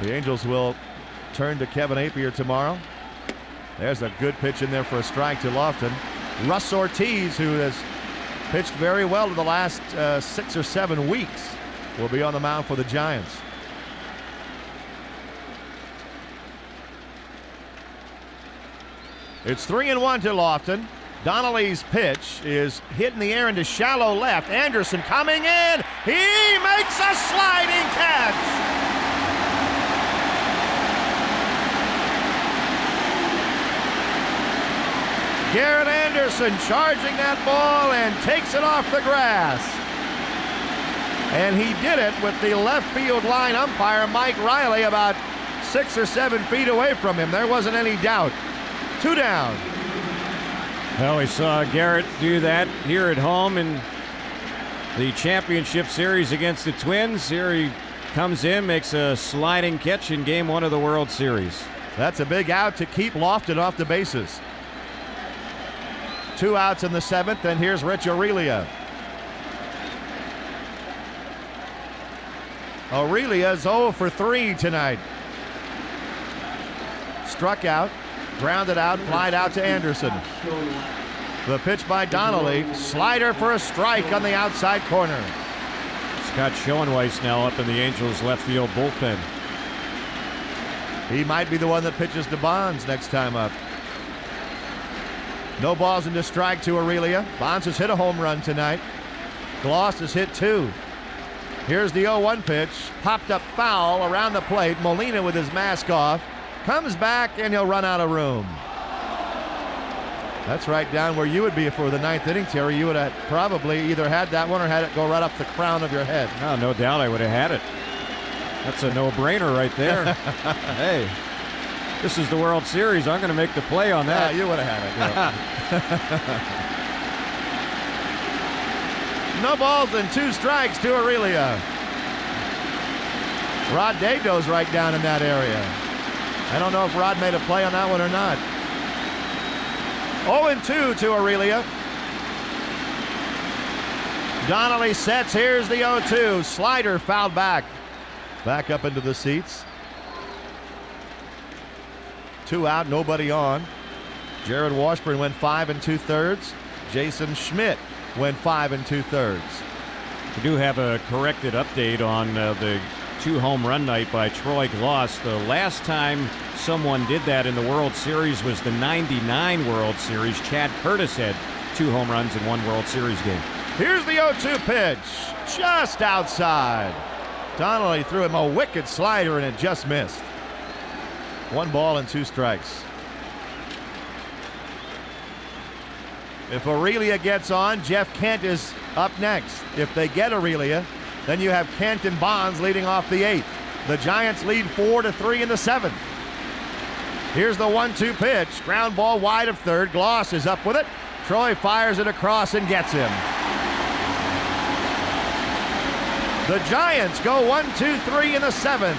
The Angels will turn to Kevin Appier tomorrow. There's a good pitch in there for a strike to Lofton. Russ Ortiz, who has pitched very well in the last 6 or 7 weeks, will be on the mound for the Giants. It's 3-1 to Lofton. Donnelly's pitch is hit in the air into shallow left. Anderson coming in. He makes a sliding catch. Garrett Anderson charging that ball and takes it off the grass. And he did it with the left field line umpire, Mike Riley, about 6 or 7 feet away from him. There wasn't any doubt. 2 down. Well, we saw Garrett do that here at home in the championship series against the Twins. Here he comes in, makes a sliding catch in Game 1 of the World Series. That's a big out to keep Lofton off the bases. 2 outs in the 7th, and here's Rich Aurelia. Aurelia's 0 for 3 tonight. Struck out, grounded out, flied out to Anderson. The pitch by Donnelly, slider for a strike on the outside corner. Scott Schoenweiss now up in the Angels' left field bullpen. He might be the one that pitches to Bonds next time up. No balls into strike to Aurelia. Bonds has hit a home run tonight. Gloss has hit 2. Here's the 0-1 pitch. Popped up foul around the plate. Molina with his mask off. Comes back and he'll run out of room. That's right down where you would be for the 9th inning, Terry. You would have probably either had that one or had it go right off the crown of your head. Oh, no doubt I would have had it. That's a no-brainer right there. Hey, this is the World Series. I'm going to make the play on that. Yeah, you would have had it. Yeah. No balls and 2 strikes to Aurelia. Rod Dado's right down in that area. I don't know if Rod made a play on that one or not. 0-2 to Aurelia. Donnelly sets. Here's the 0-2. Slider fouled back. Back up into the seats. 2 out, nobody on. Jared Washburn went 5 2/3. Jason Schmidt went 5 2/3. We do have a corrected update on the 2 home run night by Troy Gloss. The last time someone did that in the World Series was the '99 World Series. Chad Curtis had 2 home runs in 1 World Series game. Here's the 0-2 pitch, just outside. Donnelly threw him a wicked slider and it just missed. 1 ball and 2 strikes. If Aurelia gets on, Jeff Kent is up next. If they get Aurelia, then you have Kent and Bonds leading off the 8th. The Giants lead 4-3 in the 7th. Here's the 1-2 pitch. Ground ball wide of third. Gloss is up with it. Troy fires it across and gets him. The Giants go 1-2-3 in the 7th.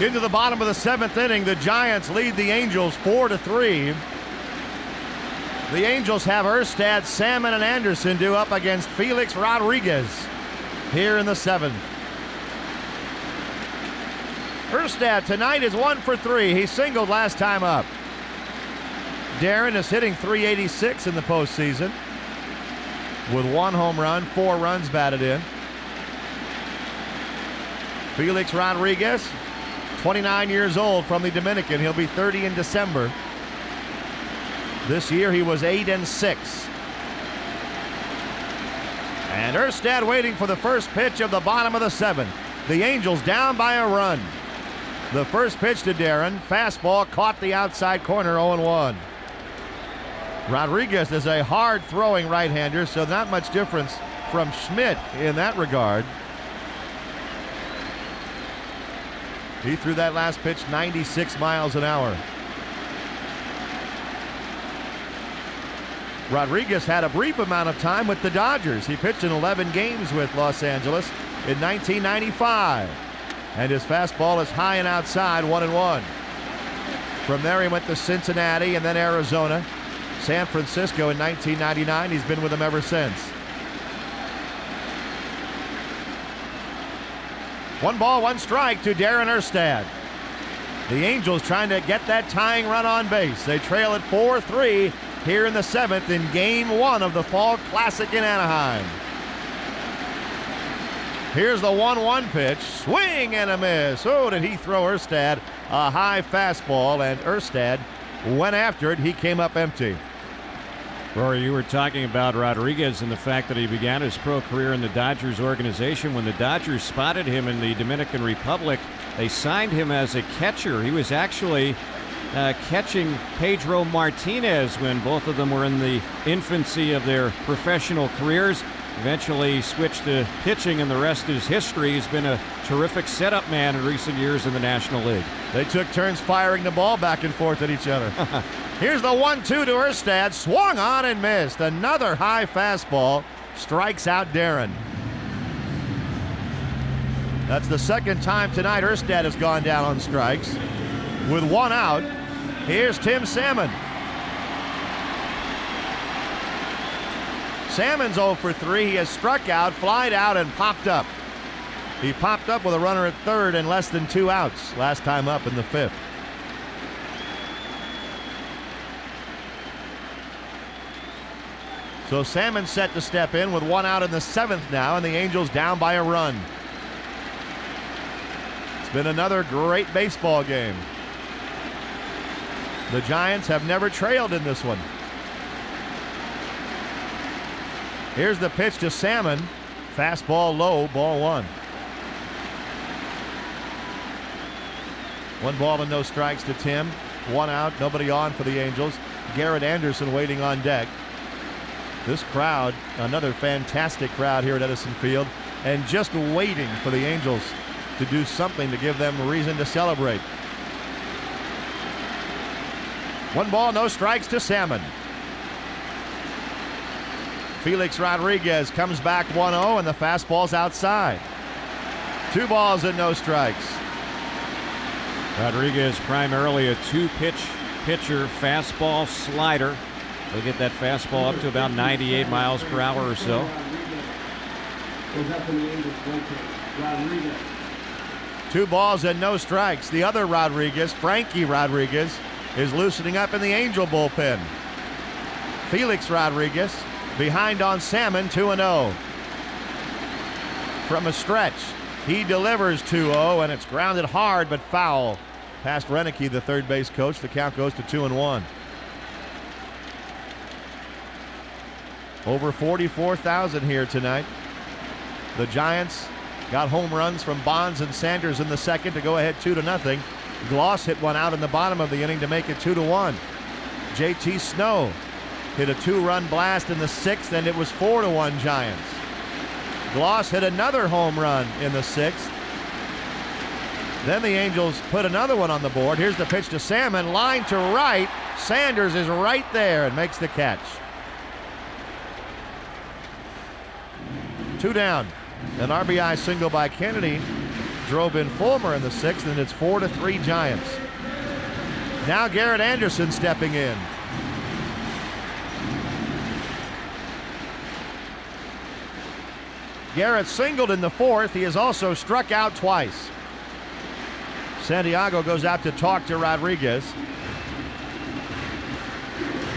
Into the bottom of the 7th inning, the Giants lead the Angels 4-3. The Angels have Erstad, Salmon, and Anderson due up against Felix Rodriguez here in the 7th. Erstad tonight is 1 for 3. He singled last time up. Darren is hitting .386 in the postseason with 1 home run, 4 runs batted in. Felix Rodriguez, 29 years old, from the Dominican. He'll be 30 in December. This year he was 8-6. And Erstad waiting for the first pitch of the bottom of the 7th. The Angels down by a run. The first pitch to Darren, fastball, caught the outside corner, 0-1. Rodriguez is a hard-throwing right-hander, so not much difference from Schmidt in that regard. He threw that last pitch 96 miles an hour. Rodriguez had a brief amount of time with the Dodgers. He pitched in 11 games with Los Angeles in 1995. And his fastball is high and outside, 1-1. From there he went to Cincinnati and then Arizona, San Francisco in 1999. He's been with them ever since. 1 ball, 1 strike to Darren Erstad. The Angels trying to get that tying run on base. They trail at 4-3 here in the 7th in Game 1 of the Fall Classic in Anaheim. Here's the 1-1 pitch. Swing and a miss. Oh, did he throw Erstad a high fastball, and Erstad went after it. He came up empty. Rory, you were talking about Rodriguez and the fact that he began his pro career in the Dodgers organization. When the Dodgers spotted him in the Dominican Republic, they signed him as a catcher. He was actually catching Pedro Martinez when both of them were in the infancy of their professional careers. Eventually switched to pitching, and the rest is history. He's been a terrific setup man in recent years in the National League. They took turns firing the ball back and forth at each other. Here's the 1-2 to Erstad. Swung on and missed. Another high fastball strikes out Darren. That's the second time tonight Erstad has gone down on strikes. With 1 out, here's Tim Salmon. Salmon's 0 for 3. He has struck out, flied out, and popped up. He popped up with a runner at third and less than 2 outs last time up in the 5th. So Salmon's set to step in with 1 out in the 7th now, and the Angels down by a run. It's been another great baseball game. The Giants have never trailed in this one. Here's the pitch to Salmon. Fastball low, ball 1. 1 ball and no strikes to Tim. 1 out, nobody on for the Angels. Garrett Anderson waiting on deck. This crowd, another fantastic crowd here at Edison Field, and just waiting for the Angels to do something to give them a reason to celebrate. 1 ball, no strikes to Salmon. Felix Rodriguez comes back 1-0, and the fastball's outside. 2 balls and no strikes. Rodriguez primarily a 2-pitch pitcher, fastball, slider. He'll get that fastball up to about 98 miles per hour or so. 2 balls and no strikes. The other Rodriguez, Frankie Rodriguez, is loosening up in the Angel bullpen. Felix Rodriguez behind on Salmon, 2-0. From a stretch, he delivers 2-0, and it's grounded hard but foul past Renicky, the third base coach. The count goes to 2-1. Over 44,000 here tonight. The Giants got home runs from Bonds and Sanders in the 2nd to go ahead 2-0. Gloss hit 1 out in the bottom of the inning to make it 2-1. JT Snow hit a 2-run blast in the 6th, and it was 4-1 Giants. Gloss hit another home run in the 6th. Then the Angels put another one on the board. Here's the pitch to Salmon, line to right. Sanders is right there and makes the catch. 2 down. An RBI single by Kennedy drove in Fulmer in the 6th, and it's 4-3 Giants. Now Garrett Anderson stepping in. Garrett singled in the 4th. He has also struck out twice. Santiago goes out to talk to Rodriguez.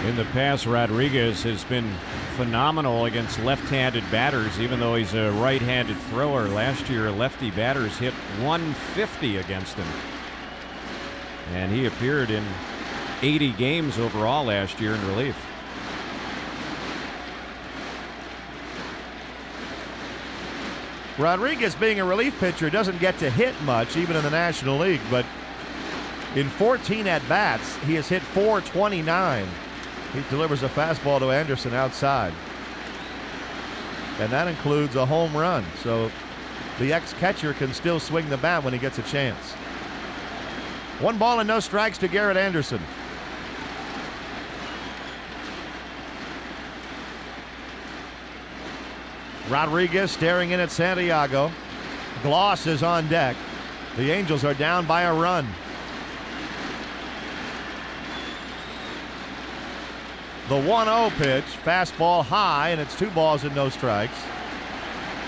In the past, Rodriguez has been phenomenal against left-handed batters, even though he's a right-handed thrower. Last year, lefty batters hit 150 against him. And he appeared in 80 games overall last year in relief. Rodriguez, being a relief pitcher, doesn't get to hit much, even in the National League, but in 14 at-bats, he has hit .429. He delivers a fastball to Anderson outside. And that includes a home run, so the ex-catcher can still swing the bat when he gets a chance. 1 ball and no strikes to Garrett Anderson. Rodriguez staring in at Santiago. Gloss is on deck. The Angels are down by a run. The 1-0 pitch, fastball high, and it's 2 balls and no strikes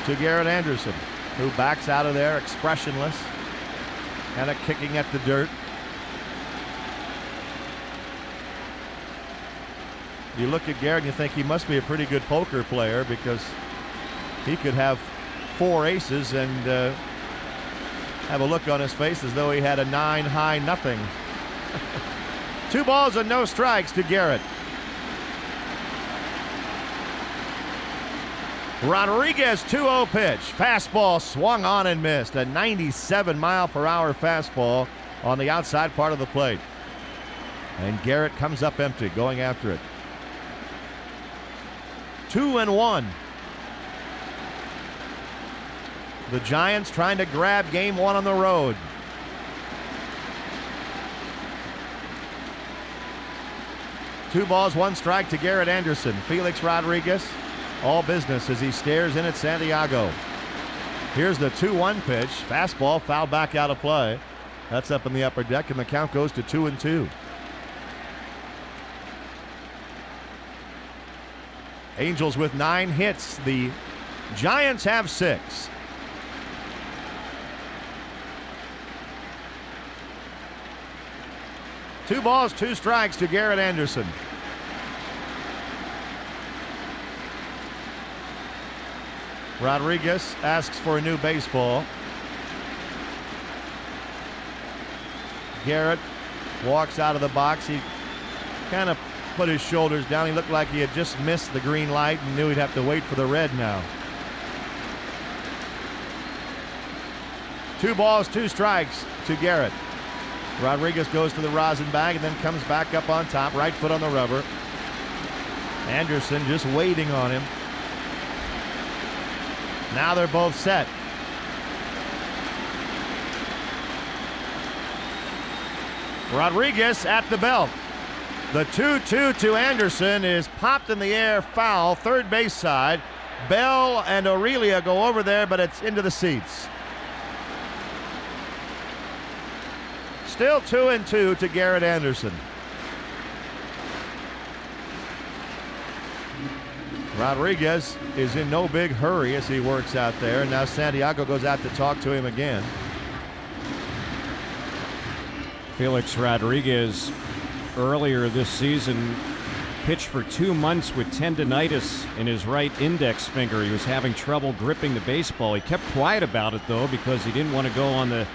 to Garrett Anderson, who backs out of there expressionless, kind of kicking at the dirt. You look at Garrett and you think he must be a pretty good poker player, because he could have 4 aces and have a look on his face as though he had a 9 high nothing. 2 balls and no strikes to Garrett. Rodriguez 2-0 pitch. Fastball swung on and missed. A 97-mile-per-hour fastball on the outside part of the plate. And Garrett comes up empty, going after it. 2-1. The Giants trying to grab game 1 on the road. Two balls, 1 strike to Garrett Anderson. Felix Rodriguez, all business as he stares in at Santiago. Here's the 2-1 pitch. Fastball fouled back out of play. That's up in the upper deck, and the count goes to 2-2. Angels with 9 hits. The Giants have 6. Two balls, 2 strikes to Garrett Anderson. Rodriguez asks for a new baseball. Garrett walks out of the box. He kind of put his shoulders down. He looked like he had just missed the green light and knew he'd have to wait for the red now. 2 balls, 2 strikes to Garrett. Rodriguez goes to the rosin bag and then comes back up on top, right foot on the rubber. Anderson just waiting on him. Now they're both set. Rodriguez at the belt. The 2-2 to Anderson is popped in the air, foul, third base side. Bell and Aurelia go over there, but it's into the seats. Still 2-2 to Garrett Anderson. Rodriguez is in no big hurry as he works out there, and now Santiago goes out to talk to him again. Felix Rodriguez earlier this season pitched for 2 months with tendinitis in his right index finger. He was having trouble gripping the baseball. He kept quiet about it, though, because he didn't want to go on the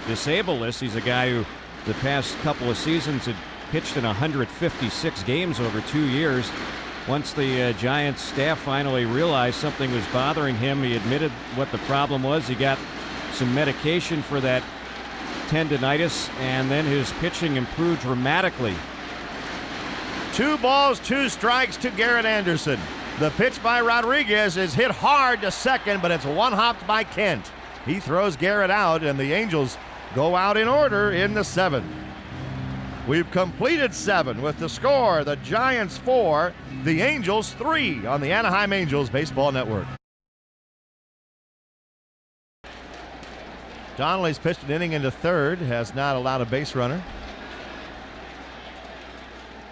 disabled list. He's a guy who the past couple of seasons had pitched in 156 games over 2 years. Once the Giants staff finally realized something was bothering him, he admitted what the problem was. He got some medication for that tendinitis, and then his pitching improved dramatically. 2 balls, 2 strikes to Garrett Anderson. The pitch by Rodriguez is hit hard to second, but it's one-hopped by Kent. He throws Garrett out, and the Angels go out in order in the 7th. We've completed 7 with the score: the Giants 4, the Angels 3 on the Anaheim Angels Baseball Network. Donnelly's pitched an inning into third, has not allowed a base runner.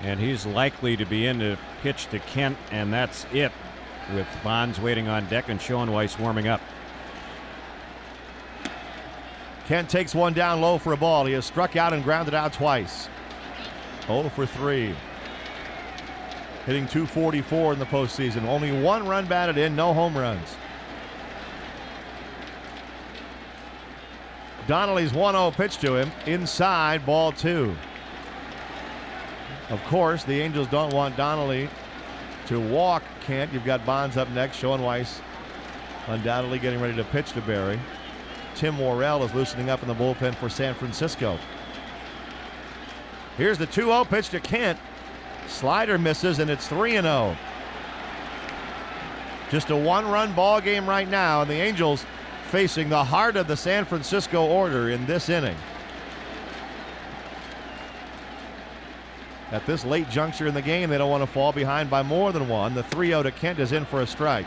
And he's likely to be in to pitch to Kent, and that's it, with Bonds waiting on deck and Schoenweiss warming up. Kent takes one down low for a ball. He has struck out and grounded out twice. 0 for 3. Hitting .244 in the postseason. Only one run batted in, no home runs. Donnelly's 1-0 pitch to him. Inside, ball 2. Of course, the Angels don't want Donnelly to walk Kent. You've got Bonds up next. Schoenweiss undoubtedly getting ready to pitch to Barry. Tim Worrell is loosening up in the bullpen for San Francisco. Here's the 2-0 pitch to Kent. Slider misses, and it's 3-0. Just a one-run ball game right now, and the Angels facing the heart of the San Francisco order in this inning. At this late juncture in the game, they don't want to fall behind by more than one. The 3-0 to Kent is in for a strike.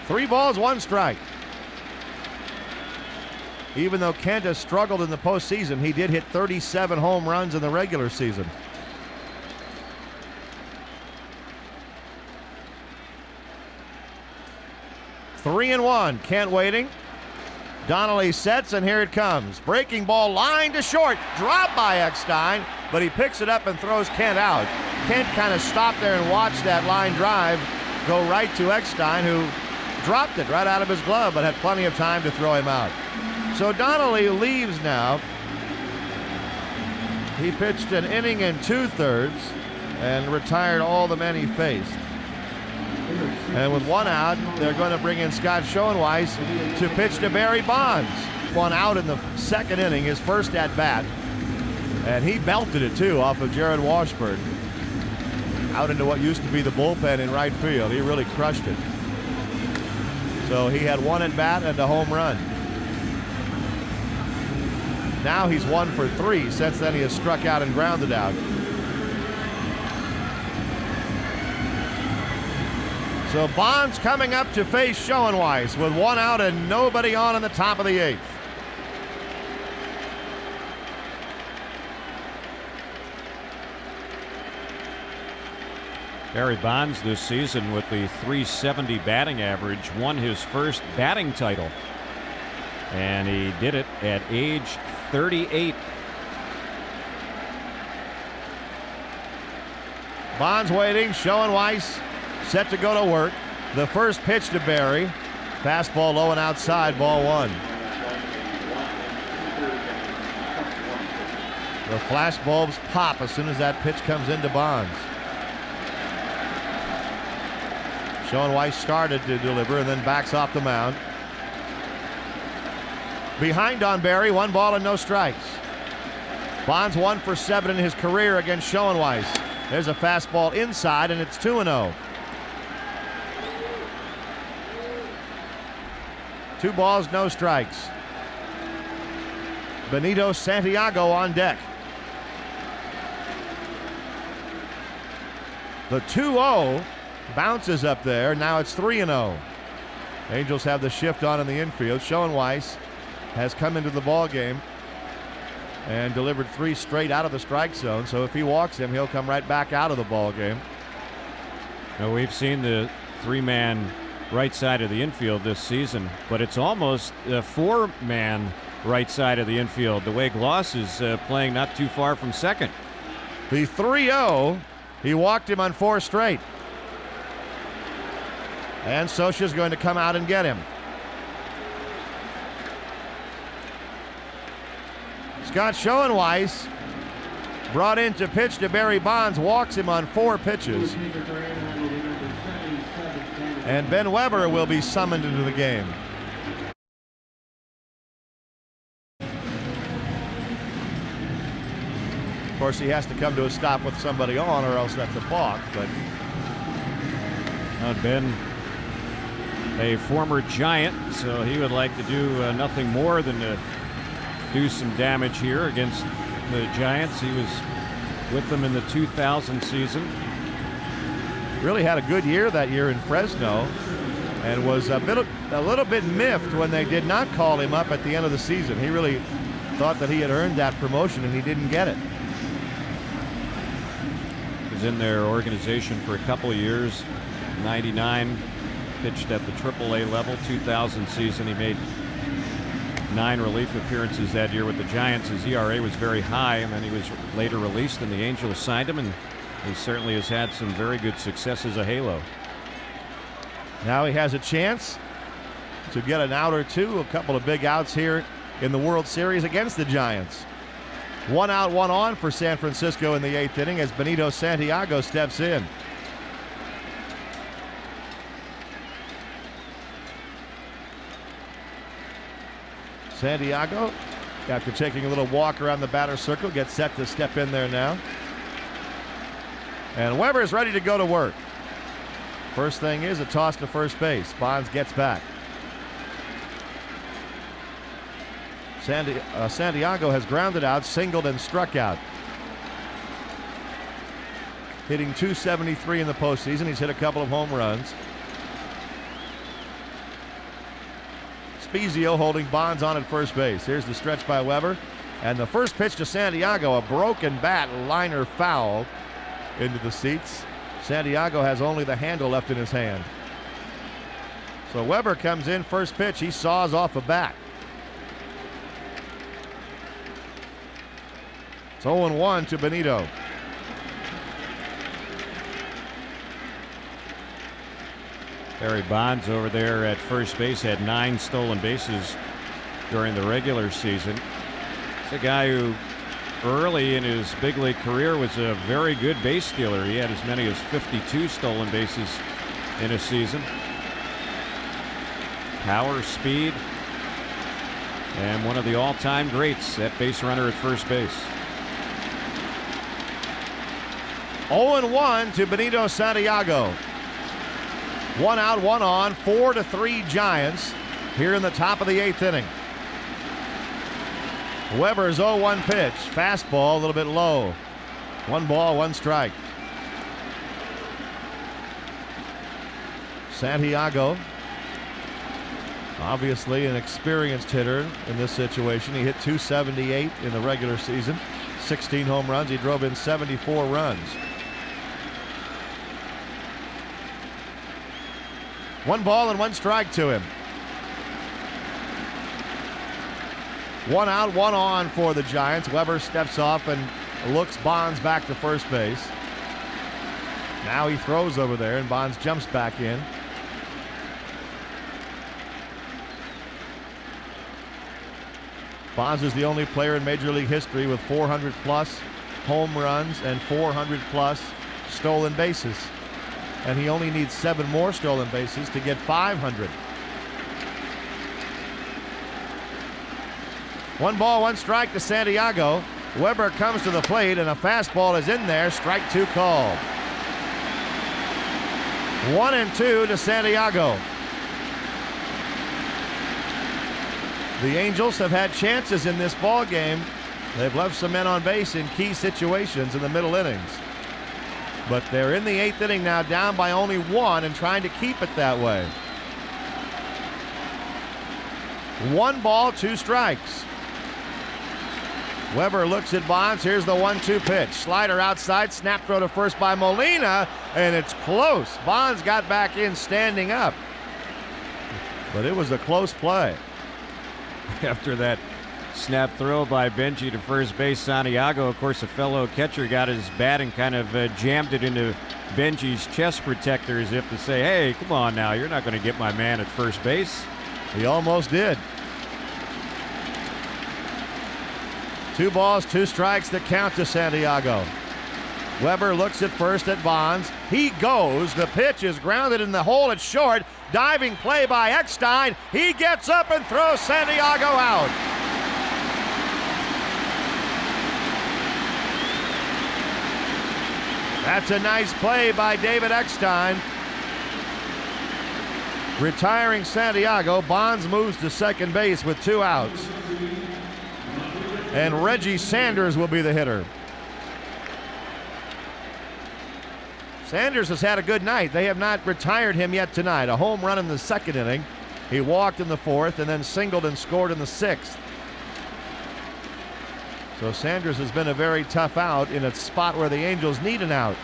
3 balls, 1 strike. Even though Kent has struggled in the postseason, he did hit 37 home runs in the regular season. Three and 1. Kent waiting. Donnelly sets, and here it comes. Breaking ball, line to short. Dropped by Eckstein, but he picks it up and throws Kent out. Kent kind of stopped there and watched that line drive go right to Eckstein, who dropped it right out of his glove, but had plenty of time to throw him out. So Donnelly leaves now. He pitched an inning and 2/3 and retired all the men he faced. And with 1 out, they're going to bring in Scott Schoenweiss to pitch to Barry Bonds. 1 out in the second inning, his first at bat. And he belted it too off of Jared Washburn. Out into what used to be the bullpen in right field. He really crushed it. So he had 1 at bat and a home run. Now he's 1 for 3. Since then he has struck out and grounded out. So Bonds coming up to face Schoenweiss with 1 out and nobody on in the top of the 8th. Barry Bonds this season with the .370 batting average won his first batting title. And he did it at age 38. Bonds waiting. Schoenweiss set to go to work. The first pitch to Barry. Fastball low and outside, ball 1. The flash bulbs pop as soon as that pitch comes into Bonds. Schoenweiss started to deliver and then backs off the mound. Behind on Barry, 1 ball and no strikes. Bonds 1 for 7 in his career against Schoenweiss. There's a fastball inside, and it's 2-0. 2 balls, no strikes. Benito Santiago on deck. The 2-0 bounces up there. Now it's 3-0. Angels have the shift on in the infield. Schoenweiss has come into the ball game and delivered 3 straight out of the strike zone. So if he walks him, he'll come right back out of the ball game. Now we've seen the 3-man right side of the infield this season, but it's almost a 4-man right side of the infield. The way Gloss is playing not too far from second. The 3-0, he walked him on 4 straight. And Scioscia's going to come out and get him. Scott Schoenweiss, brought in to pitch to Barry Bonds, walks him on 4 pitches. And Ben Weber will be summoned into the game. Of course, he has to come to a stop with somebody on, or else that's a balk. But Ben, a former Giant, so he would like to do nothing more than to do some damage here against the Giants. He was with them in the 2000 season. Really had a good year that year in Fresno. and was a little bit miffed when they did not call him up at the end of the season. He really thought that he had earned that promotion, and he didn't get it. He was in their organization for a couple of years. 99, pitched at the AAA level. 2000 season, he made 9 relief appearances that year with the Giants. His ERA was very high, and then he was later released, and the Angels signed him, and he certainly has had some very good success as a halo. Now he has a chance to get an out or two, a couple of big outs here in the World Series against the Giants. 1 out, 1 on for San Francisco in the 8th inning as Benito Santiago steps in. Santiago, after taking a little walk around the batter's circle, gets set to step in there now. And Weber is ready to go to work. First thing is a toss to first base. Bonds gets back. Santiago has grounded out, singled, and struck out. Hitting .273 in the postseason. He's hit a couple of home runs. Spezio holding Bonds on at first base. Here's the stretch by Weber. And the first pitch to Santiago, a broken bat, liner foul into the seats. Santiago has only the handle left in his hand. So Weber comes in, first pitch, he saws off a bat. It's 0-1 to Benito. Barry Bonds over there at first base had 9 stolen bases during the regular season. It's a guy who early in his big league career was a very good base stealer. He had as many as 52 stolen bases in a season. Power, speed, and one of the all-time greats at base runner at first base. 0-1 to Benito Santiago. 1 out, 1 on, 4-3 Giants here in the top of the 8th inning. Weber's 0-1 pitch, fastball a little bit low. 1 ball, 1 strike. Santiago, obviously an experienced hitter in this situation. He hit .278 in the regular season, 16 home runs. He drove in 74 runs. 1 ball and 1 strike to him. 1 out, 1 on for the Giants. Weber steps off and looks Bonds back to first base. Now he throws over there and Bonds jumps back in. Bonds is the only player in Major League history with 400+ home runs and 400+ stolen bases. And he only needs 7 more stolen bases to get 500. 1 ball, 1 strike to Santiago. Weber comes to the plate and a fastball is in there. Strike 2 called. 1-2 to Santiago. The Angels have had chances in this ball game. They've left some men on base in key situations in the middle innings. But they're in the 8th inning now, down by only 1 and trying to keep it that way. 1 ball, 2 strikes. Weber looks at Bonds. Here's the 1-2 pitch. Slider outside, snap throw to first by Molina, and it's close. Bonds got back in standing up. But it was a close play. After that snap throw by Benji to first base, Santiago, of course, a fellow catcher, got his bat and kind of jammed it into Benji's chest protector as if to say, hey, come on now, you're not going to get my man at first base. He almost did. 2 balls, 2 strikes that count to Santiago. Weber looks at first at Bonds. He goes. The pitch is grounded in the hole. It's short. Diving play by Eckstein. He gets up and throws Santiago out. That's a nice play by David Eckstein. Retiring Santiago. Bonds moves to second base with 2 outs. And Reggie Sanders will be the hitter. Sanders has had a good night. They have not retired him yet tonight. A home run in the second inning. He walked in the fourth and then singled and scored in the sixth. So Sanders has been a very tough out in a spot where the Angels need an out.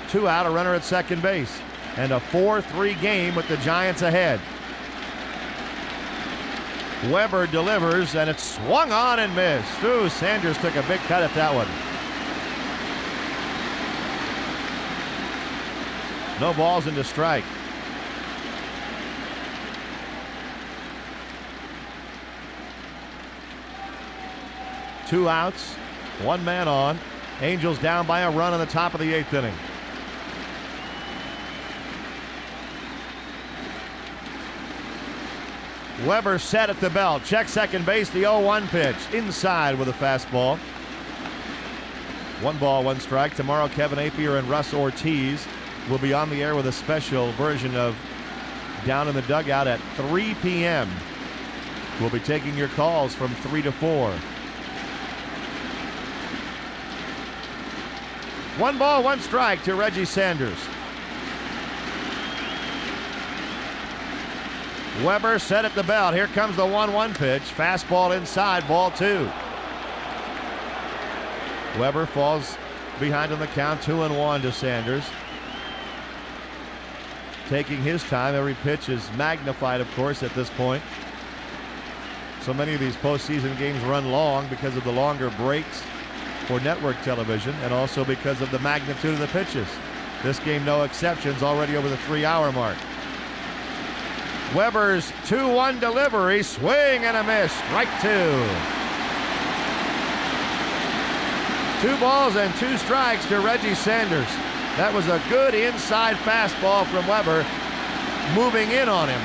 2 out, a runner at second base. And a 4-3 game with the Giants ahead. Weber delivers, and it's swung on and missed. Ooh, Sanders took a big cut at that one. No balls into strike. Two outs, one man on. Angels down by a run in the top of the 8th inning. Weber set at the belt. Check second base, the 0-1 pitch. Inside with a fastball. 1 ball, 1 strike. Tomorrow, Kevin Apier and Russ Ortiz will be on the air with a special version of Down in the Dugout at 3 p.m. We'll be taking your calls from 3 to 4. 1 ball, 1 strike to Reggie Sanders. Weber set at the belt. Here comes the 1-1 pitch. Fastball inside, ball 2. Weber falls behind on the count, 2-1 to Sanders. Taking his time. Every pitch is magnified, of course, at this point. So many of these postseason games run long because of the longer breaks for network television and also because of the magnitude of the pitches. This game, no exceptions, already over the 3-hour mark. Weber's 2-1 delivery, swing and a miss, strike 2. 2 balls and 2 strikes to Reggie Sanders. That was a good inside fastball from Weber, moving in on him.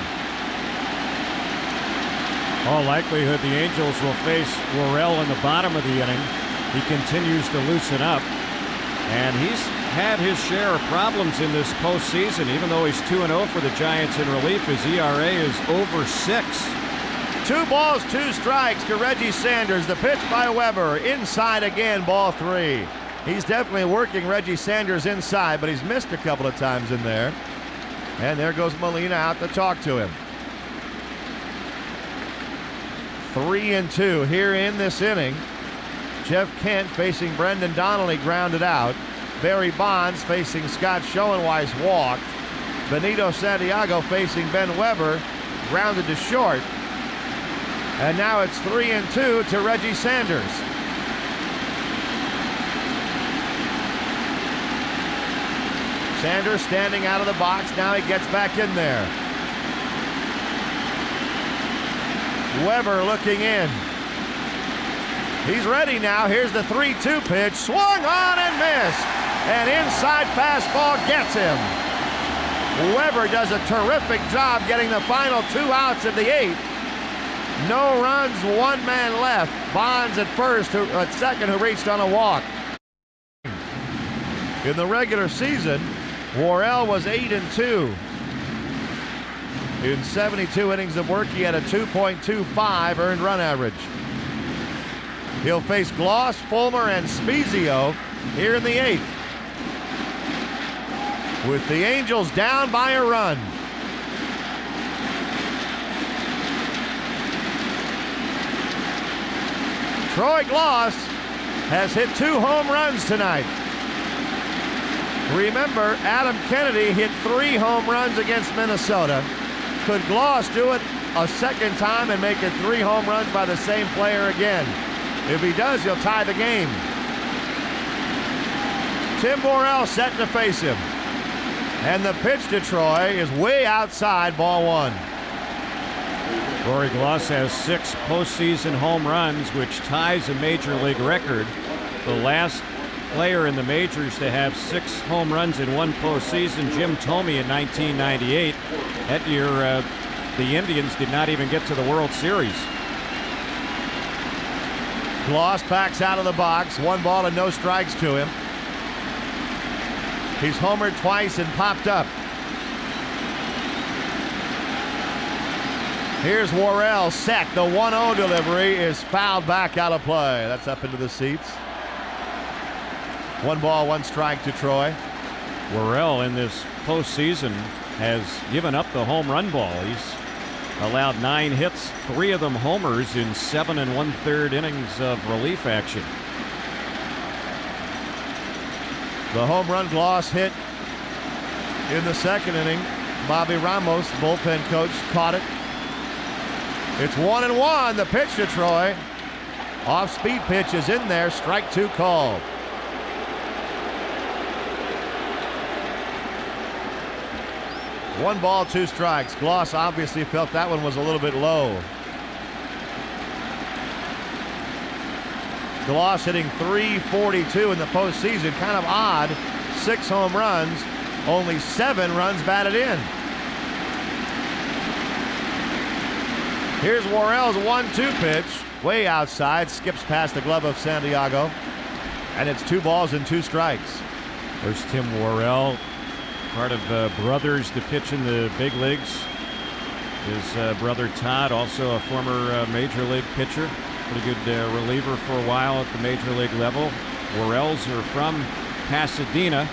All likelihood the Angels will face Rory in the bottom of the inning. He continues to loosen up, and he's had his share of problems in this postseason. Even though he's 2-0 for the Giants in relief, his ERA is over 6. 2 balls, 2 strikes to Reggie Sanders. The pitch by Weber, inside again, ball 3. He's definitely working Reggie Sanders inside, but he's missed a couple of times in there. And there goes Molina out to talk to him. 3-2 here in this inning. Jeff Kent facing Brendan Donnelly, grounded out. Barry Bonds facing Scott Schoenweiss, walked. Benito Santiago facing Ben Weber, grounded to short. And now it's 3-2 to Reggie Sanders. Sanders standing out of the box. Now he gets back in there. Weber looking in. He's ready now. Here's the 3-2 pitch. Swung on and missed. An inside fastball gets him. Weber does a terrific job getting the final 2 outs of the 8th. No runs, 1 man left. Bonds at second, who reached on a walk. In the regular season, Rory was 8-2. In 72 innings of work, he had a 2.25 earned run average. He'll face Gloss, Fulmer, and Spezio here in the 8th. With the Angels down by a run. Troy Gloss has hit 2 home runs tonight. Remember, Adam Kennedy hit 3 home runs against Minnesota. Could Gloss do it a second time and make it 3 home runs by the same player again? If he does, he'll tie the game. Tim Borrell set to face him. And the pitch to Troy is way outside, ball 1. Rory Gloss has 6 postseason home runs, which ties a major league record. The last player in the majors to have 6 home runs in one postseason, Jim Thome in 1998. That year, the Indians did not even get to the World Series. Gloss backs out of the box. 1 ball and no strikes to him. He's homered twice and popped up. Here's Worrell set. The 1-0 delivery is fouled back out of play. That's up into the seats. 1 ball, 1 strike to Troy. Worrell in this postseason has given up the home run ball. He's allowed 9 hits, 3 of them homers in 7 1/3 innings of relief action. The home run gloss hit in the second inning. Bobby Ramos, bullpen coach, caught it. It's 1-1. The pitch to Troy. Off-speed pitch is in there. Strike 2 called. One ball, 2 strikes. Gloss obviously felt that one was a little bit low. Gloss hitting .342 in the postseason. Kind of odd. 6 home runs, only 7 runs batted in. Here's Worrell's 1-2 pitch. Way outside, skips past the glove of Santiago. And it's 2 balls and 2 strikes. There's Tim Worrell, part of brothers to pitch in the big leagues. His brother Todd, also a former major league pitcher. Pretty good reliever for a while at the major league level. Worrells are from Pasadena.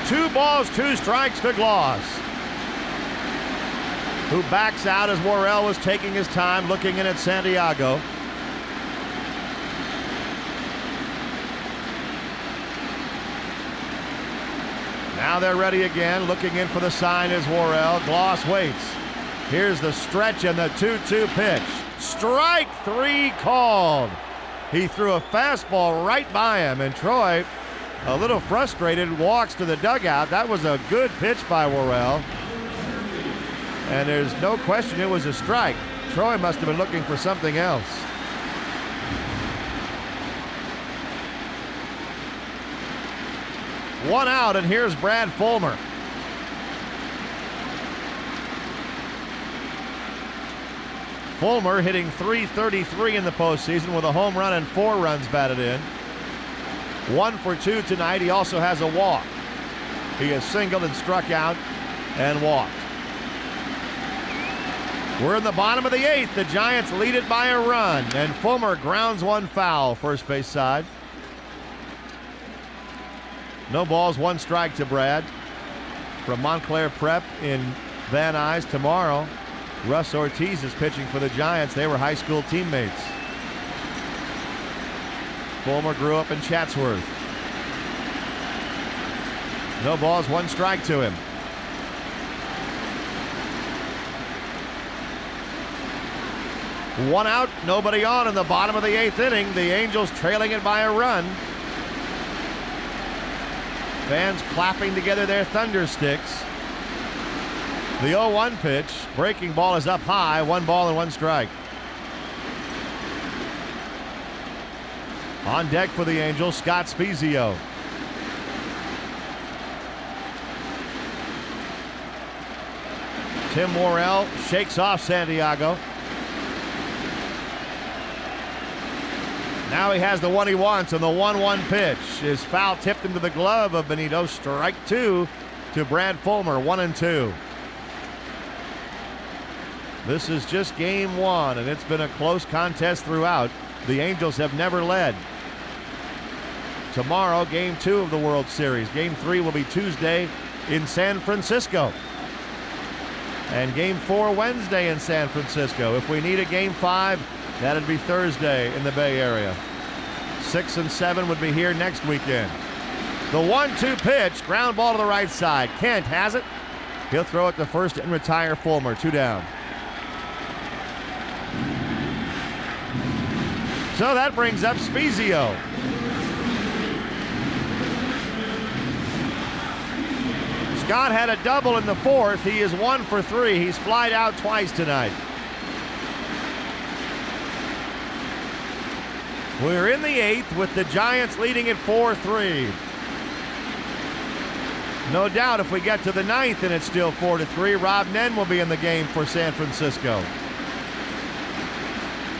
2 balls, 2 strikes to Gloss, who backs out as Worrell was taking his time looking in at Santiago. Now they're ready again. Looking in for the sign is Worrell. Gloss waits. Here's the stretch and the 2-2 pitch. Strike 3 called. He threw a fastball right by him, and Troy, a little frustrated, walks to the dugout. That was a good pitch by Worrell. And there's no question it was a strike. Troy must have been looking for something else. One out, and here's Brad Fulmer. Fulmer hitting .333 in the postseason with a home run and 4 runs batted in. 1 for 2 tonight. He also has a walk. He has singled and struck out and walked. We're in the bottom of the 8th. The Giants lead it by a run, and Fulmer grounds one foul, first base side. No balls, 1 strike to Brad. From Montclair Prep in Van Nuys tomorrow, Russ Ortiz is pitching for the Giants. They were high school teammates. Fulmer grew up in Chatsworth. No balls, 1 strike to him. One out, nobody on in the bottom of the 8th inning. The Angels trailing it by a run. Fans clapping together their thunder sticks. The 0-1 pitch, breaking ball is up high, 1 ball and 1 strike. On deck for the Angels, Scott Spezio. Tim Worrell shakes off Santiago. Now he has the one he wants, and the 1-1 pitch is foul tipped into the glove of Benito. Strike 2 to Brad Fulmer, 1-2. This is just game 1, and it's been a close contest throughout. The Angels have never led. Tomorrow, game 2 of the World Series. Game 3 will be Tuesday in San Francisco. And game 4 Wednesday in San Francisco. If we need a game 5, that'd be Thursday in the Bay Area. 6 and 7 would be here next weekend. The 1-2 pitch, ground ball to the right side. Kent has it. He'll throw it to first and retire Fulmer. 2 down. So that brings up Spezio. Scott had a double in the 4th. He is 1 for 3. He's flied out twice tonight. We're in the 8th with the Giants leading at 4-3. No doubt if we get to the 9th and it's still 4-3, Rob Nen will be in the game for San Francisco.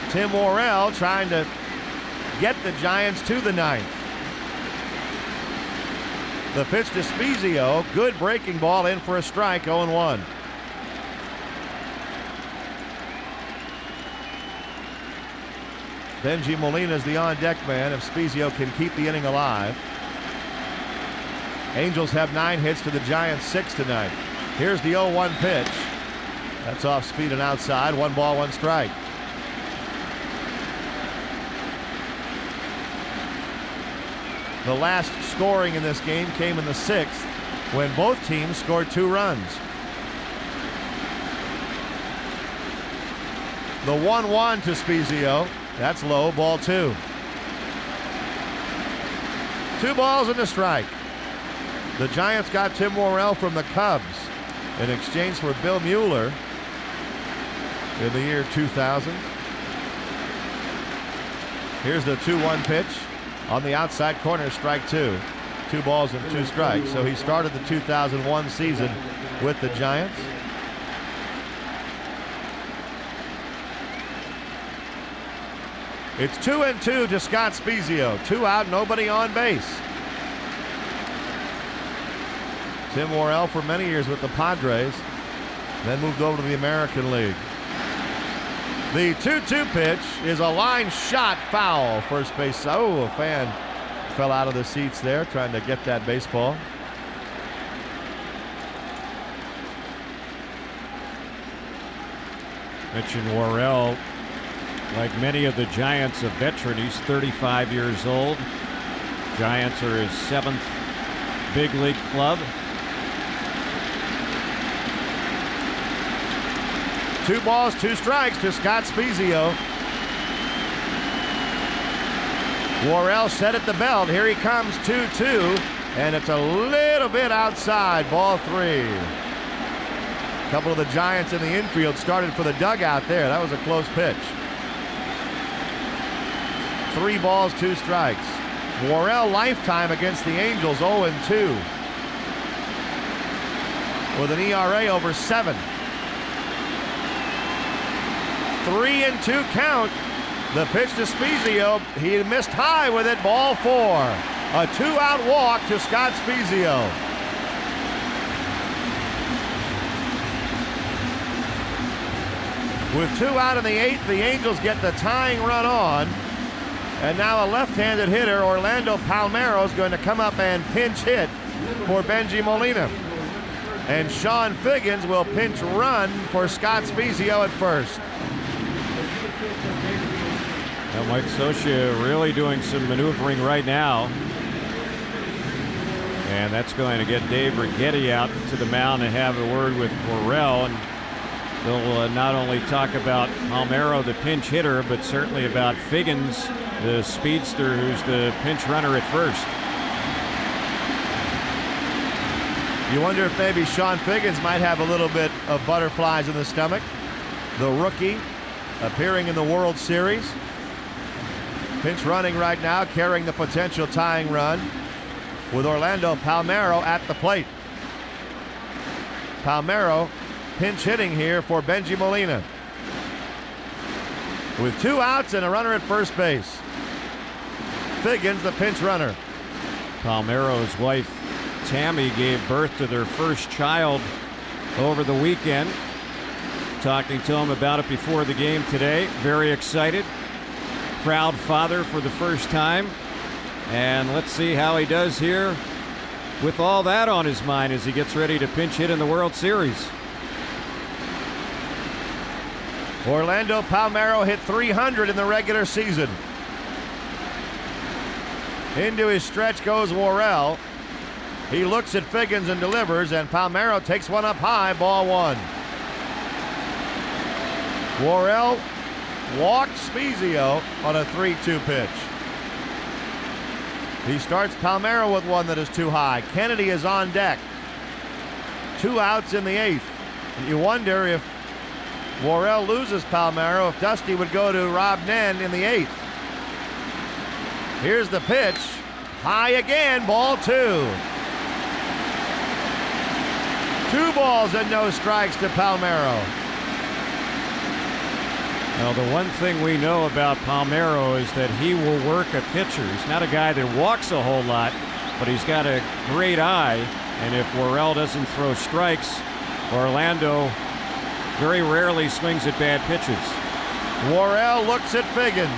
Tim Worrell trying to get the Giants to the 9th. The pitch to Spezio, good breaking ball in for a strike, 0-1. Benji Molina's the on-deck man if Spezio can keep the inning alive. Angels have 9 hits to the Giants 6 tonight. Here's the 0-1 pitch. That's off speed and outside. 1 ball, 1 strike. The last scoring in this game came in the 6th when both teams scored 2 runs. The 1-1 to Spezio. That's low, ball 2. 2 balls and a strike. The Giants got Tim Worrell from the Cubs in exchange for Bill Mueller in the year 2000. Here's the 2-1 pitch. On the outside corner, strike 2. 2 balls and 2 strikes. So he started the 2001 season with the Giants. It's 2-2 to Scott Spezio. 2 out, nobody on base. Tim Worrell for many years with the Padres, then moved over to the American League. The 2-2 pitch is a line shot foul. First base. Oh, a fan fell out of the seats there trying to get that baseball. Mentioned Worrell, like many of the Giants, a veteran. He's 35 years old. Giants are his 7th big league club. 2 balls, 2 strikes to Scott Spezio. Worrell set at the belt. Here he comes, 2-2, and it's a little bit outside, ball 3. A couple of the Giants in the infield started for the dugout there. That was a close pitch. 3 balls, 2 strikes. Worrell lifetime against the Angels 0-2 with an ERA over 7. 3-2 count. The pitch to Spezio. He missed high with it. Ball 4. A 2-out walk to Scott Spezio. With 2 out in the 8th, the Angels get the tying run on. And now a left-handed hitter, Orlando Palmeiro, is going to come up and pinch hit for Bengie Molina. And Sean Figgins will pinch run for Scott Spezio at first. Now Mike Scioscia really doing some maneuvering right now. And that's going to get Dave Righetti out to the mound and have a word with Worrell. And they'll not only talk about Palmeiro, the pinch hitter, but certainly about Figgins, the speedster, who's the pinch runner at first. You wonder if maybe Sean Figgins might have a little bit of butterflies in the stomach. The rookie appearing in the World Series. Pinch running right now, carrying the potential tying run with Orlando Palmeiro at the plate. Palmeiro pinch hitting here for Bengie Molina. With 2 outs and a runner at first base. Figgins, the pinch runner. Palmeiro's wife, Tammy, gave birth to their first child over the weekend. Talking to him about it before the game today. Very excited. Proud father for the first time. And let's see how he does here with all that on his mind as he gets ready to pinch hit in the World Series. Orlando Palmeiro hit 300 in the regular season. Into his stretch goes Worrell. He looks at Figgins and delivers, and Palmeiro takes one up high, ball 1. Worrell walked Spezio on a 3-2 pitch. He starts Palmeiro with one that is too high. Kennedy is on deck. 2 outs in the 8th. You wonder if Worrell loses Palmeiro, if Dusty would go to Rob Nen in the 8th. Here's the pitch. High again, ball 2. 2 balls and no strikes to Palmeiro. Now, the one thing we know about Palmeiro is that he will work a pitcher. He's not a guy that walks a whole lot, but he's got a great eye. And if Worrell doesn't throw strikes, Orlando very rarely swings at bad pitches. Worrell looks at Figgins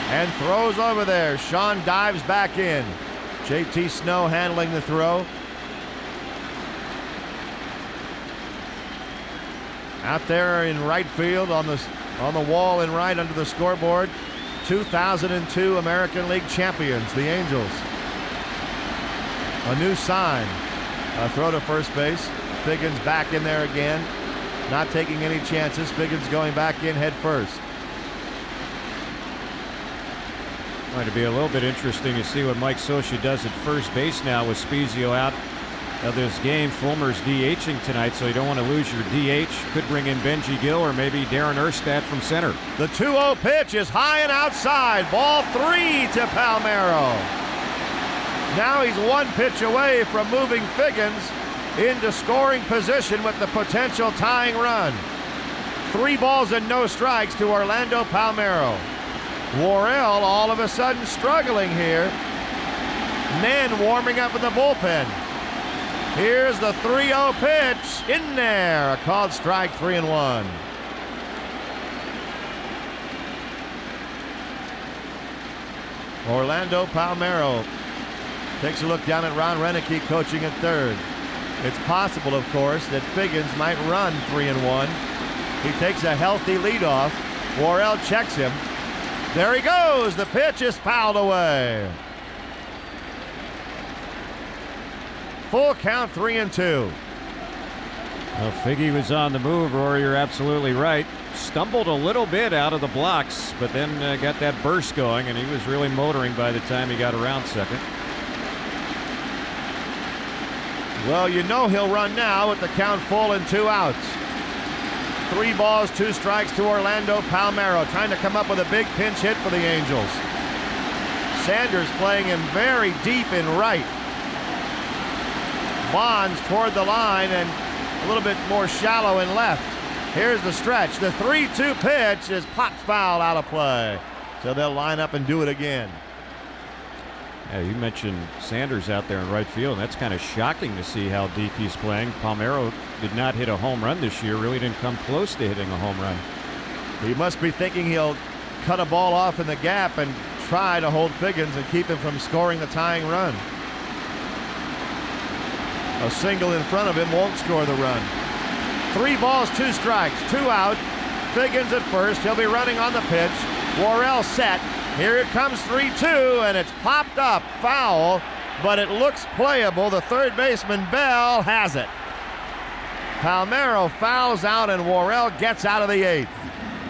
and throws over there. Sean dives back in. JT Snow handling the throw. Out there in right field on the wall in right under the scoreboard, 2002 American League champions, the Angels. A new sign. A throw to first base. Figgins back in there again, not taking any chances. Figgins going back in head first. Going to be a little bit interesting to see what Mike Scioscia does at first base now with Spezio out of this game. Fulmer's DHing tonight, so you don't want to lose your DH. Could bring in Benji Gill or maybe Darren Erstad from center. The 2-0 pitch is high and outside. Ball 3 to Palmeiro. Now he's one pitch away from moving Figgins into scoring position with the potential tying run. 3 balls and no strikes to Orlando Palmeiro. Worrell all of a sudden struggling here. Nen warming up in the bullpen. Here's the 3-0 pitch in there. A called strike, 3-1. Orlando Palmeiro takes a look down at Ron Renicky coaching at third. It's possible, of course, that Figgins might run 3-1. He takes a healthy leadoff. Worrell checks him. There he goes. The pitch is fouled away. Full count, 3-2. Well, Figgy was on the move, Rory. You're absolutely right. Stumbled a little bit out of the blocks, but then got that burst going, and he was really motoring by the time he got around second. Well, you know he'll run now with the count full and 2 outs. 3 balls, 2 strikes to Orlando Palmeiro, trying to come up with a big pinch hit for the Angels. Sanders playing him very deep in right. Bonds toward the line and a little bit more shallow in left. Here's the stretch. The 3-2 pitch is popped foul out of play. So they'll line up and do it again. Yeah, you mentioned Sanders out there in right field, and that's kind of shocking to see how deep he's playing. Palmeiro did not hit a home run this year, really didn't come close to hitting a home run. He must be thinking he'll cut a ball off in the gap and try to hold Figgins and keep him from scoring the tying run. A single in front of him won't score the run. 3 balls, 2 strikes, 2 out. Figgins at first. He'll be running on the pitch. Worrell set. Here it comes, 3-2, and it's popped up. Foul, but it looks playable. The third baseman, Bell, has it. Palmeiro fouls out, and Worrell gets out of the 8th.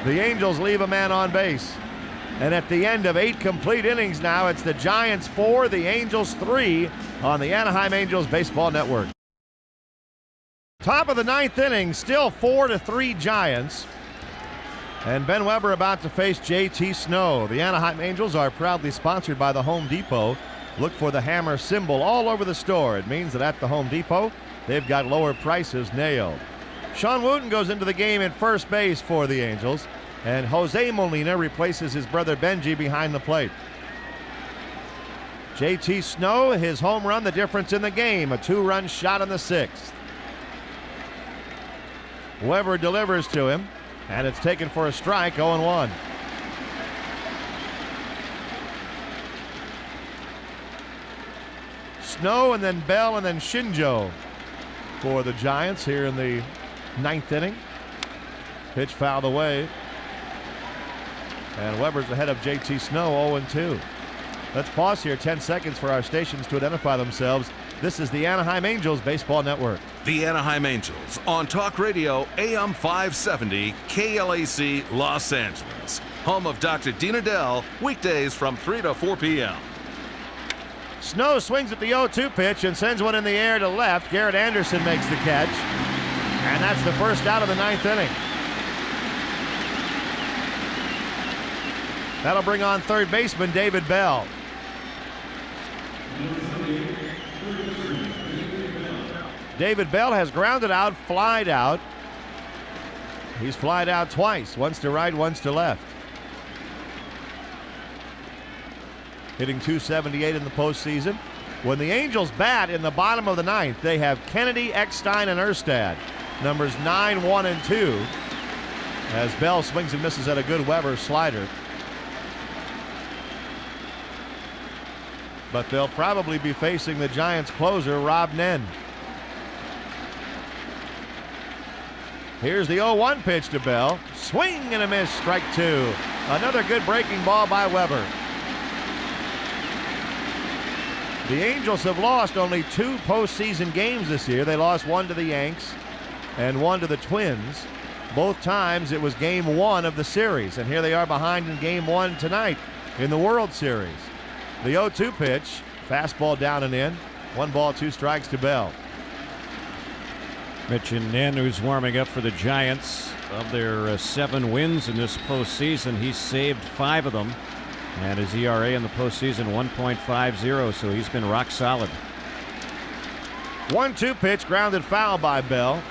The Angels leave a man on base. And at the end of 8 complete innings now, it's the Giants 4, the Angels 3 on the Anaheim Angels Baseball Network. Top of the 9th inning, still 4-3 Giants. And Ben Weber about to face JT Snow. The Anaheim Angels are proudly sponsored by the Home Depot. Look for the hammer symbol all over the store. It means that at the Home Depot, they've got lower prices nailed. Sean Wooten goes into the game at first base for the Angels, and Jose Molina replaces his brother Benji behind the plate. JT Snow, his home run, the difference in the game, a 2-run shot in the 6th. Weber delivers to him, and it's taken for a strike, 0-1. Snow and then Bell and then Shinjo for the Giants here in the 9th inning. Pitch fouled away. And Weber's ahead of JT Snow, 0-2. Let's pause here 10 seconds for our stations to identify themselves. This is the Anaheim Angels Baseball Network. The Anaheim Angels on Talk Radio AM 570 KLAC Los Angeles. Home of Dr. Dean Adele, weekdays from 3 to 4 p.m. Snow swings at the 0-2 pitch and sends one in the air to left. Garrett Anderson makes the catch. And that's the first out of the 9th inning. That'll bring on third baseman David Bell. David Bell has grounded out, flied out. He's flied out twice, once to right, once to left. Hitting .278 in the postseason. When the Angels bat in the bottom of the 9th, they have Kennedy, Eckstein, and Erstad. Numbers 9, 1, and 2. As Bell swings and misses at a good Weber slider. but they'll probably be facing the Giants closer, Rob Nen. Here's the 0-1 pitch to Bell. Swing and a miss, strike two. Another good breaking ball by Weber. The Angels have lost only 2 postseason games this year. They lost one to the Yanks and one to the Twins. Both times it was game 1 of the series, and here they are behind in game 1 tonight in the World Series. The 0-2 pitch, fastball down and in. 1 ball, 2 strikes to Bell. Mentioned Nen, who's warming up for the Giants. Of their 7 wins in this postseason, he's saved 5 of them. And his ERA in the postseason, 1.50, so he's been rock solid. 1-2 pitch, grounded foul by Bell.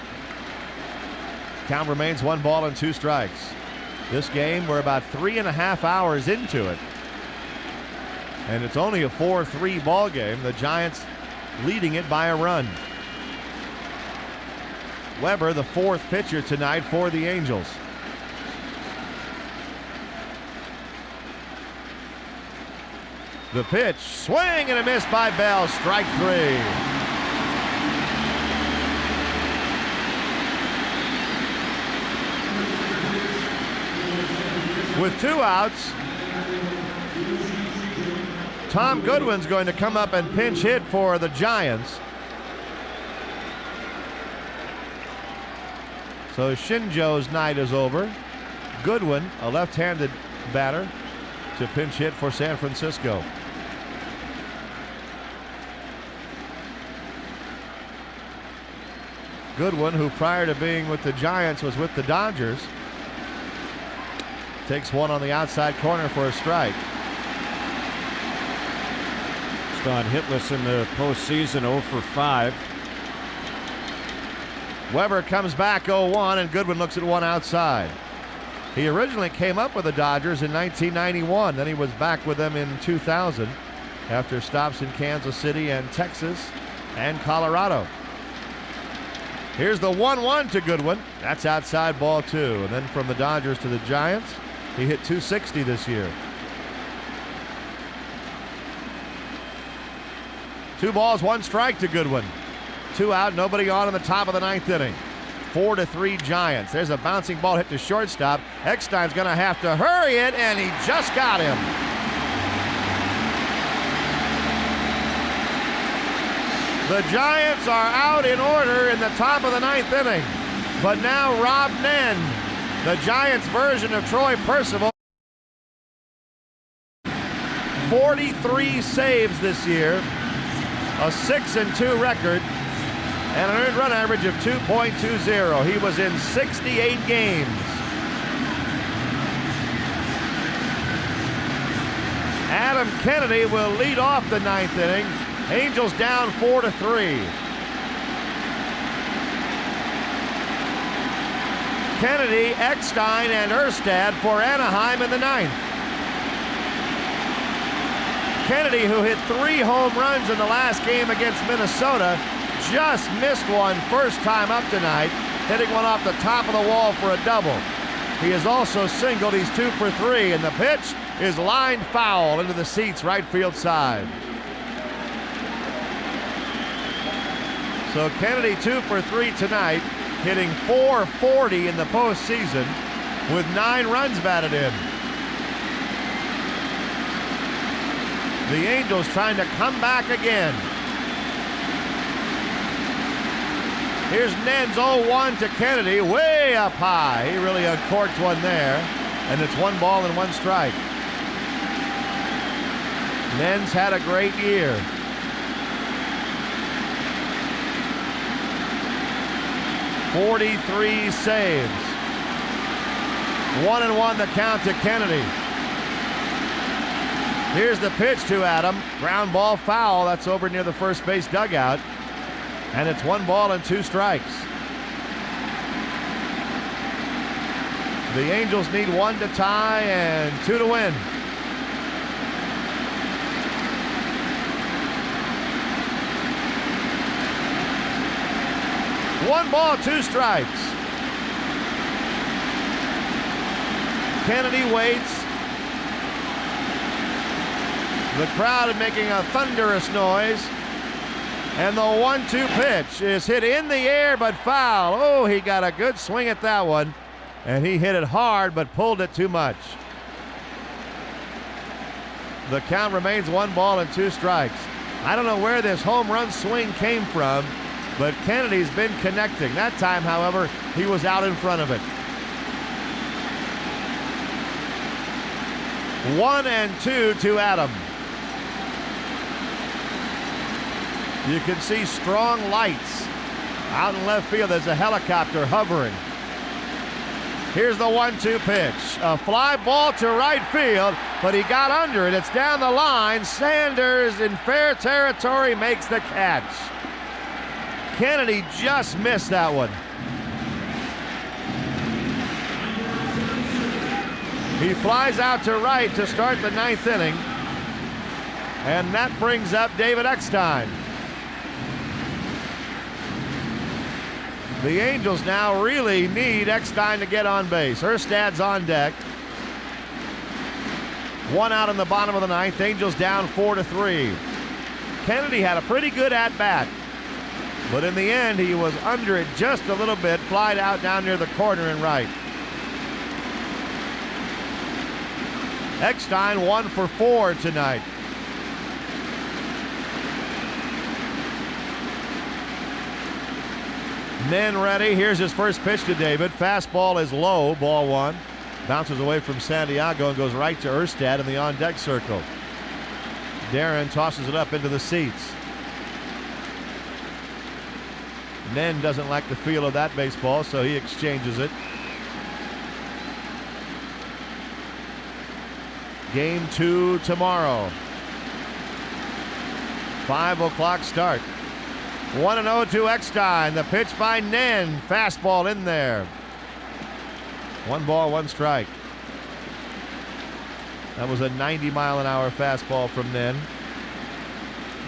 Count remains 1 ball and 2 strikes. This game, we're about 3.5 hours into it. And it's only a 4-3 ball game. The Giants leading it by a run. Weber, the 4th pitcher tonight for the Angels. The pitch, swing and a miss by Bell, strike 3. With 2 outs, Tom Goodwin's going to come up and pinch hit for the Giants. So Shinjo's night is over. Goodwin, a left-handed batter, to pinch hit for San Francisco. Goodwin, who prior to being with the Giants was with the Dodgers, takes one on the outside corner for a strike. He's gone hitless in the postseason, 0 for 5. Weber comes back 0-1, and Goodwin looks at one outside. He originally came up with the Dodgers in 1991. Then he was back with them in 2000 after stops in Kansas City and Texas and Colorado. Here's the 1-1 to Goodwin. That's outside, ball 2. And then from the Dodgers to the Giants, he hit .260 this year. 2 balls, 1 strike to Goodwin. 2 out, nobody on in the top of the 9th inning. 4-3 Giants. There's a bouncing ball hit to shortstop. Eckstein's going to have to hurry it, and he just got him. The Giants are out in order in the top of the 9th inning. But now Rob Nen, the Giants version of Troy Percival, 43 saves this year, a 6-2 record, and an earned run average of 2.20. He was in 68 games. Adam Kennedy will lead off the 9th inning. Angels down 4-3. Kennedy, Eckstein, and Erstad for Anaheim in the 9th. Kennedy, who hit 3 home runs in the last game against Minnesota, just missed one first time up tonight, hitting one off the top of the wall for a double. He has also singled. He's 2 for 3, and the pitch is lined foul into the seats right field side. So Kennedy 2 for 3 tonight, hitting .440 in the postseason with 9 runs batted in. The Angels trying to come back again. Here's Nen's 0-1 to Kennedy, way up high. He really uncorked one there, and it's 1 ball and 1 strike. Nen's had a great year. .43 saves. 1-1 the count to Kennedy. Here's the pitch to Adam. Ground ball foul. That's over near the first base dugout. And it's 1 ball and 2 strikes. The Angels need 1 to tie and 2 to win. One ball, 2 strikes. Kennedy waits. The crowd is making a thunderous noise. And the 1-2 pitch is hit in the air but foul. Oh, he got a good swing at that one. And he hit it hard but pulled it too much. The count remains 1-2 strikes. I don't know where this home run swing came from, but Kennedy's been connecting. That time, however, he was out in front of it. 1-2 to Adam. You can see strong lights out in left field. There's a helicopter hovering. Here's the 1-2 pitch. A fly ball to right field, but he got under it. It's down the line. Sanders in fair territory makes the catch. Kennedy just missed that one. He flies out to right to start the 9th inning. And that brings up David Eckstein. The Angels now really need Eckstein to get on base. Erstad's on deck. 1 out in the bottom of the 9th. Angels down 4-3. Kennedy had a pretty good at-bat, but in the end he was under it just a little bit, flied out down near the corner and right. Eckstein 1 for 4 tonight. Men ready. Here's his first pitch to David. Fastball is low, ball 1. Bounces away from Santiago and goes right to Erstad in the on-deck circle. Darren tosses it up into the seats. Nen doesn't like the feel of that baseball, so he exchanges it. Game 2 tomorrow. 5 o'clock start. 1-0 to Eckstein. The pitch by Nen. Fastball in there. 1-1 strike. That was a 90-mile-an-hour fastball from Nen.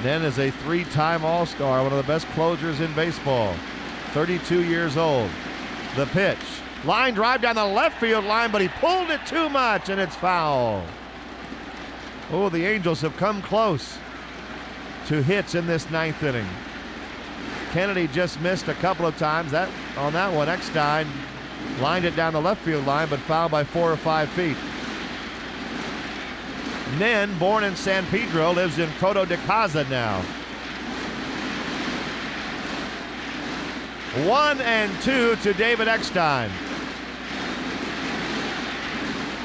Nen is a 3-time All-Star, one of the best closers in baseball. 32 years old. The pitch. Line drive down the left field line, but he pulled it too much, and it's foul. Oh, the Angels have come close to hits in this 9th inning. Kennedy just missed a couple of times. On that one, Eckstein lined it down the left field line, but fouled by 4 or 5 feet. Nen, born in San Pedro, lives in Coto de Caza now. 1-2 to David Eckstein.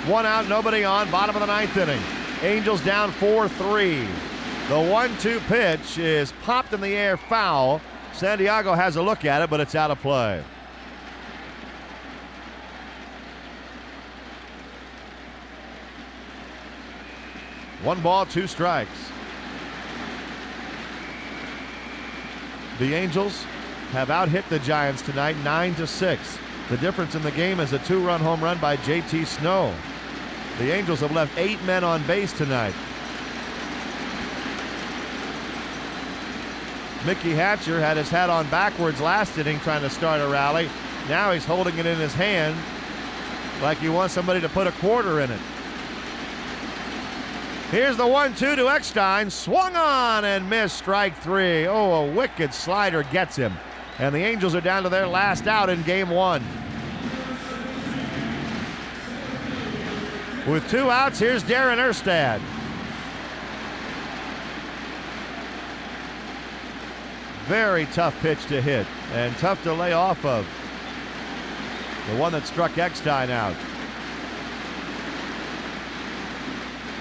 1 out, nobody on, bottom of the 9th inning. Angels down 4-3. The 1-2 pitch is popped in the air, foul. Santiago has a look at it, but it's out of play. One ball, 2 strikes. The Angels have out-hit the Giants tonight 9-6. The difference in the game is a 2-run home run by J.T. Snow. The Angels have left 8 men on base tonight. Mickey Hatcher had his hat on backwards last inning trying to start a rally. Now he's holding it in his hand like he wants somebody to put a quarter in it. Here's the 1-2 to Eckstein. Swung on and missed, strike 3. Oh, a wicked slider gets him. And the Angels are down to their last out in game 1. With 2 outs, here's Darren Erstad. Very tough pitch to hit and tough to lay off of. The one that struck Eckstein out.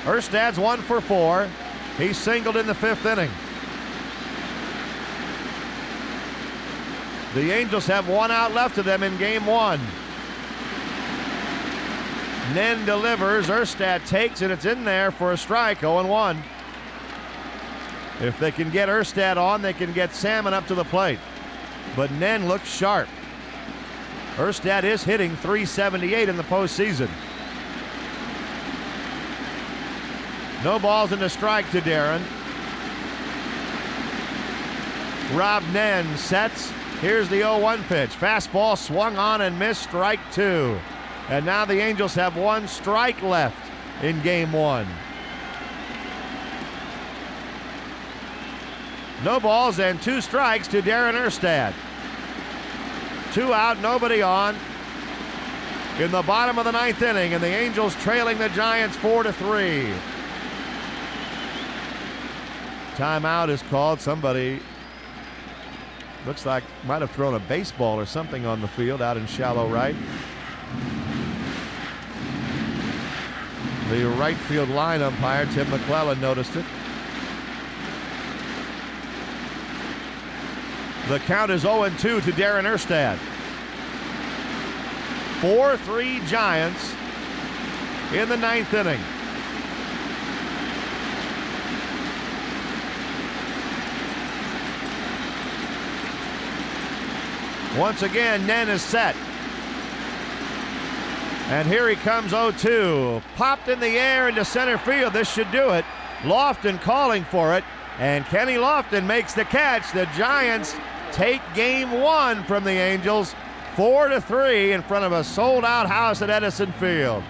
Erstad's 1 for 4. He singled in the 5th inning. The Angels have 1 out left of them in game 1. Nen delivers. Erstad takes it. It's in there for a strike. 0-1. If they can get Erstad on, they can get Salmon up to the plate. But Nen looks sharp. Erstad is hitting .378 in the postseason. No balls in the strike to Darren. Rob Nen sets. Here's the 0-1 pitch. Fastball swung on and missed, strike 2. And now the Angels have 1 strike left in game 1. No balls and 2 strikes to Darren Erstad. 2 out, nobody on. In the bottom of the 9th inning, and the Angels trailing the Giants 4-3. Timeout is called. Somebody looks like might have thrown a baseball or something on the field out in shallow right. The right field line umpire, Tim McClellan, noticed it. The count is 0-2 to Darren Erstad. 4-3 Giants in the 9th inning. Once again, Nen is set. And here he comes 0-2. Popped in the air into center field. This should do it. Lofton calling for it. And Kenny Lofton makes the catch. The Giants take game 1 from the Angels. 4-3 in front of a sold-out house at Edison Field.